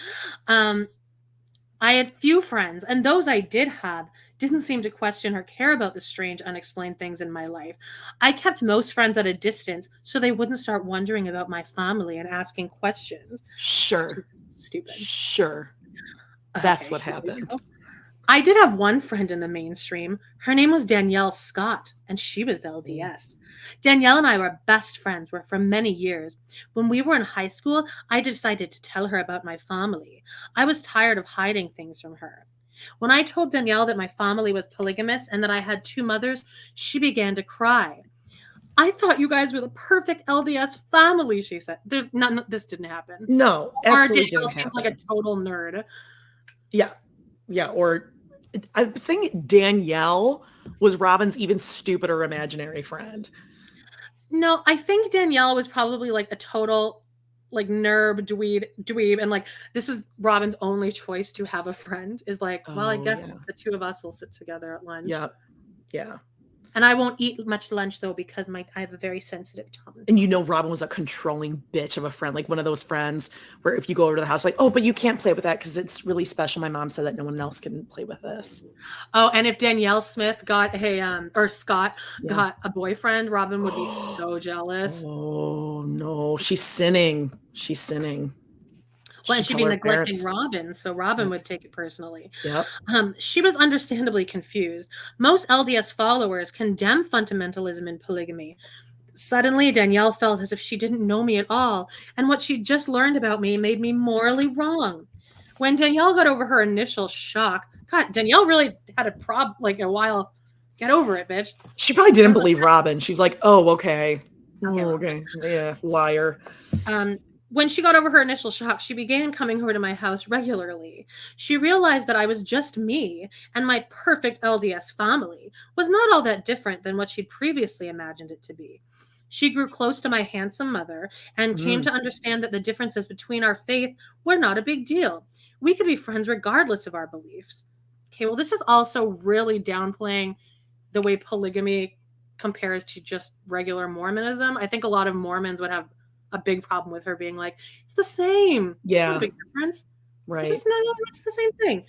I had few friends, and those I did have didn't seem to question or care about the strange, unexplained things in my life. I kept most friends at a distance so they wouldn't start wondering about my family and asking questions. Sure. Stupid. Sure. That's Okay, what here we happened. go. I did have one friend in the mainstream. Her name was Danielle Scott, and she was LDS. Danielle and I were best friends for many years. When we were in high school, I decided to tell her about my family. I was tired of hiding things from her. When I told Danielle that my family was polygamous and that I had 2 mothers, she began to cry. I thought you guys were the perfect LDS family, she said. This didn't happen. No, absolutely Danielle didn't seemed happen. like a total nerd. Yeah. Yeah. Or I think Danielle was Robyn's even stupider imaginary friend. No, I think Danielle was probably like a total like nerd dweeb, and like this was Robyn's only choice to have a friend is like, well, I guess the 2 of us will sit together at lunch. Yeah. Yeah. And I won't eat much lunch though because I have a very sensitive tongue. And Robyn was a controlling bitch of a friend, like one of those friends where if you go over to the house, like, oh, but you can't play with that because it's really special. My mom said that no one else can play with this. Oh, and if Danielle Smith got or Scott got a boyfriend, Robyn would be so jealous. Oh no, she's sinning. She's sinning. Well, and she'd be neglecting Robyn, so Robyn would take it personally. Yep. She was understandably confused. Most LDS followers condemn fundamentalism and polygamy. Suddenly, Danielle felt as if she didn't know me at all, and what she'd just learned about me made me morally wrong. When Danielle got over her initial shock, God, Danielle really had a while. Get over it, bitch. She probably didn't believe Robyn. She's like, oh, okay. Oh, okay. Yeah, liar. When she got over her initial shock, she began coming over to my house regularly. She realized that I was just me, and my perfect LDS family was not all that different than what she'd previously imagined it to be. She grew close to my handsome mother and came to understand that the differences between our faith were not a big deal. We could be friends regardless of our beliefs. Okay, well, this is also really downplaying the way polygamy compares to just regular Mormonism. I think a lot of Mormons would have a big problem with her being like, it's the same. Yeah. It's not a big difference. Right. It's the same thing.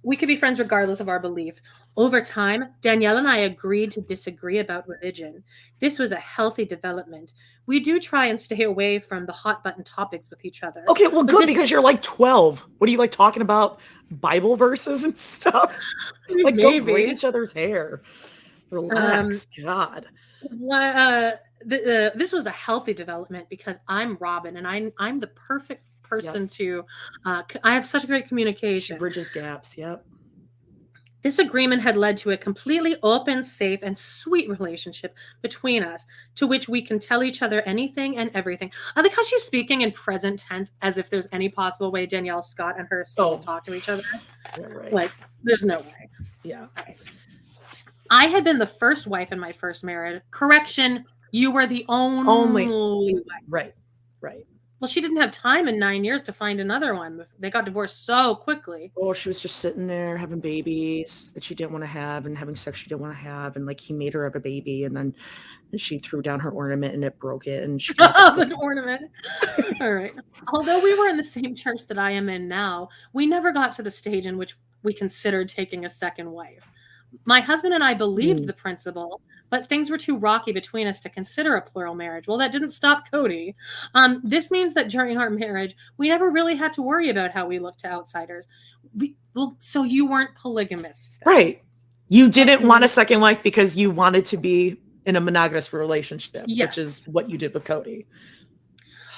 We could be friends regardless of our belief. Over time, Danielle and I agreed to disagree about religion. This was a healthy development. We do try and stay away from the hot button topics with each other. Okay, well, good, because you're like 12. What are you like talking about Bible verses and stuff? Like, go braid each other's hair. Relax. God. This was a healthy development because I'm Robyn and I'm the perfect person to I have such great communication. She bridges gaps. Yep. This agreement had led to a completely open, safe, and sweet relationship between us, to which we can tell each other anything and everything. I like how she's speaking in present tense as if there's any possible way Danielle Scott and her still talk to each other. Right. Like, there's no way. Yeah. Right. I had been the first wife in my first marriage. Correction, you were the only wife. Right. Right. Well, she didn't have time in 9 years to find another one. They got divorced so quickly. Oh, she was just sitting there having babies that she didn't want to have and having sex she didn't want to have. And like he made her have a baby and then she threw down her ornament and it broke it. And she the ornament. All right. Although we were in the same church that I am in now, we never got to the stage in which we considered taking a second wife. My husband and I believed the principle, but things were too rocky between us to consider a plural marriage. Well, that didn't stop Kody. This means that during our marriage, we never really had to worry about how we looked to outsiders. So you weren't polygamists then. Right. You didn't want a second wife because you wanted to be in a monogamous relationship, which is what you did with Kody.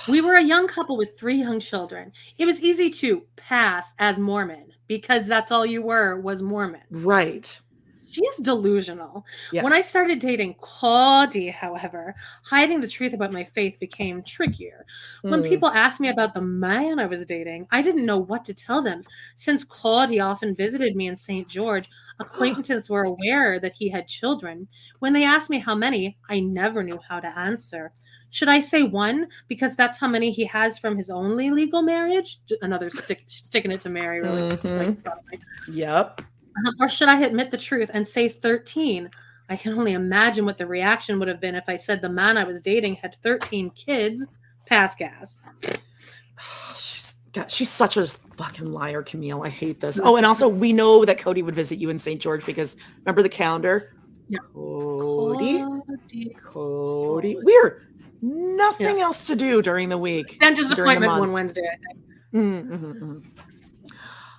We were a young couple with 3 young children. It was easy to pass as Mormon because that's all you were, was Mormon. Right. She is delusional. Yeah. When I started dating Kody, however, hiding the truth about my faith became trickier. When people asked me about the man I was dating, I didn't know what to tell them. Since Kody often visited me in St. George, acquaintances were aware that he had children. When they asked me how many, I never knew how to answer. Should I say 1 because that's how many he has from his only legal marriage? Another sticking it to Mary, really. Yep. Or should I admit the truth and say 13? I can only imagine what the reaction would have been if I said the man I was dating had 13 kids. Pass gas. She's such a fucking liar, Camille. I hate this. Oh, and also we know that Kody would visit you in St. George because remember the calendar? Yeah. Cody. Weird. Nothing else to do during the week. Dentist appointment one Wednesday, I think.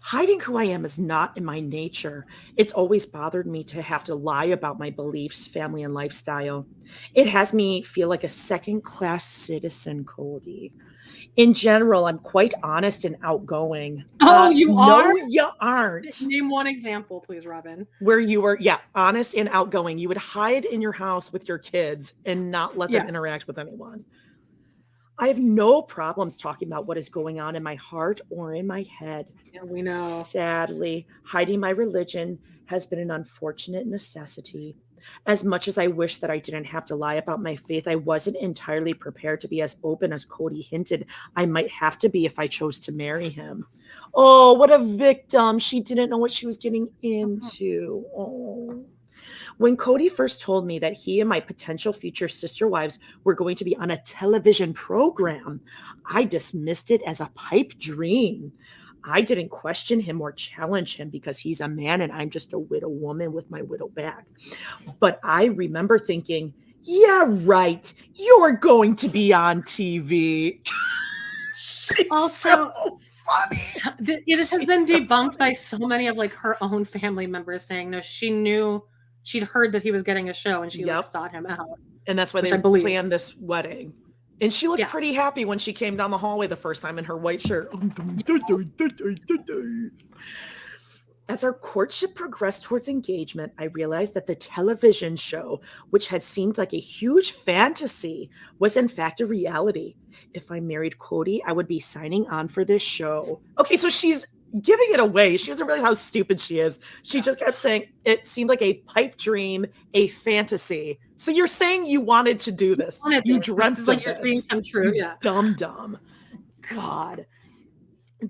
Hiding who I am is not in my nature. It's always bothered me to have to lie about my beliefs, family, and lifestyle. It has me feel like a second-class citizen, Kody. In general, I'm quite honest and outgoing. Oh, you are? No, you aren't. Name one example, please, Robyn. Where you were, honest and outgoing. You would hide in your house with your kids and not let them interact with anyone. I have no problems talking about what is going on in my heart or in my head. Yeah, we know. Sadly, hiding my religion has been an unfortunate necessity. As much as I wish that I didn't have to lie about my faith, I wasn't entirely prepared to be as open as Kody hinted I might have to be if I chose to marry him. Oh, what a victim. She didn't know what she was getting into. Oh. When Kody first told me that he and my potential future sister wives were going to be on a television program, I dismissed it as a pipe dream. I didn't question him or challenge him because he's a man and I'm just a widow woman with my widow back. But I remember thinking, yeah, right, you're going to be on TV. Also, so funny. It has been debunked by so many of like her own family members saying, no, she knew. She'd heard that he was getting a show and she sought him out. And that's why they planned this wedding. And she looked pretty happy when she came down the hallway the first time in her white shirt. As our courtship progressed towards engagement, I realized that the television show, which had seemed like a huge fantasy, was in fact a reality. If I married Kody, I would be signing on for this show. Okay, so she's giving it away. She doesn't realize how stupid she is. She just kept saying it seemed like a pipe dream, a fantasy. So you're saying you wanted to do this. You dreamt of like your dreams come true. Yeah. Dumb. God.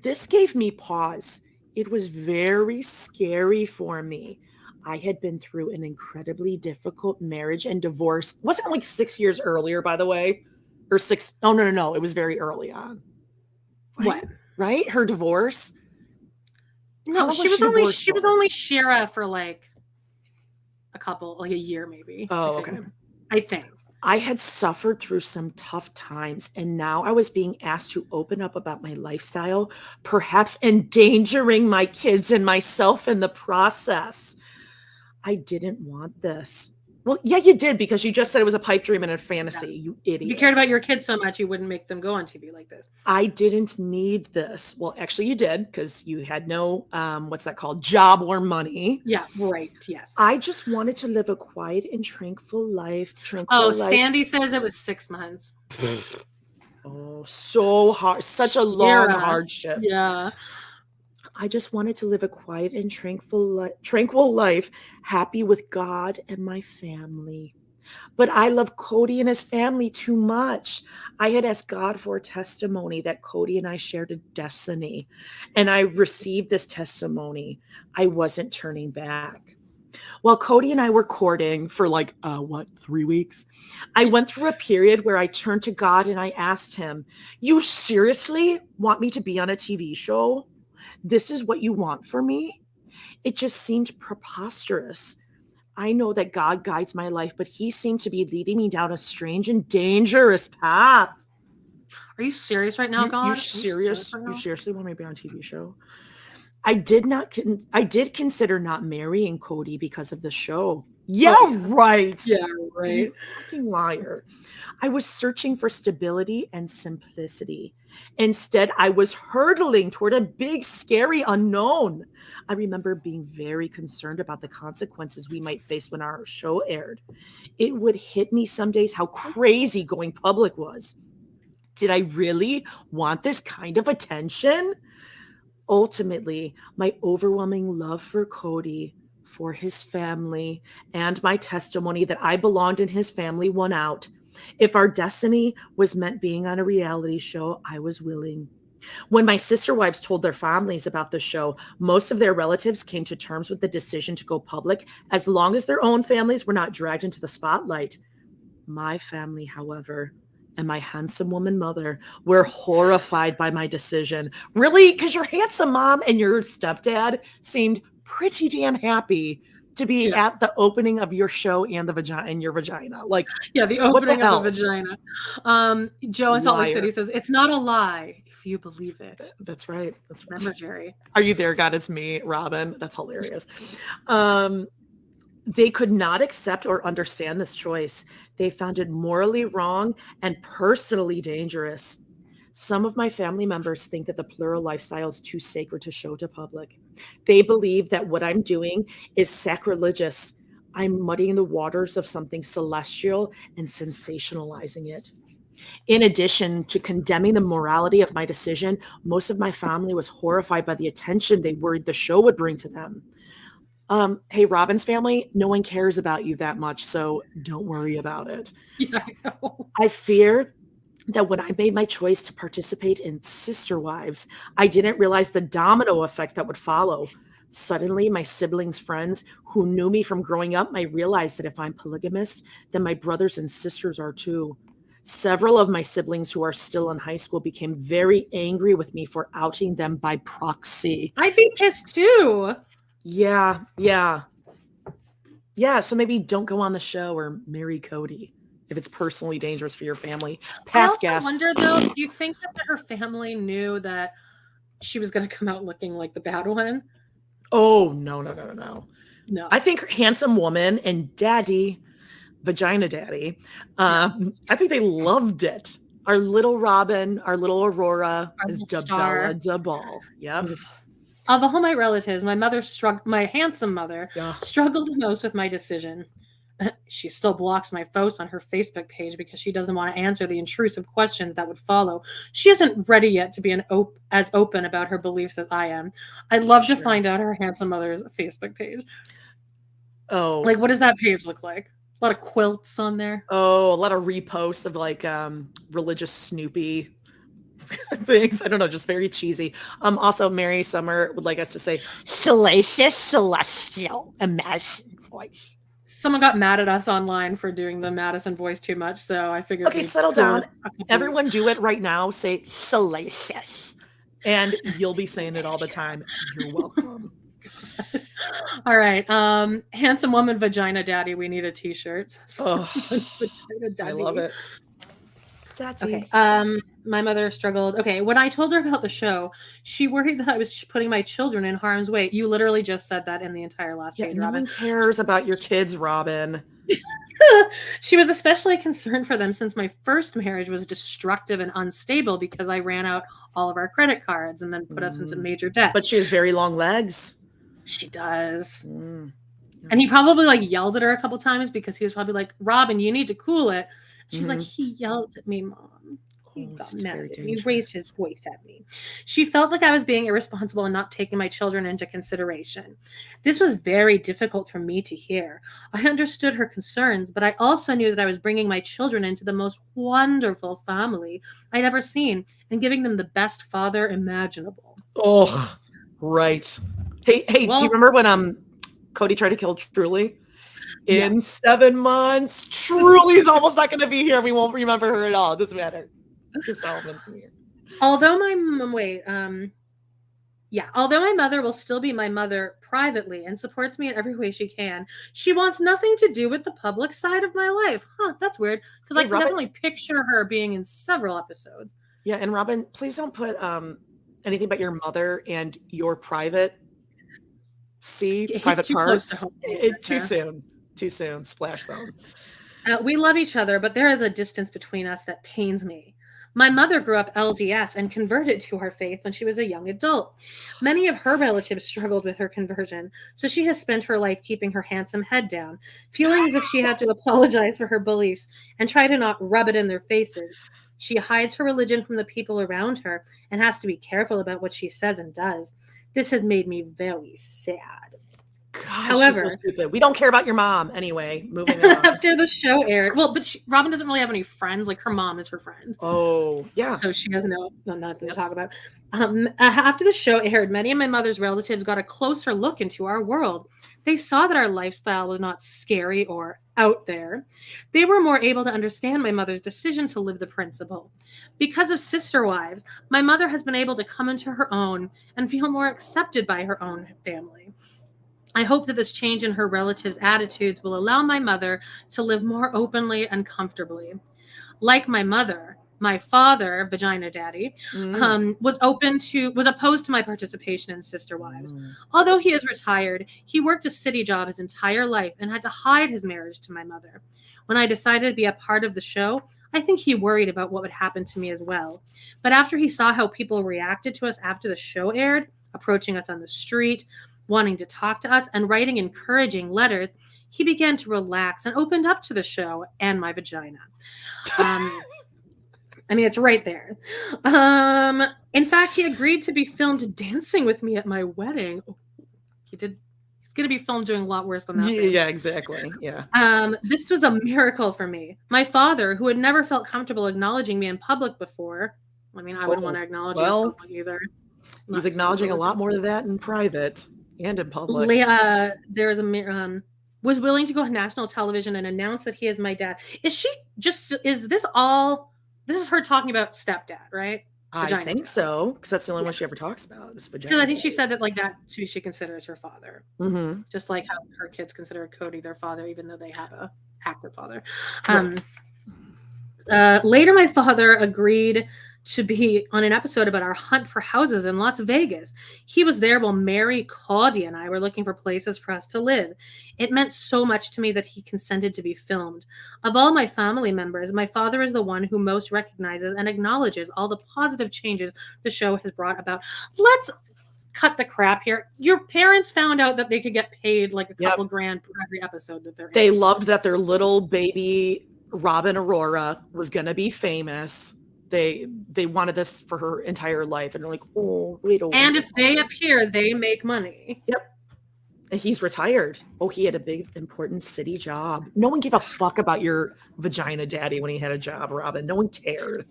This gave me pause. It was very scary for me. I had been through an incredibly difficult marriage and divorce. Wasn't it like 6 years earlier, by the way? Or 6? Oh, no. It was very early on. What? Right? Her divorce? No, she was only Shira for like a year maybe. Oh, okay. I think. I had suffered through some tough times, and now I was being asked to open up about my lifestyle, perhaps endangering my kids and myself in the process. I didn't want this. Well, yeah, you did, because you just said it was a pipe dream and a fantasy, you idiot. If you cared about your kids so much, you wouldn't make them go on TV like this. I didn't need this. Well, actually you did, because you had no, what's that called? Job or money. Yeah, right. Yes. I just wanted to live a quiet and tranquil life. Sandy says it was 6 months. Oh, so hard. Such a long hardship. Yeah. I just wanted to live a quiet and tranquil life, happy with God and my family. But I love Kody and his family too much. I had asked God for a testimony that Kody and I shared a destiny, and I received this testimony. I wasn't turning back. While Kody and I were courting for 3 weeks, I went through a period where I turned to God and I asked him, "You seriously want me to be on a TV show? This is what you want for me?" It just seemed preposterous. I know that God guides my life, but he seemed to be leading me down a strange and dangerous path. Are you serious right now, God? You serious? You seriously want me to be on a TV show? I did consider not marrying Kody because of the show. Yeah, right. Yeah, right. You fucking liar. I was searching for stability and simplicity. Instead, I was hurtling toward a big, scary unknown. I remember being very concerned about the consequences we might face when our show aired. It would hit me some days how crazy going public was. Did I really want this kind of attention? Ultimately, my overwhelming love for Kody, for his family, and my testimony that I belonged in his family won out. If our destiny was meant being on a reality show, I was willing. When my sister wives told their families about the show, most of their relatives came to terms with the decision to go public as long as their own families were not dragged into the spotlight. My family, however, and my handsome woman mother were horrified by my decision. Really? Because your handsome mom and your stepdad seemed pretty damn happy to be at the opening of your show and your vagina. The opening of the vagina. Joe in Salt Lake City says, "It's not a lie if you believe it." That's right. Remember, Jerry. Are you there, God? It's me, Robyn. That's hilarious. They could not accept or understand this choice. They found it morally wrong and personally dangerous. Some of my family members think that the plural lifestyle is too sacred to show to public. They believe that what I'm doing is sacrilegious. I'm muddying the waters of something celestial and sensationalizing it. In addition to condemning the morality of my decision, most of my family was horrified by the attention they worried the show would bring to them. Hey, Robyn's family, no one cares about you that much, so don't worry about it. Yeah, I know. I fear that when I made my choice to participate in Sister Wives, I didn't realize the domino effect that would follow. Suddenly, my siblings' friends who knew me from growing up might realize that if I'm polygamist, then my brothers and sisters are too. Several of my siblings who are still in high school became very angry with me for outing them by proxy. I'd be pissed too. Yeah. So maybe don't go on the show or marry Kody if it's personally dangerous for your family. I also wonder, though, do you think that her family knew that she was going to come out looking like the bad one? Oh, no. No. I think handsome woman and daddy, vagina daddy, I think they loved it. Our little Robyn, our little Aurora is Bella DeBall. Yep. Of all my relatives, my handsome mother struggled the most with my decision. She still blocks my posts on her Facebook page because she doesn't want to answer the intrusive questions that would follow. She isn't ready yet to be as open about her beliefs as I am. I'd love to find out her handsome mother's Facebook page. Oh. What does that page look like? A lot of quilts on there. Oh, a lot of reposts of religious Snoopy things. I don't know, just very cheesy. Also, Mary Summer would like us to say salacious, celestial, Madison voice. Someone got mad at us online for doing the Madison voice too much, so I figured. Okay, settle down. Everyone do it right now. Say salacious, and you'll be saying it all the time. You're welcome. All right, handsome woman, vagina daddy. We need a t-shirt. Vagina daddy. I love it. Okay. My mother struggled. Okay. When I told her about the show, she worried that I was putting my children in harm's way. You literally just said that in the entire last page, No Robyn. one cares about your kids, Robyn. She was especially concerned for them since my first marriage was destructive and unstable because I ran out all of our credit cards and then put us into major debt. But she has very long legs. She does. And he probably like yelled at her a couple times because he was probably like, Robyn, you need to cool it. She's like, he yelled at me, Mom. He got mad at me. He raised his voice at me. She felt like I was being irresponsible and not taking my children into consideration. This was very difficult for me to hear. I understood her concerns, but I also knew that I was bringing my children into the most wonderful family I'd ever seen and giving them the best father imaginable. Oh, right. Hey, well, do you remember when Kody tried to kill Truly? In 7 months, Truly's almost not going to be here. We won't remember her at all. It doesn't matter. Although my mother will still be my mother privately and supports me in every way she can, she wants nothing to do with the public side of my life. That's weird because I can definitely picture her being in several episodes. Yeah, and Robyn, please don't put anything but your mother and your private private parts. Too soon. Splash zone. We love each other, but there is a distance between us that pains me. My mother grew up LDS and converted to her faith when she was a young adult. Many of her relatives struggled with her conversion, so she has spent her life keeping her handsome head down, feeling as if she had to apologize for her beliefs and try to not rub it in their faces. She hides her religion from the people around her and has to be careful about what she says and does. This has made me very sad. God, however, she's so stupid. We don't care about your mom anyway. Moving on. After the show aired, well, but Robyn doesn't really have any friends. Like her mom is her friend. Oh, yeah. So she has nothing to talk about. After the show aired, many of my mother's relatives got a closer look into our world. They saw that our lifestyle was not scary or out there. They were more able to understand my mother's decision to live the principle. Because of Sister Wives, my mother has been able to come into her own and feel more accepted by her own family. I hope that this change in her relatives' attitudes will allow my mother to live more openly and comfortably. Like my mother, my father, Vagina Daddy, was opposed to my participation in Sister Wives. Although he is retired, he worked a city job his entire life and had to hide his marriage to my mother. When I decided to be a part of the show, I think he worried about what would happen to me as well. But after he saw how people reacted to us after the show aired, approaching us on the street, wanting to talk to us, and writing encouraging letters, he began to relax and opened up to the show and my vagina. I mean, it's right there. In fact, he agreed to be filmed dancing with me at my wedding. Oh, he did. He's going to be filmed doing a lot worse than that. Yeah, exactly. Yeah. This was a miracle for me. My father, who had never felt comfortable acknowledging me in public before. I mean, I wouldn't want to acknowledge you in public either. He's acknowledging a lot more of that in private. And in public. Was willing to go on national television and announce that he is my dad. Is this her talking about stepdad, right? I think so, because that's the only one she ever talks about. Because I think she said that like that too, she considers her father. Mm-hmm. Just like how her kids consider Kody their father, even though they have a active father. Later, my father agreed to be on an episode about our hunt for houses in Las Vegas. He was there while Mary, Kody, and I were looking for places for us to live. It meant so much to me that he consented to be filmed. Of all my family members, my father is the one who most recognizes and acknowledges all the positive changes the show has brought about. Let's cut the crap here. Your parents found out that they could get paid like a couple grand for every episode that they're in. They loved that their little baby Robyn Aurora was going to be famous. They wanted this for her entire life, and they're like, oh, wait. And if they appear, they make money. Yep. And he's retired. Oh, he had a big, important city job. No one gave a fuck about your vagina daddy when he had a job, Robyn. No one cared.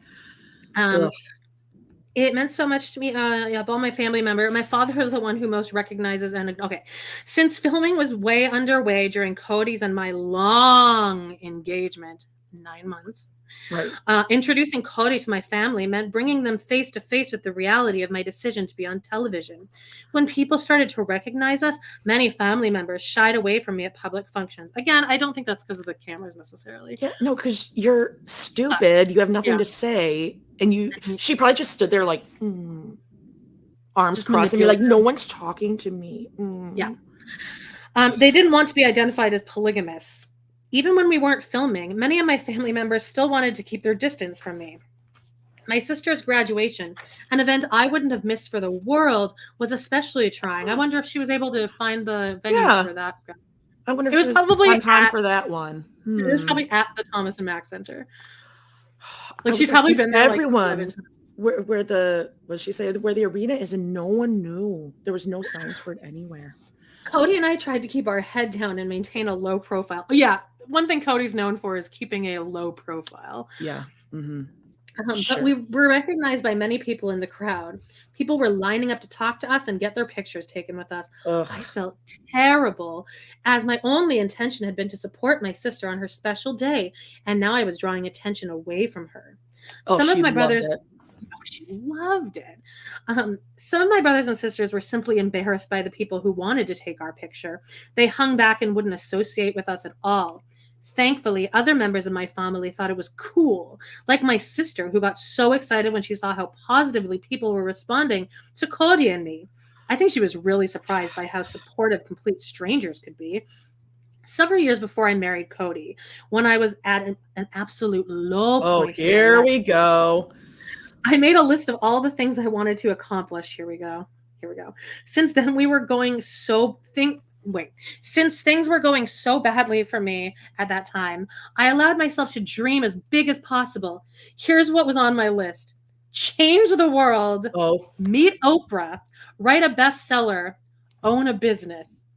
It meant so much to me. Of all my family members, my father is the one who most recognizes and since filming was way underway during Kody's and my long engagement, 9 months. Right. Introducing Kody to my family meant bringing them face to face with the reality of my decision to be on television. When people started to recognize us, many family members shied away from me at public functions. Again, I don't think that's because of the cameras necessarily. Yeah, no, because you're stupid. You have nothing to say. And she probably just stood there like, arms just crossed, and you're like, no one's talking to me. Yeah. They didn't want to be identified as polygamists. Even when we weren't filming, many of my family members still wanted to keep their distance from me. My sister's graduation, an event I wouldn't have missed for the world, was especially trying. I wonder if she was able to find the venue for that. I wonder if it was probably on time for that one. It was probably at the Thomas and Mack Center. Like she'd probably been there. Everyone, where the what did she say? Where the arena is, and no one knew. There was no signs for it anywhere. Kody and I tried to keep our head down and maintain a low profile. Yeah, one thing Cody's known for is keeping a low profile. Yeah. Mm-hmm. But we were recognized by many people in the crowd. People were lining up to talk to us and get their pictures taken with us. Ugh. I felt terrible, as my only intention had been to support my sister on her special day, and now I was drawing attention away from her. Some of my brothers, she loved it. Some of my brothers and sisters were simply embarrassed by the people who wanted to take our picture. They hung back and wouldn't associate with us at all. Thankfully, other members of my family thought it was cool, like my sister, who got so excited when she saw how positively people were responding to Kody and me. I think she was really surprised by how supportive complete strangers could be. Several years before I married Kody, when I was at an absolute low point. Oh, here we go. I made a list of all the things I wanted to accomplish. Here we go. Since then, Since things were going so badly for me at that time, I allowed myself to dream as big as possible. Here's what was on my list: change the world, meet Oprah, write a bestseller, own a business.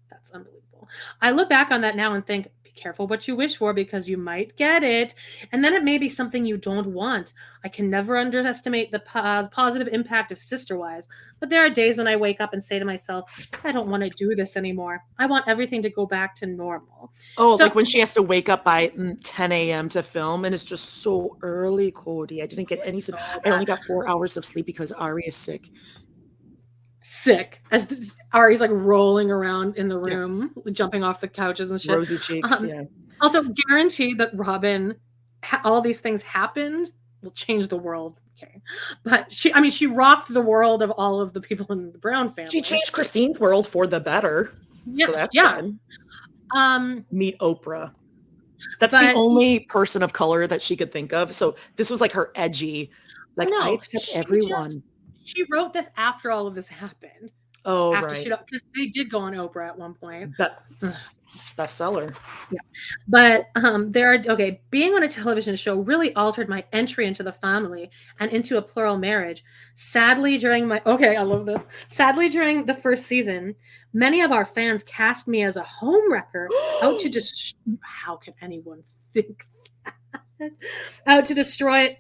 That's unbelievable. I look back on that now and think, be careful what you wish for, because you might get it. And then it may be something you don't want. I can never underestimate the positive impact of Sister Wives. But there are days when I wake up and say to myself, I don't want to do this anymore. I want everything to go back to normal. Like when she has to wake up by 10 a.m. to film, and it's just so early, Kody. I didn't get any sleep. I only got 4 hours of sleep because Ari is sick. As Ari's like rolling around in the room, jumping off the couches and shit. Rosy cheeks, Also, guarantee that Robyn, all these things happened, will change the world. Okay. But she rocked the world of all of the people in the Brown family. She changed Christine's world for the better. Yeah, so that's good. Meet Oprah. That's the only person of color that she could think of. So this was like her edgy, like, I accept everyone. She wrote this after all of this happened. Oh, after right. Because they did go on Oprah at one point. Bestseller. Yeah. But being on a television show really altered my entry into the family and into a plural marriage. Sadly, during the first season, many of our fans cast me as a homewrecker, how can anyone think that? Out to destroy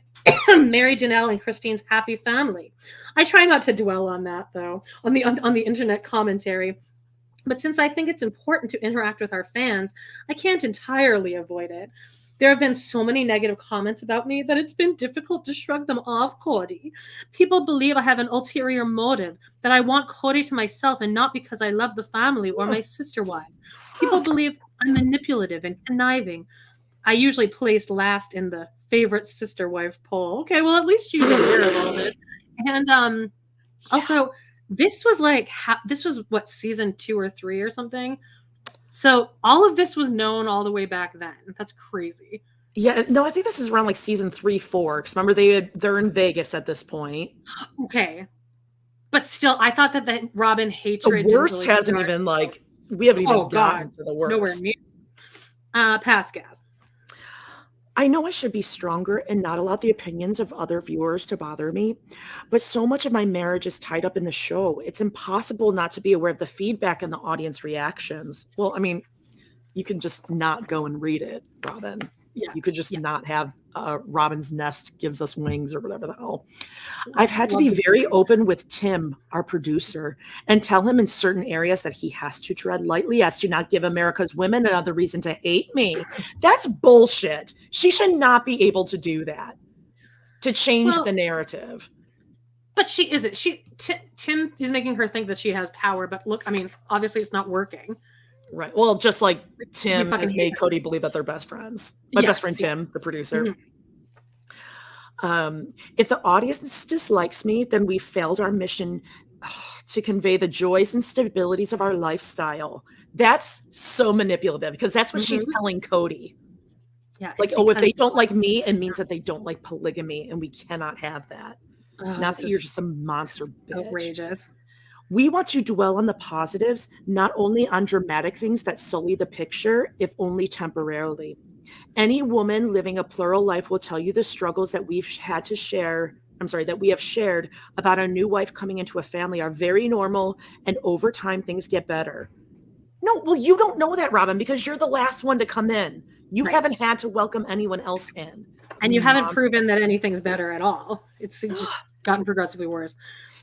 Mary Janelle and Christine's happy family. I try not to dwell on that, though, on the internet commentary. But since I think it's important to interact with our fans, I can't entirely avoid it. There have been so many negative comments about me that it's been difficult to shrug them off, Kody. People believe I have an ulterior motive, that I want Kody to myself and not because I love the family or my sister wives. People believe I'm manipulative and conniving. I usually place last in the favorite sister wife poll. Okay, well, at least you did hear a little bit. And also, this was what, season 2 or 3 or something. So all of this was known all the way back then. That's crazy. Yeah, no, I think this is around like season 3, 4. Because remember, they're in Vegas at this point. Okay, but still, I thought that the Robyn hatred. The worst hasn't even we haven't even gotten to the worst. Nowhere near. Pass, Gav. I know I should be stronger and not allow the opinions of other viewers to bother me, but so much of my marriage is tied up in the show. It's impossible not to be aware of the feedback and the audience reactions. Well, I mean, you can just not go and read it, Robyn. Yeah. You could just not have Robyn's nest gives us wings or whatever the hell. I've had to be very open with Tim, our producer, and tell him in certain areas that he has to tread lightly as to not give America's women another reason to hate me. That's bullshit. She should not be able to do that, to change the narrative. But she isn't. Tim is making her think that she has power. But look, I mean, obviously it's not working. Right. Well, just like Tim has made Kody believe that they're best friends. My best friend Tim, the producer. Mm-hmm. If the audience dislikes me, then we failed our mission to convey the joys and stabilities of our lifestyle. That's so manipulative because that's what she's telling Kody. Yeah. Like, oh, if they don't like me, it means that they don't like polygamy, and we cannot have that. Not that you're just a monster bitch. Outrageous. We want to dwell on the positives, not only on dramatic things that sully the picture, if only temporarily. Any woman living a plural life will tell you the struggles that we've had to share. That we have shared about a new wife coming into a family are very normal, and over time things get better. No, well, you don't know that, Robyn, because you're the last one to come in. You haven't had to welcome anyone else in. And you haven't proven that anything's better at all. It's just gotten progressively worse.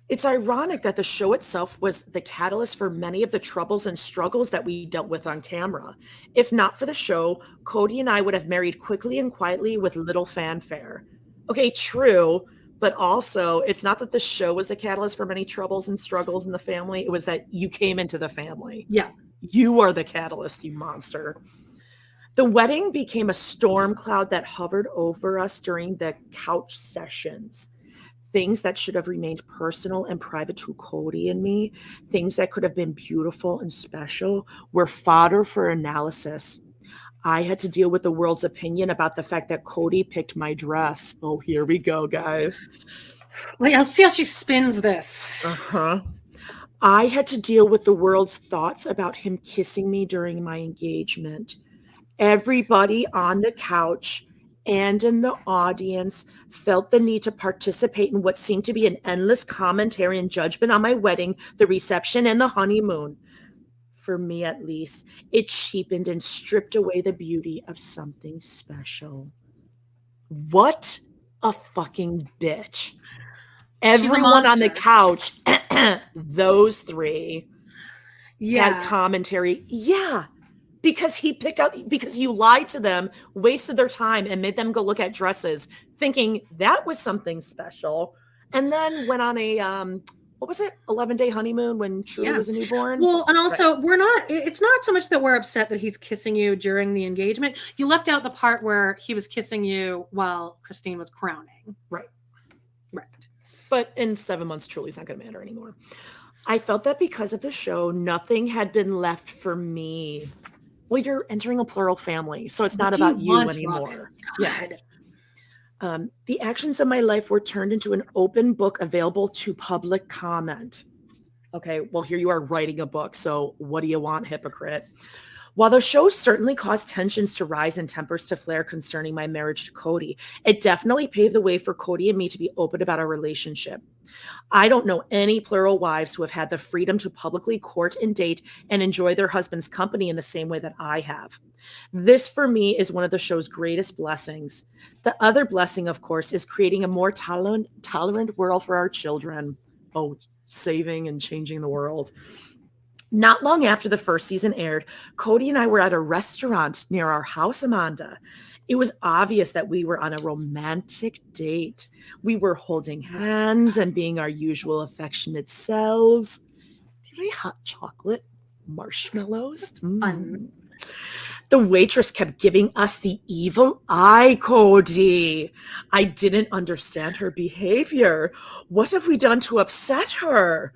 It's ironic that the show itself was the catalyst for many of the troubles and struggles that we dealt with on camera. If not for the show, Kody and I would have married quickly and quietly with little fanfare. Okay, true. But also, it's not that the show was a catalyst for many troubles and struggles in the family. It was that you came into the family. Yeah. You are the catalyst, you monster. The wedding became a storm cloud that hovered over us during the couch sessions. Things that should have remained personal and private to Kody and me, things that could have been beautiful and special, were fodder for analysis. I had to deal with the world's opinion about the fact that Kody picked my dress. Oh, here we go, guys. Like, I'll see how she spins this. I had to deal with the world's thoughts about him kissing me during my engagement. Everybody on the couch and in the audience felt the need to participate in what seemed to be an endless commentary and judgment on my wedding, the reception, and the honeymoon. For me, at least, it cheapened and stripped away the beauty of something special. What a fucking bitch. Everyone on the couch, those three, had commentary. Yeah. Because he picked out, because you lied to them, wasted their time, and made them go look at dresses, thinking that was something special. And then went on a, 11-day honeymoon when Truly was a newborn? Well, and also, it's not so much that we're upset that he's kissing you during the engagement. You left out the part where he was kissing you while Christine was crowning. Right. But in 7 months, Truly's not going to matter anymore. I felt that because of the show, nothing had been left for me. Well, you're entering a plural family, so it's not about you anymore. The actions of my life were turned into an open book available to public comment. Okay, well, here you are writing a book, so what do you want, hypocrite? While the show certainly caused tensions to rise and tempers to flare concerning my marriage to Kody, it definitely paved the way for Kody and me to be open about our relationship. I don't know any plural wives who have had the freedom to publicly court and date and enjoy their husband's company in the same way that I have. This, for me, is one of the show's greatest blessings. The other blessing, of course, is creating a more tolerant world for our children. Oh, saving and changing the world. Not long after the first season aired, Kody and I were at a restaurant near our house, Amanda. It was obvious that we were on a romantic date. We were holding hands and being our usual affectionate selves. Do you have any hot chocolate? Marshmallows? Fun. The waitress kept giving us the evil eye, Kody. I didn't understand her behavior. What have we done to upset her?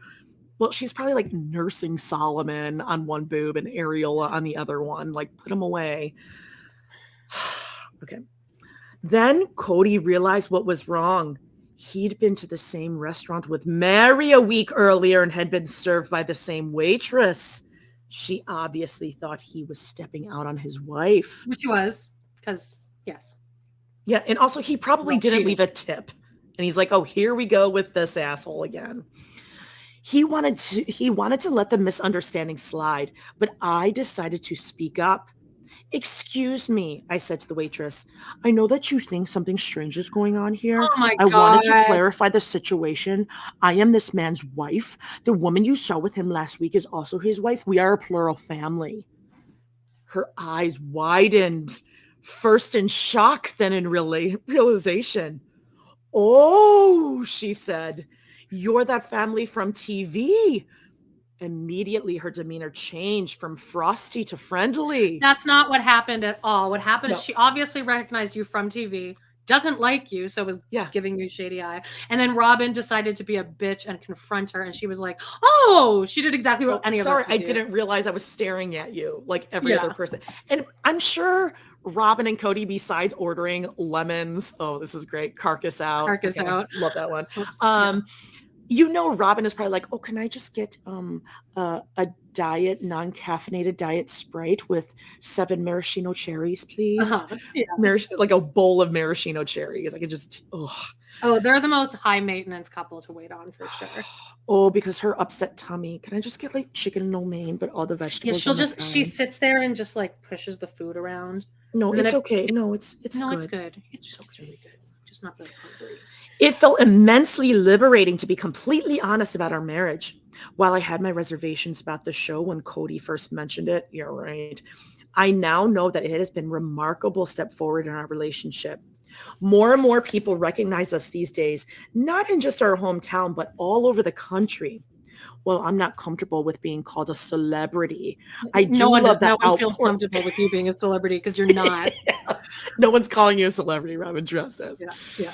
Well, she's probably like nursing Solomon on one boob and Areola on the other one. Like, put him away. Okay. Then Kody realized what was wrong. He'd been to the same restaurant with Mary a week earlier and had been served by the same waitress. She obviously thought he was stepping out on his wife. Which was, because, yes. Yeah, and also he probably didn't leave a tip. And he's like, oh, here we go with this asshole again. He wanted to let the misunderstanding slide, but I decided to speak up. Excuse me, I said to the waitress. I know that you think something strange is going on here. Oh my I God. wanted to clarify the situation. I am this man's wife. The woman you saw with him last week is also his wife. We are a plural family. Her eyes widened, first in shock, then in realization. Oh, she said, you're that family from TV. Immediately, her demeanor changed from frosty to friendly. That's not what happened at all. What happened is she obviously recognized you from TV, doesn't like you, so was Yeah. giving you shady eye. And then Robyn decided to be a bitch and confront her, and she was like, "Oh, she did exactly what any of us would I do." didn't realize I was staring at you like every Yeah. other person. And I'm sure Robyn and Kody, besides ordering lemons, oh, this is great, carcass out. Carcass Okay, out. love that one. Oops, yeah. You know, Robyn is probably like, oh, can I just get a diet, non-caffeinated diet Sprite with 7 maraschino cherries, please? Yeah. Like a bowl of maraschino cherries. I could just, Oh, they're the most high maintenance couple to wait on for sure. Oh, because her upset tummy. Can I just get like chicken and lo mein, but all the Yeah, vegetables? she'll on the just she side? sits there and just like pushes the food around. No, and then it's if- okay. No, it's No, good. it's good. It's really good. I'm just not really hungry. It felt immensely liberating to be completely honest about our marriage. While I had my reservations about the show when Kody first mentioned it, you're right. I now know that it has been a remarkable step forward in our relationship. More and more people recognize us these days, not in just our hometown, but all over the country. Well, I'm not comfortable with being called a celebrity. I do love that no one feels comfortable with you being a celebrity because you're not. No one's calling you a celebrity, Robyn, trust us. Yeah.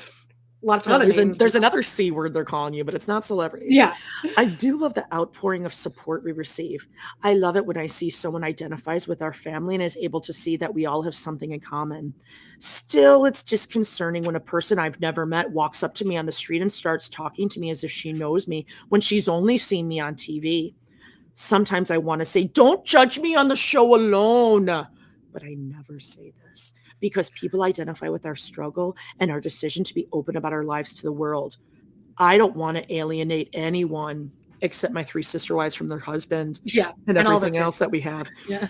Lots of other names. There's another C word they're calling you, but it's not celebrity. Yeah. I do love the outpouring of support we receive. I love it when I see someone identifies with our family and is able to see that we all have something in common. Still, it's disconcerting when a person I've never met walks up to me on the street and starts talking to me as if she knows me when she's only seen me on TV. Sometimes I want to say, don't judge me on the show alone. But I never say this because people identify with our struggle and our decision to be open about our lives to the world. I don't want to alienate anyone except my 3 sister wives from their husband and everything else that we have. Yeah.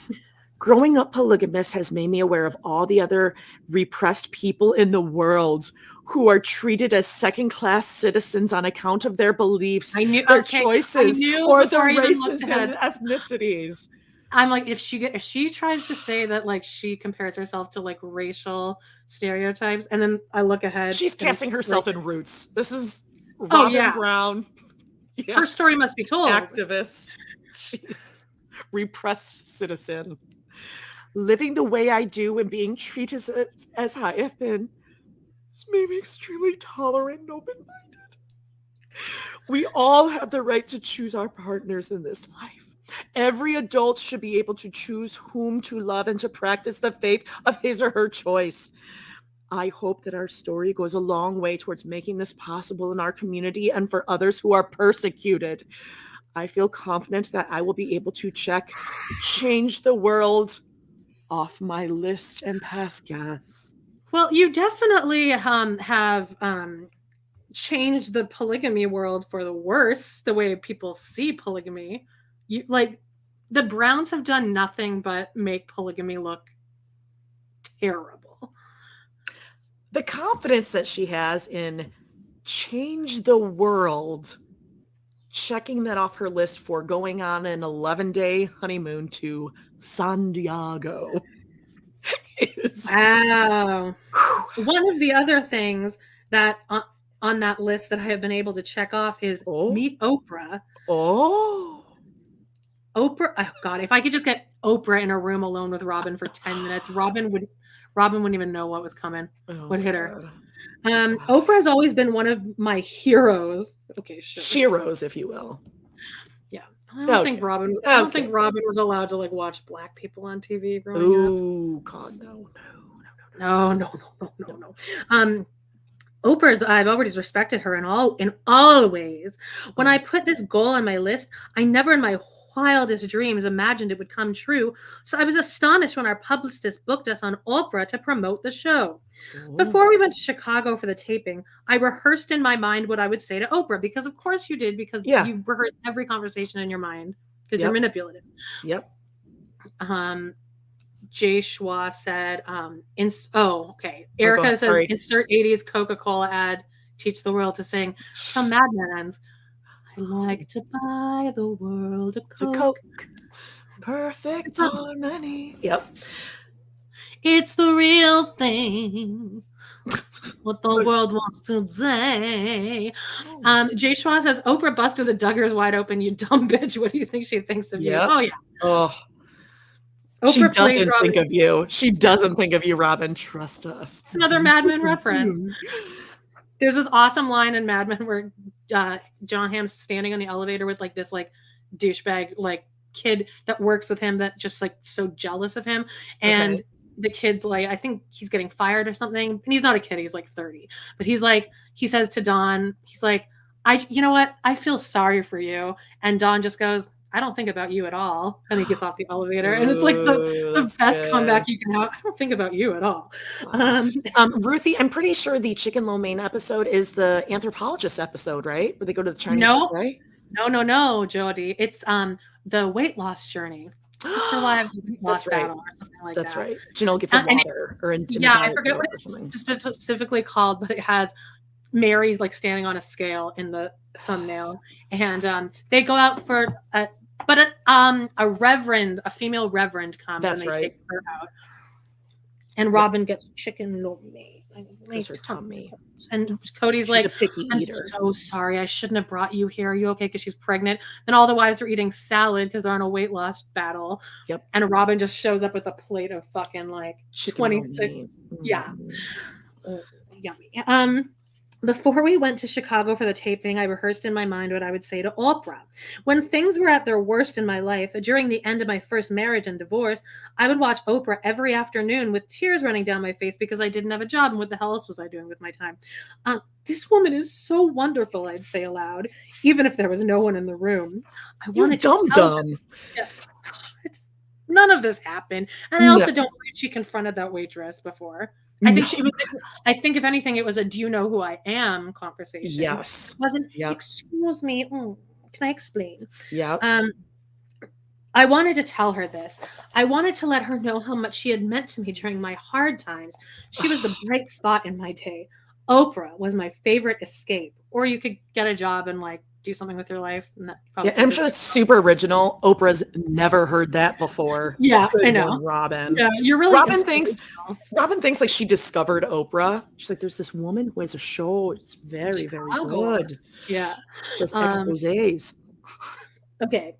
Growing up polygamous has made me aware of all the other repressed people in the world who are treated as second-class citizens on account of their beliefs, their choices, or their races and ethnicities. I'm like, if she tries to say that like she compares herself to like racial stereotypes, and then I look ahead, she's casting herself in Roots. This is Robyn Brown. Yeah. Her story must be told. Activist. She's repressed citizen. Living the way I do and being treated as I have been has made me extremely tolerant and open-minded. We all have the right to choose our partners in this life. Every adult should be able to choose whom to love and to practice the faith of his or her choice. I hope that our story goes a long way towards making this possible in our community and for others who are persecuted. I feel confident that I will be able to change the world off my list and pass gas. Well, you definitely have changed the polygamy world for the worse, the way people see polygamy. You like the Browns have done nothing but make polygamy look terrible. The confidence that she has in change the world, checking that off her list for going on an 11-day honeymoon to San Diego. Wow. One of the other things that on that list that I have been able to check off is meet Oprah. Oprah, oh God, if I could just get Oprah in a room alone with Robyn for 10 minutes, Robyn wouldn't even know what was coming, would hit her. Oprah has always been one of my heroes. Okay, sure. Sheroes, if you will. Yeah. I don't think Robyn was allowed to like watch Black people on TV growing up. Oh God, no. I've always respected her in all ways. When I put this goal on my list, I never in my wildest dreams imagined it would come true. So I was astonished when our publicist booked us on Oprah to promote the show. Before we went to Chicago for the taping, I rehearsed in my mind what I would say to Oprah, because of course you did, because you rehearse every conversation in your mind because you're manipulative. Yep. Jay Schwa said, Erica says, insert 80s Coca-Cola ad, teach the world to sing. So Mad Men ends. I like to buy the world a Coke. Perfect harmony. Yep. It's the real thing. What the world wants today. Jay Schwa says, Oprah busted the Duggars wide open, you dumb bitch. What do you think she thinks of you? Oh, yeah. Oh. She Oprah plays doesn't think Robyn. of you. She doesn't think of you, Robyn. Trust us. It's another Mad Men reference. There's this awesome line in Mad Men where John Hamm's standing on the elevator with like this like douchebag like kid that works with him that just like so jealous of him, and the kid's like, I think he's getting fired or something, and he's not a kid, he's like 30, but he's like, he says to Don, he's like, you know what, I feel sorry for you, and Don just goes, I don't think about you at all, and he gets off the elevator. And it's like the best comeback you can have. I don't think about you at all. Wow. Ruthie, I'm pretty sure the chicken lo mein episode is the anthropologist episode, right? Where they go to the Chinese buffet? No, Jodie. It's the weight loss journey. Sister Wives weight loss battle or something like that. That's right. Janelle gets a water I forget what it's specifically called, but it has Mary's like standing on a scale in the thumbnail, and they go out for a female reverend comes and they take her out, and Robyn gets chicken lo mein. Her tummy. And Kody's like, I'm so sorry, I shouldn't have brought you here. Are you okay? Because she's pregnant. Then all the wives are eating salad because they're on a weight loss battle. Yep. And Robyn just shows up with a plate of fucking like 26. Yeah. Yummy. Before we went to Chicago for the taping, I rehearsed in my mind what I would say to Oprah. When things were at their worst in my life, during the end of my first marriage and divorce, I would watch Oprah every afternoon with tears running down my face because I didn't have a job, and what the hell else was I doing with my time? This woman is so wonderful, I'd say aloud, even if there was no one in the room. I wanted to tell her. Yeah, none of this happened. And I also don't believe she confronted that waitress before. I think if anything, it was a "Do you know who I am?" conversation. Yes. It wasn't. Excuse me. Can I explain? Yeah. I wanted to tell her this. I wanted to let her know how much she had meant to me during my hard times. She was the bright spot in my day. Oprah was my favorite escape. Or you could get a job and like do something with your life. And I'm sure it's super original. Oprah's never heard that before. Yeah, Good I know. one, Robyn. Yeah, you're really. Robyn thinks like she discovered Oprah. She's like, there's this woman who has a show. It's very, very good. Yeah. Just exposés. Okay.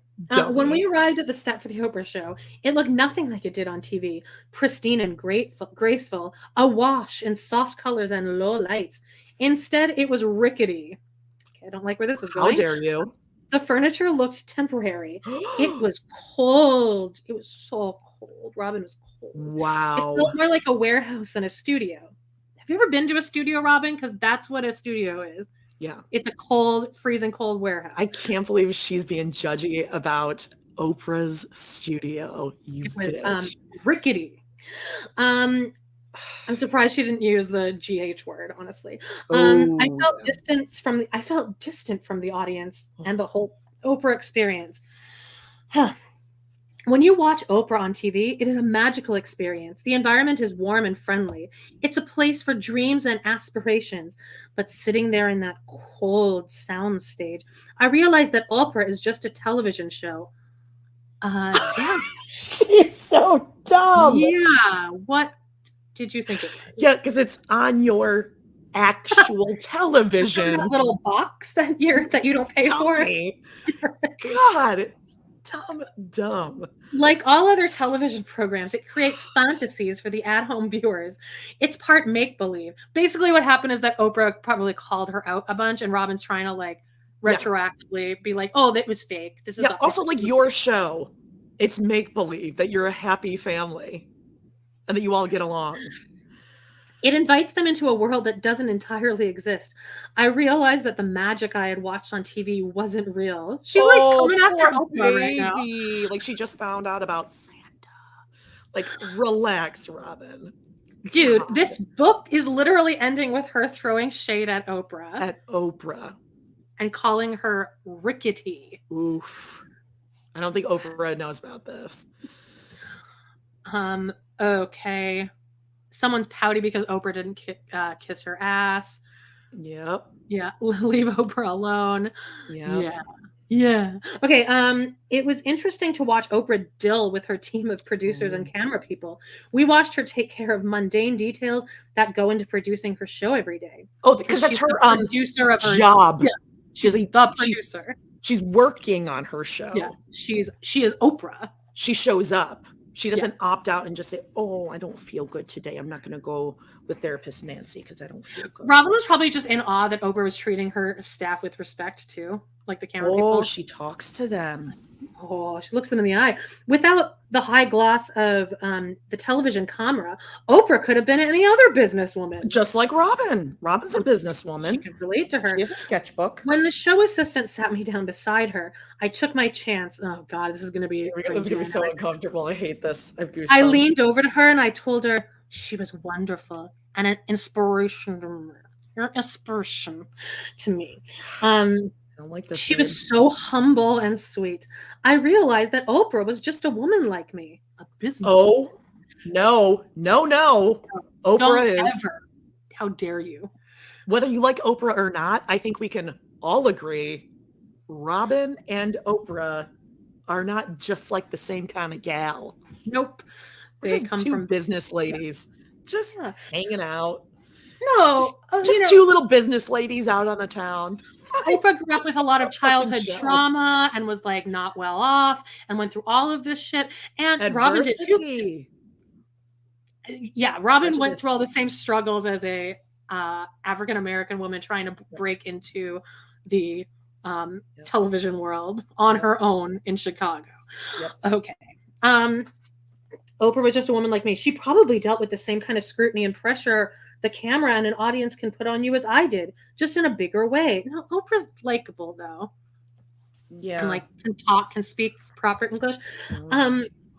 When we arrived at the set for the Oprah show, it looked nothing like it did on TV. Pristine and graceful, awash in soft colors and low lights. Instead, it was rickety. I don't like where this is going. How dare you? The furniture looked temporary. It was cold. It was so cold. Robyn was cold. Wow. It felt more like a warehouse than a studio. Have you ever been to a studio, Robyn? Because that's what a studio is. Yeah. It's a cold, freezing cold warehouse. I can't believe she's being judgy about Oprah's studio. It was rickety. I'm surprised she didn't use the GH word, honestly. I felt distant from the audience and the whole Oprah experience. When you watch Oprah on TV, it is a magical experience. The environment is warm and friendly. It's a place for dreams and aspirations. But sitting there in that cold sound stage, I realized that Oprah is just a television show. She's so dumb. Yeah. What did you think it was? Yeah, because it's on your actual television. That little box that you don't pay for. God, dumb. Like all other television programs, it creates fantasies for the at-home viewers. It's part make-believe. Basically, what happened is that Oprah probably called her out a bunch, and Robyn's trying to like retroactively be like, "Oh, that was fake." This is also like your show. It's make-believe that you're a happy family and that you all get along. It invites them into a world that doesn't entirely exist. I realized that the magic I had watched on TV wasn't real. She's like coming after Oprah right now. Like she just found out about Santa. Like, relax, Robyn. Dude, this book is literally ending with her throwing shade at Oprah. And calling her rickety. Oof. I don't think Oprah knows about this. Okay. Someone's pouty because Oprah didn't kiss her ass. Yep. Yeah. Leave Oprah alone. Yep. Yeah. Okay. It was interesting to watch Oprah deal with her team of producers and camera people. We watched her take care of mundane details that go into producing her show every day. Oh, because that's her producer of her job. Yeah. She's the producer. She's working on her show. Yeah. She is Oprah. She shows up. She doesn't opt out and just say, oh, I don't feel good today. I'm not going to go with therapist Nancy because I don't feel good. Robyn was probably just in awe that Oprah was treating her staff with respect too, like the camera people. Oh, she talks to them. Oh, she looks them in the eye. Without the high gloss of the television camera, Oprah could have been any other businesswoman. Just like Robyn. Robyn's a businesswoman. She could relate to her. She has a sketchbook. When the show assistant sat me down beside her, I took my chance. Oh God, this is going to be so uncomfortable. I hate this. I leaned over to her and I told her she was wonderful and an inspiration to me. You're an inspiration to me. I don't like this. She was so humble and sweet. I realized that Oprah was just a woman like me, a business. Oh, no. Oprah is. Ever. How dare you? Whether you like Oprah or not, I think we can all agree Robyn and Oprah are not just like the same kind of gal. Nope. They come from business ladies just hanging out. No, just two little business ladies out on the town. Oprah grew up with a lot of childhood trauma and was like not well off and went through all of this shit. And Robyn did too. Yeah, Robyn went through all the same struggles as a African-American woman trying to break into the television world on her own in Chicago. Yep. Okay. Oprah was just a woman like me. She probably dealt with the same kind of scrutiny and pressure the camera and an audience can put on you as I did, just in a bigger way. No, Oprah's likable though. Yeah. And can speak proper English.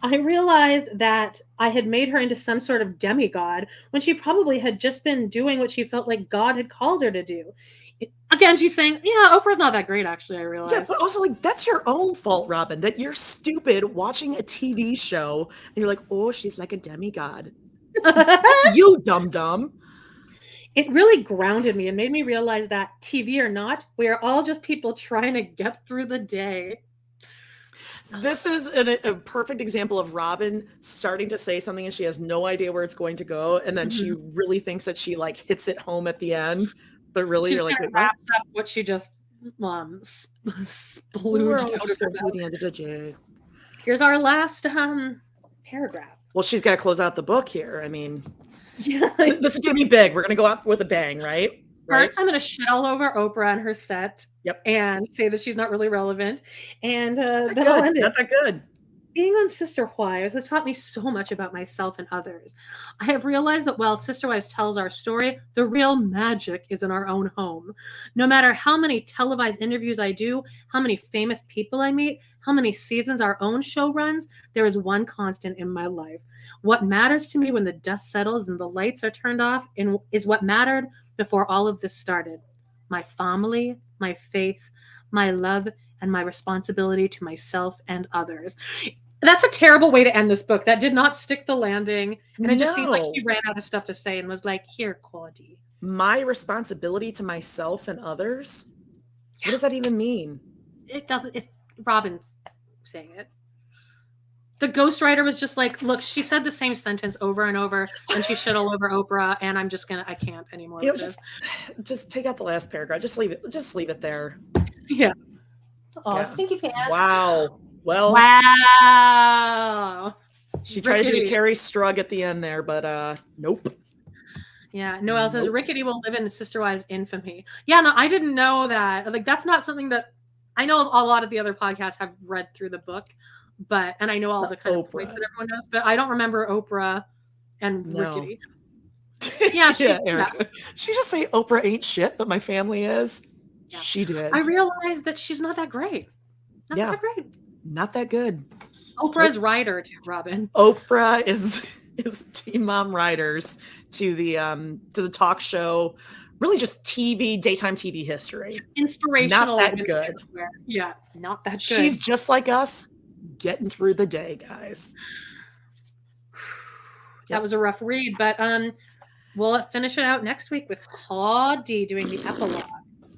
I realized that I had made her into some sort of demigod when she probably had just been doing what she felt like God had called her to do. Again, she's saying, yeah, Oprah's not that great, actually, I realize. Yeah, but also, that's your own fault, Robyn, that you're stupid watching a TV show and you're like, oh, she's like a demigod. That's you, dum-dum. It really grounded me and made me realize that TV or not, we are all just people trying to get through the day. This is a perfect example of Robyn starting to say something and she has no idea where it's going to go. And then she really thinks that she hits it home at the end. But really, you're like, wraps up what she just splooged out of the end of the day. Here's our last paragraph. Well, she's got to close out the book here. I mean, this is going to be big. We're going to go out with a bang, right? First, I'm going to shit all over Oprah and her set. Yep. And say that she's not really relevant. And then I'll end it. Not that good. Being on Sister Wives has taught me so much about myself and others. I have realized that while Sister Wives tells our story, the real magic is in our own home. No matter how many televised interviews I do, how many famous people I meet, how many seasons our own show runs, there is one constant in my life. What matters to me when the dust settles and the lights are turned off is what mattered before all of this started. My family, my faith, my love, and my responsibility to myself and others. That's a terrible way to end this book. That did not stick the landing. And it just seemed like he ran out of stuff to say and was like, here, Kody. My responsibility to myself and others? What does that even mean? It doesn't. Robyn's saying it. The ghostwriter was just like, look, she said the same sentence over and over and she shit all over Oprah and I can't anymore. Just take out the last paragraph. Just leave it there. Yeah. Oh, stinky pants. Wow. Well, wow. She tried to do Carrie Strug at the end there, but nope. Yeah, Noelle says Rickety will live in Sister Wives infamy. Yeah, no, I didn't know that. That's not something that I know a lot of the other podcasts have read through the book, and I know all the kind of points that everyone knows, but I don't remember Oprah and Rickety. Yeah, she just say Oprah ain't shit, but my family is. Yeah. She did. I realized that she's not that great. Not that great. Not that good. Oprah's writer too, Robyn. Oprah is Teen Mom Writers to the talk show, really just daytime TV history. Inspirational. Not that good. Everywhere. Yeah, not that good. She's just like us, getting through the day, guys. That was a rough read, but we'll finish it out next week with Kody doing the epilogue.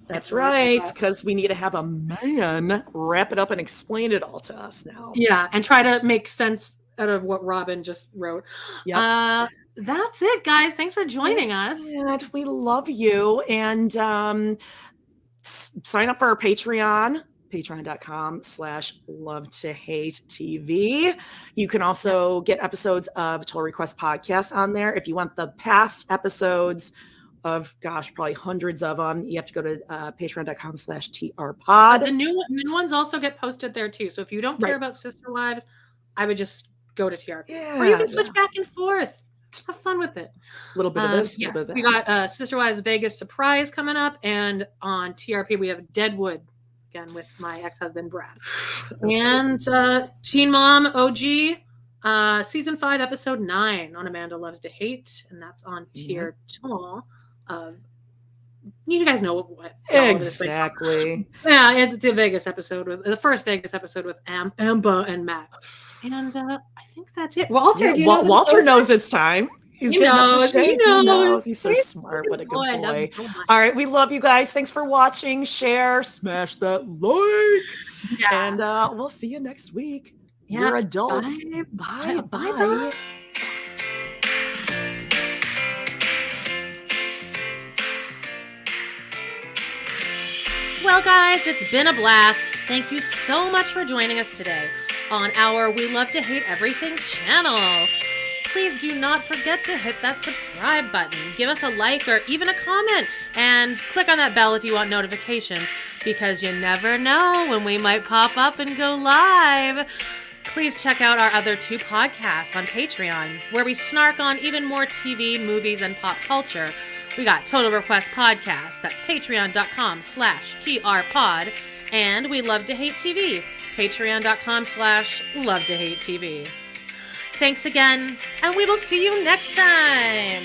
That's right, because we need to have a man wrap it up and explain it all to us now. Yeah, and try to make sense out of what Robyn just wrote. Yeah, that's it, guys. Thanks for joining us. We love you, and sign up for our Patreon. patreon.com/love-to-hate-TV. You can also get episodes of Total Request Podcast on there. If you want the past episodes of, probably hundreds of them, you have to go to patreon.com/trpod. The new ones also get posted there too. So if you don't care about Sister Wives, I would just go to TRP. Or you can switch back and forth. Have fun with it. A little bit of this, a little bit of that. We got Sister Wives Vegas Surprise coming up, and on TRP we have Deadwood again with my ex-husband Brad. And Teen Mom OG, season 5, episode 9 on Amanda Loves to Hate, and that's on Tier 2. You guys know what exactly. Yeah, it's the Vegas episode the first Vegas episode with Amber and Matt. And I think that's it. Walter, Walter knows it's time. He knows. He's so smart. What a good boy. All right. We love you guys. Thanks for watching. Share, smash that like. Yeah. And we'll see you next week. Yeah. You're adults. Bye. Bye. Well, guys, it's been a blast. Thank you so much for joining us today on our We Love to Hate Everything channel. Please do not forget to hit that subscribe button. Give us a like or even a comment, and click on that bell if you want notifications, because you never know when we might pop up and go live. Please check out our other 2 podcasts on Patreon, where we snark on even more TV, movies, and pop culture. We got Total Request Podcast, that's patreon.com/trpod, and We Love to Hate TV, patreon.com/love-to-hate-TV. Thanks again, and we will see you next time.